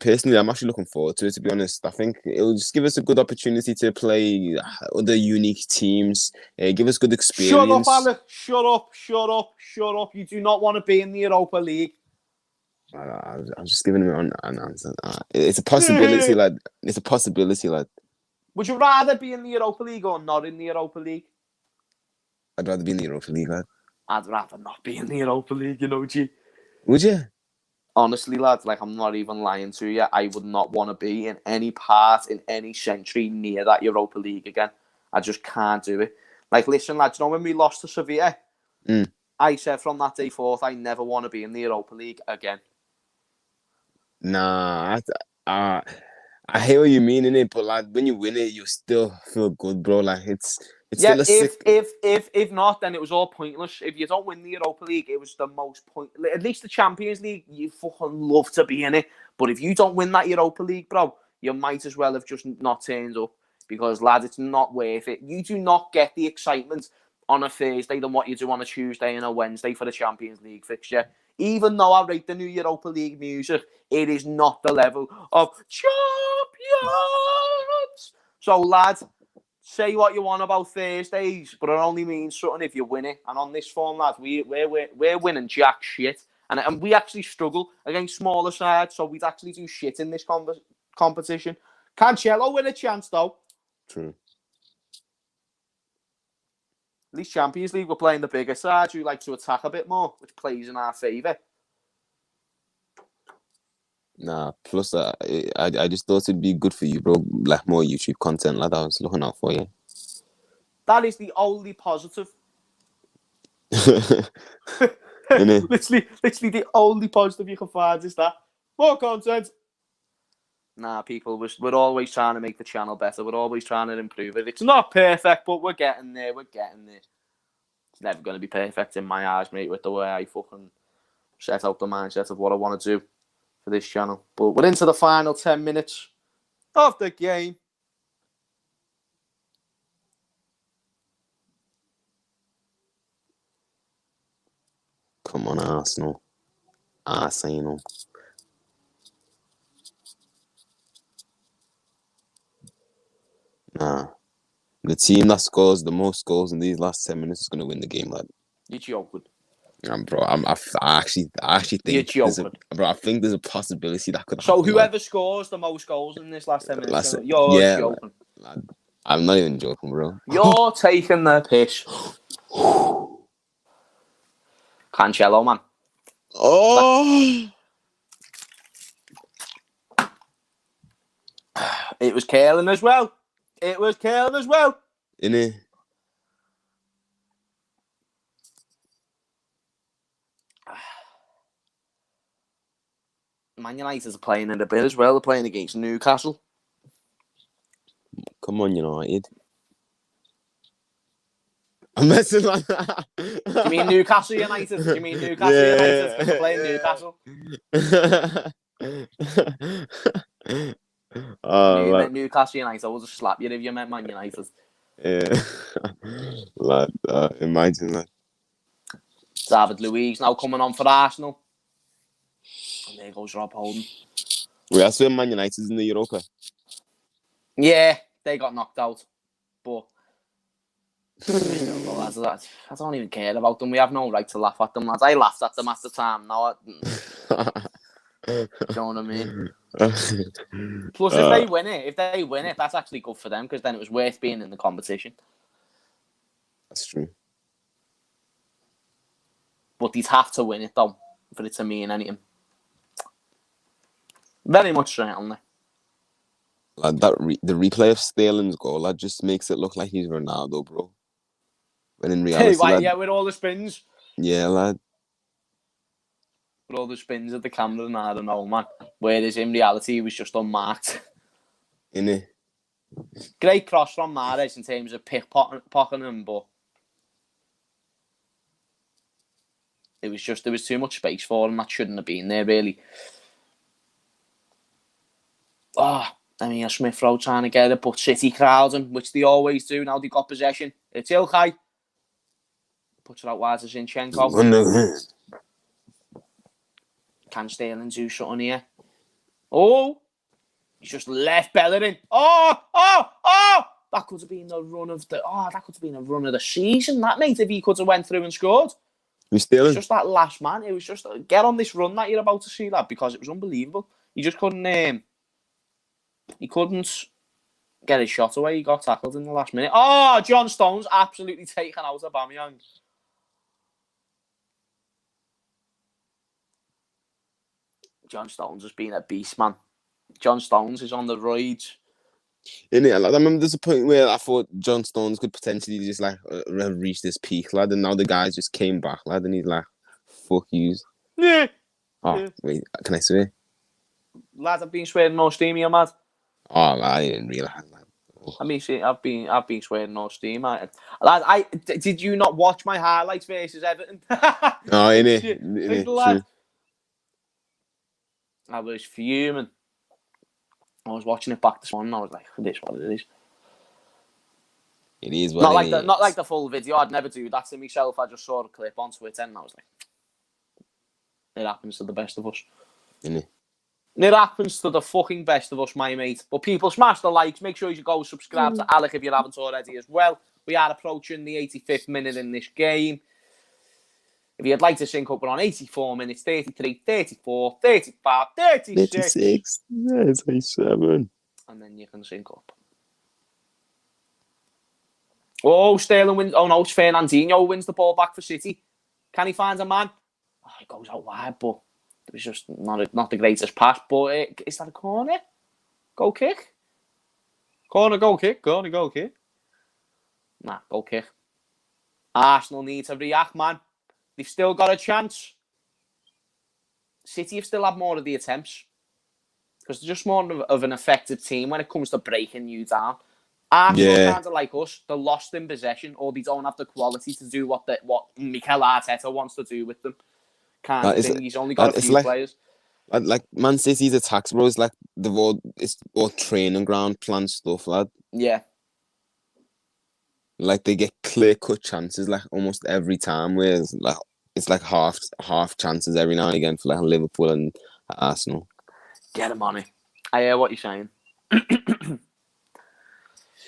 B: Personally, I'm actually looking forward to it, to be honest. I think it'll just give us a good opportunity to play other unique teams, give us good experience.
A: Shut up, Alec. Shut up, shut up, shut up. You do not want to be in the Europa League.
B: I'm just giving him an answer. It's a possibility, lad. It's a possibility, lad.
A: Would you rather be in the Europa League or not in the Europa League?
B: I'd rather be in the Europa League, lad.
A: I'd rather not be in the Europa League, you know, G.
B: Would you?
A: Honestly, lads, like, I'm not even lying to you. I would not want to be in any part, in any century near that Europa League again. I just can't do it. Like, listen, lads, you know when we lost to Sevilla? I said from that day forth, I never want to be in the Europa League again.
B: Nah, I hear what you mean, innit? But like, when you win it, you still feel good, bro. Like, it's
A: yeah,
B: still a sick...
A: if not, then it was all pointless. If you don't win the Europa League, it was the most pointless. At least the Champions League, you fucking love to be in it. But if you don't win that Europa League, bro, you might as well have just not turned up. Because, lad, it's not worth it. You do not get the excitement on a Thursday than what you do on a Tuesday and a Wednesday for the Champions League fixture. Even though I rate the new Europa League music, it is not the level of champions. So, lad, say what you want about Thursdays, but it only means something if you win it. And on this form, lads, we're winning jack shit. And we actually struggle against smaller sides, so we'd actually do shit in this competition. Cancelo win a chance, though.
B: True.
A: At least Champions League, we're playing the bigger side who like to attack a bit more, which plays in our favour.
B: Nah, plus I just thought it'd be good for you, bro. Like, more YouTube content, like that. I was looking out for you.
A: That is the only positive.
B: Innit?
A: literally the only positive you can find is that. More content. Nah, people, we're always trying to make the channel better. We're always trying to improve it. It's not perfect, but we're getting there. We're getting there. It's never going to be perfect in my eyes, mate, with the way I fucking set out the mindset of what I want to do for this channel. But we're into the final 10 minutes of the game.
B: Come on, Arsenal. Arsenal. Nah. The team that scores the most goals in these last 10 minutes is going to win the game, lad.
A: You're joking.
B: Bro, I actually think
A: you're joking.
B: I think there's a possibility that could happen.
A: So whoever scores the most goals in this last 10 minutes, you're joking.
B: Lad, I'm not even joking, bro.
A: You're taking the piss. Cancelo, man.
B: Oh!
A: It was Kalen as well.
B: Innit?
A: Man United are playing in a bit as well. They're playing against Newcastle.
B: Come on, United. I'm messing like that.
A: Do you mean Newcastle United? Do you mean Newcastle United? Because they're playing Newcastle.
B: Oh,
A: You meant Newcastle United. I will just slap you if you meant Man United.
B: Yeah. Lad, imagine that.
A: David Luiz now coming on for Arsenal. And there goes Rob Holding.
B: Wait, I swear Man United's in the Europa.
A: Yeah, they got knocked out. But lads, I don't even care about them. We have no right to laugh at them, lads. I laughed at them at the time. Now, do you know what I mean? Plus, if they win it, that's actually good for them because then it was worth being in the competition.
B: That's true.
A: But they'd have to win it though for it to mean anything. Very much certainly.
B: Lad, the replay of Sterling's goal, that just makes it look like he's Ronaldo, bro. When in reality,
A: Right,
B: lad,
A: yeah, with all the spins.
B: Yeah, lad.
A: With all the spins at the camera, and I don't know, man. Whereas in reality, he was just unmarked.
B: Innit?
A: Great cross from Mahrez in terms of pickpocketing him, but there was too much space for him. That shouldn't have been there, really. I mean, Smith Rowe trying to get it, but City crowds him, which they always do. Now they got possession. It's Ilkay. Puts it out wide to Zinchenko. Can Sterling do something here? Oh! He's just left Bellerin. Oh! That could have been the run of the season, that, mate, if he could have went through and scored.
B: It's
A: just that last man. It was just get on this run that you're about to see, lad, because it was unbelievable. He just couldn't. He couldn't get his shot away. He got tackled in the last minute. Oh, John Stones absolutely taken out of Aubameyang. John Stones has been a beast, man. John Stones is on the rise.
B: Innit? I remember there's a point where I thought John Stones could potentially just reach this peak, lad, and now the guys just came back, lad, and he's like, fuck yous.
A: Yeah.
B: Wait, can I swear?
A: Lads, I've been swearing no steam here, mad.
B: Oh, I didn't realise that.
A: I mean, see, I've been swearing no steam. Lad, did you not watch my highlights versus Everton?
B: Oh, innit?
A: I was fuming. I was watching it back this morning. I was like, "This what it is."
B: It is what it is.
A: Not like the full video. I'd never do that to myself. I just saw a clip on Twitter and I was like, "It happens to the best of us."
B: Innit?
A: It happens to the fucking best of us, my mate. But people, smash the likes. Make sure you go subscribe to Alec if you haven't already as well. We are approaching the 85th minute in this game. If you'd like to sync up, we're on 84 minutes, 33, 34, 35, 36.
B: 37.
A: And then you can sync up. Oh, Sterling wins. Oh, no, it's Fernandinho wins the ball back for City. Can he find a man? Oh, he goes out wide, but it was just not the greatest pass. But is that a corner? Goal kick? Corner, goal kick. Corner, goal kick. Nah, goal kick. Arsenal need to react, man. They've still got a chance. City have still had more of the attempts. Because they're just more of an effective team when it comes to breaking you down. Arsenal kind of like us. They're lost in possession, or they don't have the quality to do what Mikel Arteta wants to do with them. Kind of thing. He's only got a few players.
B: Like Man City's attacks, bro, it's like it's all training ground plan stuff, lad.
A: Yeah.
B: Like they get clear cut chances like almost every time, where it's like half chances every now and again for like Liverpool and Arsenal.
A: Get him on it. I hear what you're saying.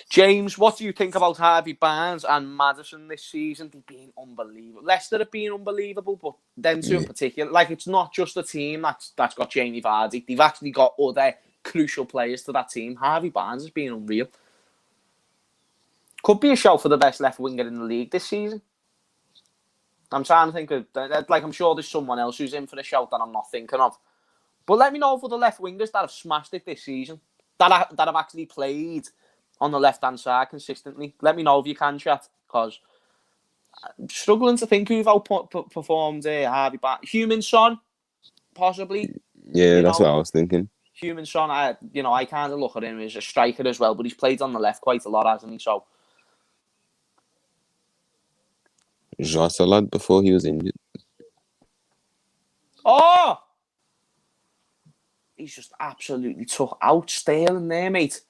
A: James, what do you think about Harvey Barnes and Maddison this season? They've been unbelievable. Leicester have been unbelievable, but them two in particular, like it's not just a team that's got Jamie Vardy. They've actually got other crucial players to that team. Harvey Barnes has been unreal. Could be a shout for the best left winger in the league this season. I'm trying to think of, like, I'm sure there's someone else who's in for the shout that I'm not thinking of. But let me know for the left wingers that have smashed it this season, that have actually played on the left-hand side consistently. Let me know if you can, chat, because I'm struggling to think who've outperformed Harvey Barnes. Human Son, possibly.
B: Yeah, that's what I was thinking.
A: Human Son, I kind of look at him as a striker as well, but he's played on the left quite a lot, hasn't he? So,
B: Jota lad before he was injured.
A: oh, he's just absolutely took out Sterling there, mate.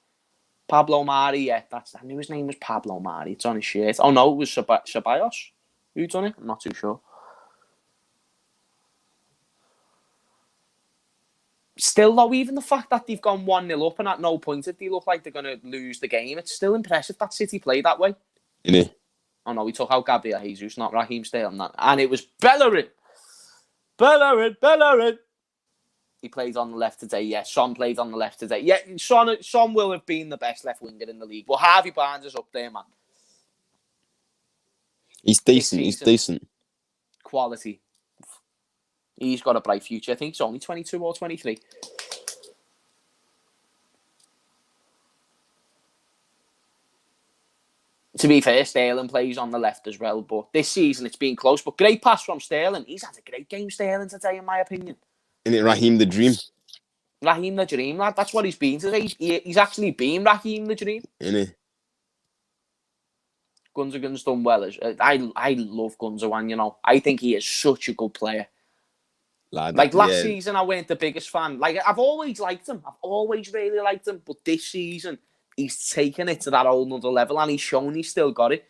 A: Pablo Mari, yeah, I knew his name was Pablo Mari. It's on his shirt. Oh no, it was Ceballos. Who done it? I'm not too sure. Still, though, even the fact that they've gone 1-0 up and at no point if they look like they're going to lose the game, it's still impressive that City played that way.
B: Innit?
A: Oh no, we took out Gabriel Jesus, not Raheem Sterling. And it was Bellerin. Bellerin. He played on the left today, yeah. Son played on the left today. Yeah, Son will have been the best left winger in the league. But Harvey Barnes is up there, man.
B: He's decent.
A: Quality. He's got a bright future. I think he's only 22 or 23. To be fair, Sterling plays on the left as well. But this season, it's been close. But great pass from Sterling. He's had a great game, Sterling, today, in my opinion.
B: Isn't it Raheem the Dream?
A: Raheem the Dream, lad. That's what he's been today. He's actually been Raheem the Dream.
B: Innit?
A: Gundogan's done well. I love Gundogan, you know. I think he is such a good player. Like last season, I weren't the biggest fan. Like, I've always liked him. I've always really liked him. But this season, he's taken it to that whole nother level and he's shown he's still got it.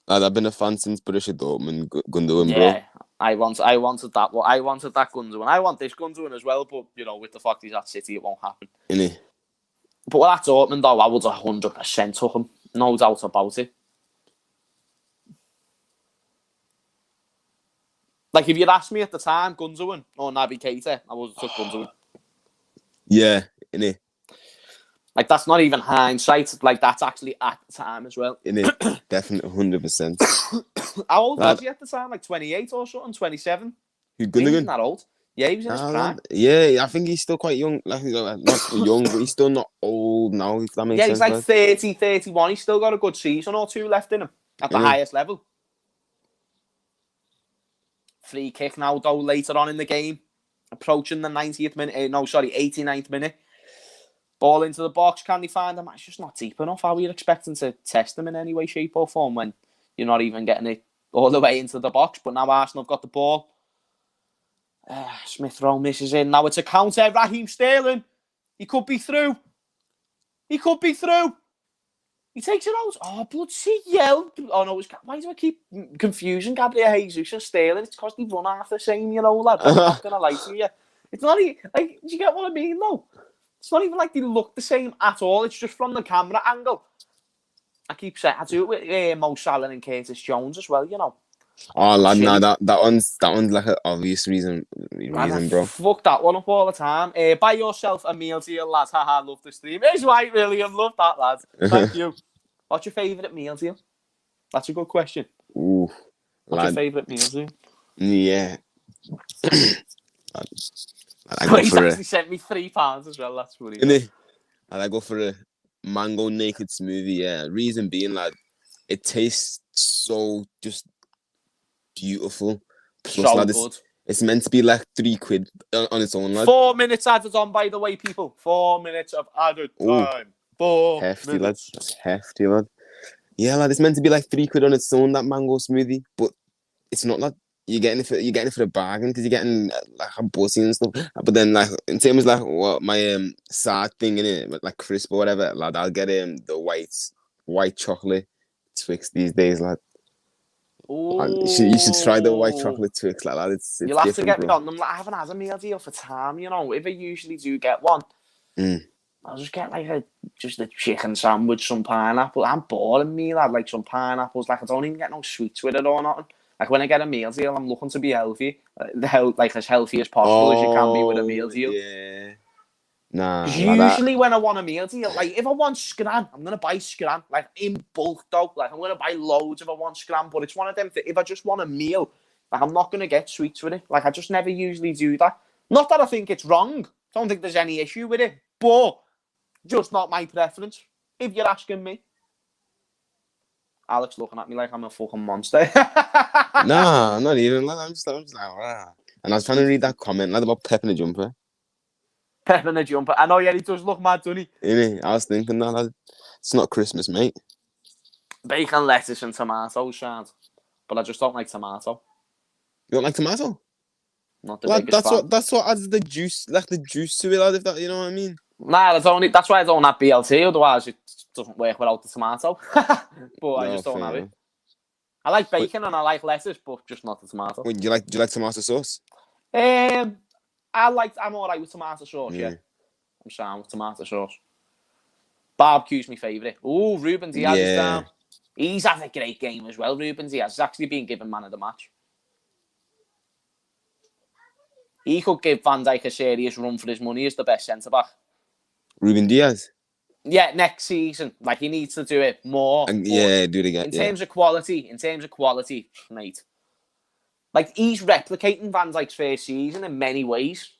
B: Lad, I've been a fan since Borussia Dortmund, Gundogan, bro.
A: Yeah, I wanted that. I wanted that Gundogan. I want this Gundogan as well, but, you know, with the fact he's at City, it won't happen.
B: Innit?
A: But with that Dortmund, though, I would 100% took him. No doubt about it. Like, if you'd asked me at the time, Gundogan or Naby Keita, I would have took Gundogan.
B: Yeah, innit?
A: Like, that's not even hindsight. Like, that's actually at the time as well.
B: Innit? Definitely 100%.
A: How old was he at the time? Like 28 or something? 27?
B: Who, Gundogan?
A: He wasn't that old. Yeah, he was in his prime.
B: Yeah, I think he's still quite young. Like, not young, but he's still not old now, if that makes sense.
A: Yeah, he's like 30, 31. He's still got a good season or two left in him at the highest level. Free kick now, though, later on in the game. Approaching the 90th minute. 89th minute. Ball into the box. Can they find him? It's just not deep enough. How are you expecting to test them in any way, shape or form when you're not even getting it all the way into the box? But now Arsenal have got the ball. Smith Rowe misses in. Now it's a counter. Raheem Sterling. He could be through. He takes it out. Oh, bloody hell. Oh, no. Why do I keep confusing Gabriel Jesus and Sterling? It's because they run half the same, you know, lad. I'm not going to lie to you. It's not even... Like, do you get what I mean, though? It's not even like they look the same at all. It's just from the camera angle. I keep saying... I do it with Mo Salah and Curtis Jones as well, you know.
B: Oh, lad, nah, that one's like an obvious reason, bro.
A: Fuck that one up all the time. Buy yourself a meal deal, lads. Haha, love the stream. It's White William, love that, lads. Thank you. What's your favourite meal deal? That's a good question.
B: Ooh,
A: What's your favourite meal deal?
B: Yeah.
A: He's actually sent me £3 as well. That's funny.
B: I go for a mango naked smoothie. Yeah, reason being, lad, it tastes so just beautiful. Plus,
A: so
B: lad,
A: good.
B: It's meant to be like £3 on its own, lad.
A: 4 minutes added on, by the way, people. 4 minutes of added time. 4
B: hefty,
A: minutes.
B: Lad. That's hefty, lad. Yeah, lad. It's meant to be like £3 on its own, that mango smoothie, but it's not, lad. You're getting it for a bargain because you're getting like a bussy and stuff. But then, like, in terms of like what my sad thing in it, like crisp or whatever, lad, I'll get the white chocolate Twix these days, lad. You should try the white chocolate Twix, lad. It's
A: you'll have to get me on them. Like, I haven't had a meal deal for time, you know. If I usually do get one, I'll just get like a chicken sandwich, some pineapple. I'm boring me, lad. Like some pineapples. Like I don't even get no sweets with it or nothing. Like when I get a meal deal, I'm looking to be healthy, like as healthy as possible as you can be with a meal deal.
B: Yeah. Nah.
A: Usually when I want a meal deal, like if I want scran, I'm gonna buy scran, like in bulk though. Like I'm gonna buy loads if I want scran, but it's one of them. If I just want a meal, like I'm not gonna get sweets with it. Like I just never usually do that. Not that I think it's wrong. Don't think there's any issue with it, but Just not my preference, if you're asking me. Alex looking at me like I'm a fucking monster.
B: Nah, not even. Like, I'm just like, rah. And I was trying to read that comment like about Pep in a jumper.
A: Pep in a jumper. I know, yeah, he does look mad, doesn't he?
B: Innit? I was thinking that it's not Christmas, mate.
A: Bacon, lettuce, and tomatoes, Shad. But I just don't like tomato.
B: You don't like tomato?
A: Not the
B: Lad,
A: biggest fan.
B: that's what adds the juice, like the juice to it, lad, if that, you know what I mean?
A: Nah, that's why I don't have BLT, otherwise it doesn't work without the tomato. But I
B: No,
A: just don't
B: fair
A: have it.
B: enough.
A: I like bacon and I like lettuce, but just not the tomato.
B: Wait, do you like tomato sauce?
A: I'm alright with tomato sauce, yeah. I'm sound with tomato sauce. Barbecue's my favourite. Ooh, Ruben Diaz is down. He's had a great game as well, Ruben Diaz. He's actually been given man of the match. He could give Van Dijk a serious run for his money as the best centre-back.
B: Ruben Diaz?
A: Yeah, next season. Like, he needs to do it more.
B: And, yeah, do it again.
A: In terms of quality, mate. Like, he's replicating Van Dijk's first season in many ways.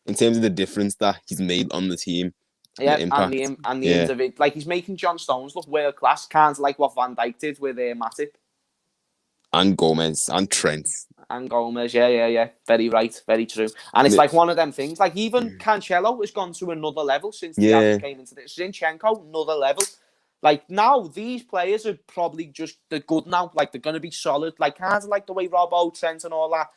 B: In terms of the difference that he's made on the team.
A: Yeah,
B: the impact.
A: and the individual. Like, he's making John Stones look world class. Kind of like what Van Dijk did with Matip.
B: And Gomez and Trent.
A: And Gomez, yeah. Very right, very true. And it's like one of them things. Like, even Cancelo has gone to another level since Diaz came into this. Zinchenko, another level. Like, now, these players are probably just, they're good now. Like, they're going to be solid. Like, kind of like the way Robbo, Trent and all that.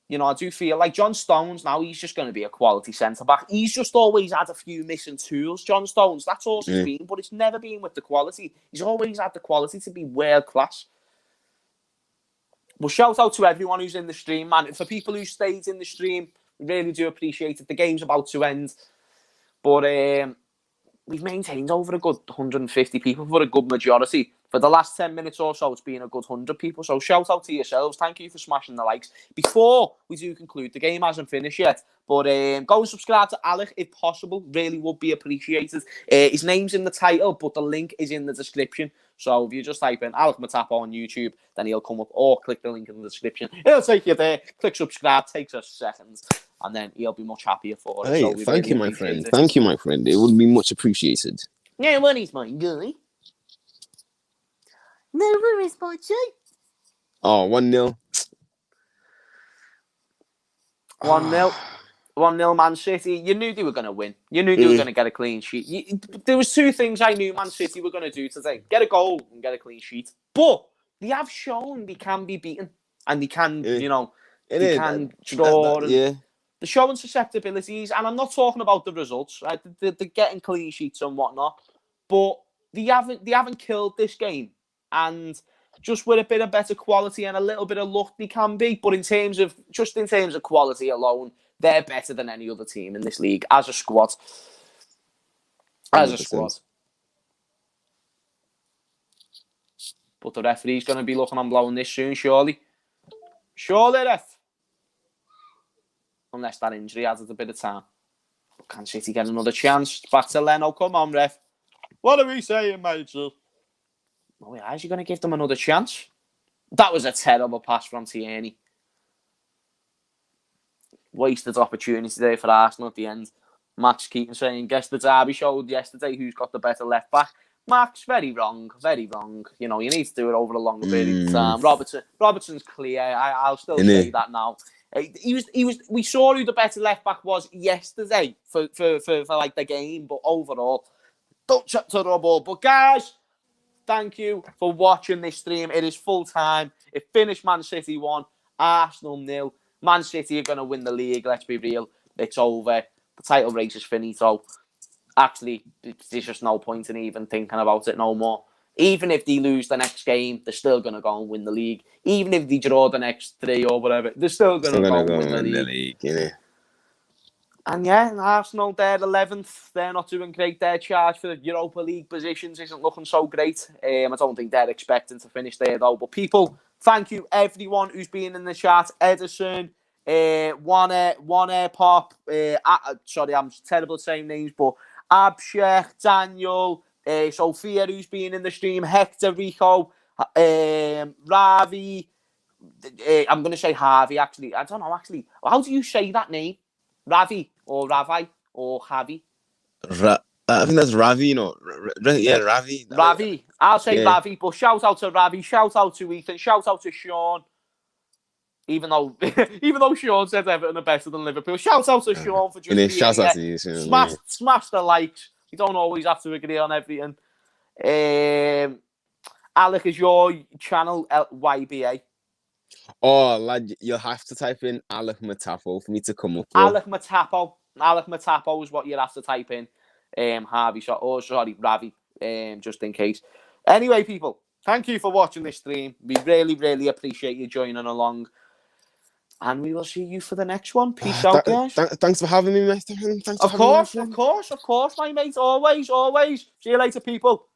A: You know, I do feel like John Stones now, he's just going to be a quality centre-back. He's just always had a few missing tools, John Stones. That's all he's been, but it's never been with the quality. He's always had the quality to be world-class. Well, shout out to everyone who's in the stream, man. For people who stayed in the stream, we really do appreciate it. The game's about to end. But we've maintained over a good 150 people for a good majority. For the last 10 minutes or so, it's been a good 100 people. So shout out to yourselves. Thank you for smashing the likes. Before we do conclude, the game hasn't finished yet. But go and subscribe to Alec if possible. Really would be appreciated. His name's in the title, but the link is in the description. So if you just type in Alec Matapo on YouTube, then he'll come up, or click the link in the description. It'll take you there. Click subscribe. Takes us seconds. And then he'll be much happier for it.
B: Hey,
A: so
B: thank you, my friend. Thank you, my friend. It would be much appreciated.
A: No worries, my guy. No worries, my G.
B: Oh, 1-0.
A: 1-0. 1-0 Man City. You knew they were going to win. You knew they were going to get a clean sheet. There was two things I knew Man City were going to do today. Get a goal and get a clean sheet. But they have shown they can be beaten. And they can, you know, they can draw. They're showing susceptibilities. And I'm not talking about the results. Right? They're getting clean sheets and whatnot. But they haven't killed this game. And just with a bit of better quality and a little bit of luck, they can be. But in terms of quality alone, they're better than any other team in this league as a squad. As 100%. A squad. But the referee's going to be looking on blowing this soon, surely. Surely, ref. Unless that injury adds a bit of time. But can City get another chance? Back to Leno. Come on, ref. What are we saying, mate? Oh, yeah, is he going to give them another chance? That was a terrible pass from Tierney. Wasted opportunity there for Arsenal at the end. Max Keaton saying, guess the derby showed yesterday who's got the better left back. Max, very wrong, very wrong. You know, you need to do it over a longer period of time. Robertson's clear. I'll still say that now. We saw who the better left back was yesterday for like the game, but overall, don't chat to Robo. But guys, thank you for watching this stream. It is full time. It finished Man City 1, Arsenal 0. Man City are going to win the league, let's be real. It's over. The title race is finito. Actually, there's just no point in even thinking about it no more. Even if they lose the next game, they're still going to go and win the league. Even if they draw the next 3 or whatever, they're still going to go and win the league. And yeah, Arsenal, they're 11th. They're not doing great. Their charge for the Europa League positions isn't looking so great. I don't think they're expecting to finish there, though. But people, thank you, everyone who's been in the chat. Edison, Pop, sorry, I'm terrible at saying names, but Abshek, Daniel, Sophia, who's been in the stream, Hector, Rico, Ravi, I'm going to say Harvey, actually. I don't know, actually. How do you say that name? Ravi or Ravi? or Javi?
B: I think that's Ravi, you know. Yeah, Ravi.
A: Ravi. I'll say
B: Yeah.
A: Ravi, but shout out to Ravi, shout out to Ethan, shout out to Sean. Even though Sean says Everton are better than Liverpool, shout out to Sean for just being
B: Shout out to
A: here.
B: you, Sean,
A: Smash the likes. You don't always have to agree on everything. Alec, is your channel YBA?
B: Oh, lad, you'll have to type in Alec Matapo for me to come up.
A: Alec Matapo. Alec Matapo is what you'll have to type in. Ravi. Just in case. Anyway, people, thank you for watching this stream. We really, really appreciate you joining along. And we will see you for the next one. Peace out, guys.
B: Thanks for having me, mate.
A: Of course, my mate. Always. See you later, people.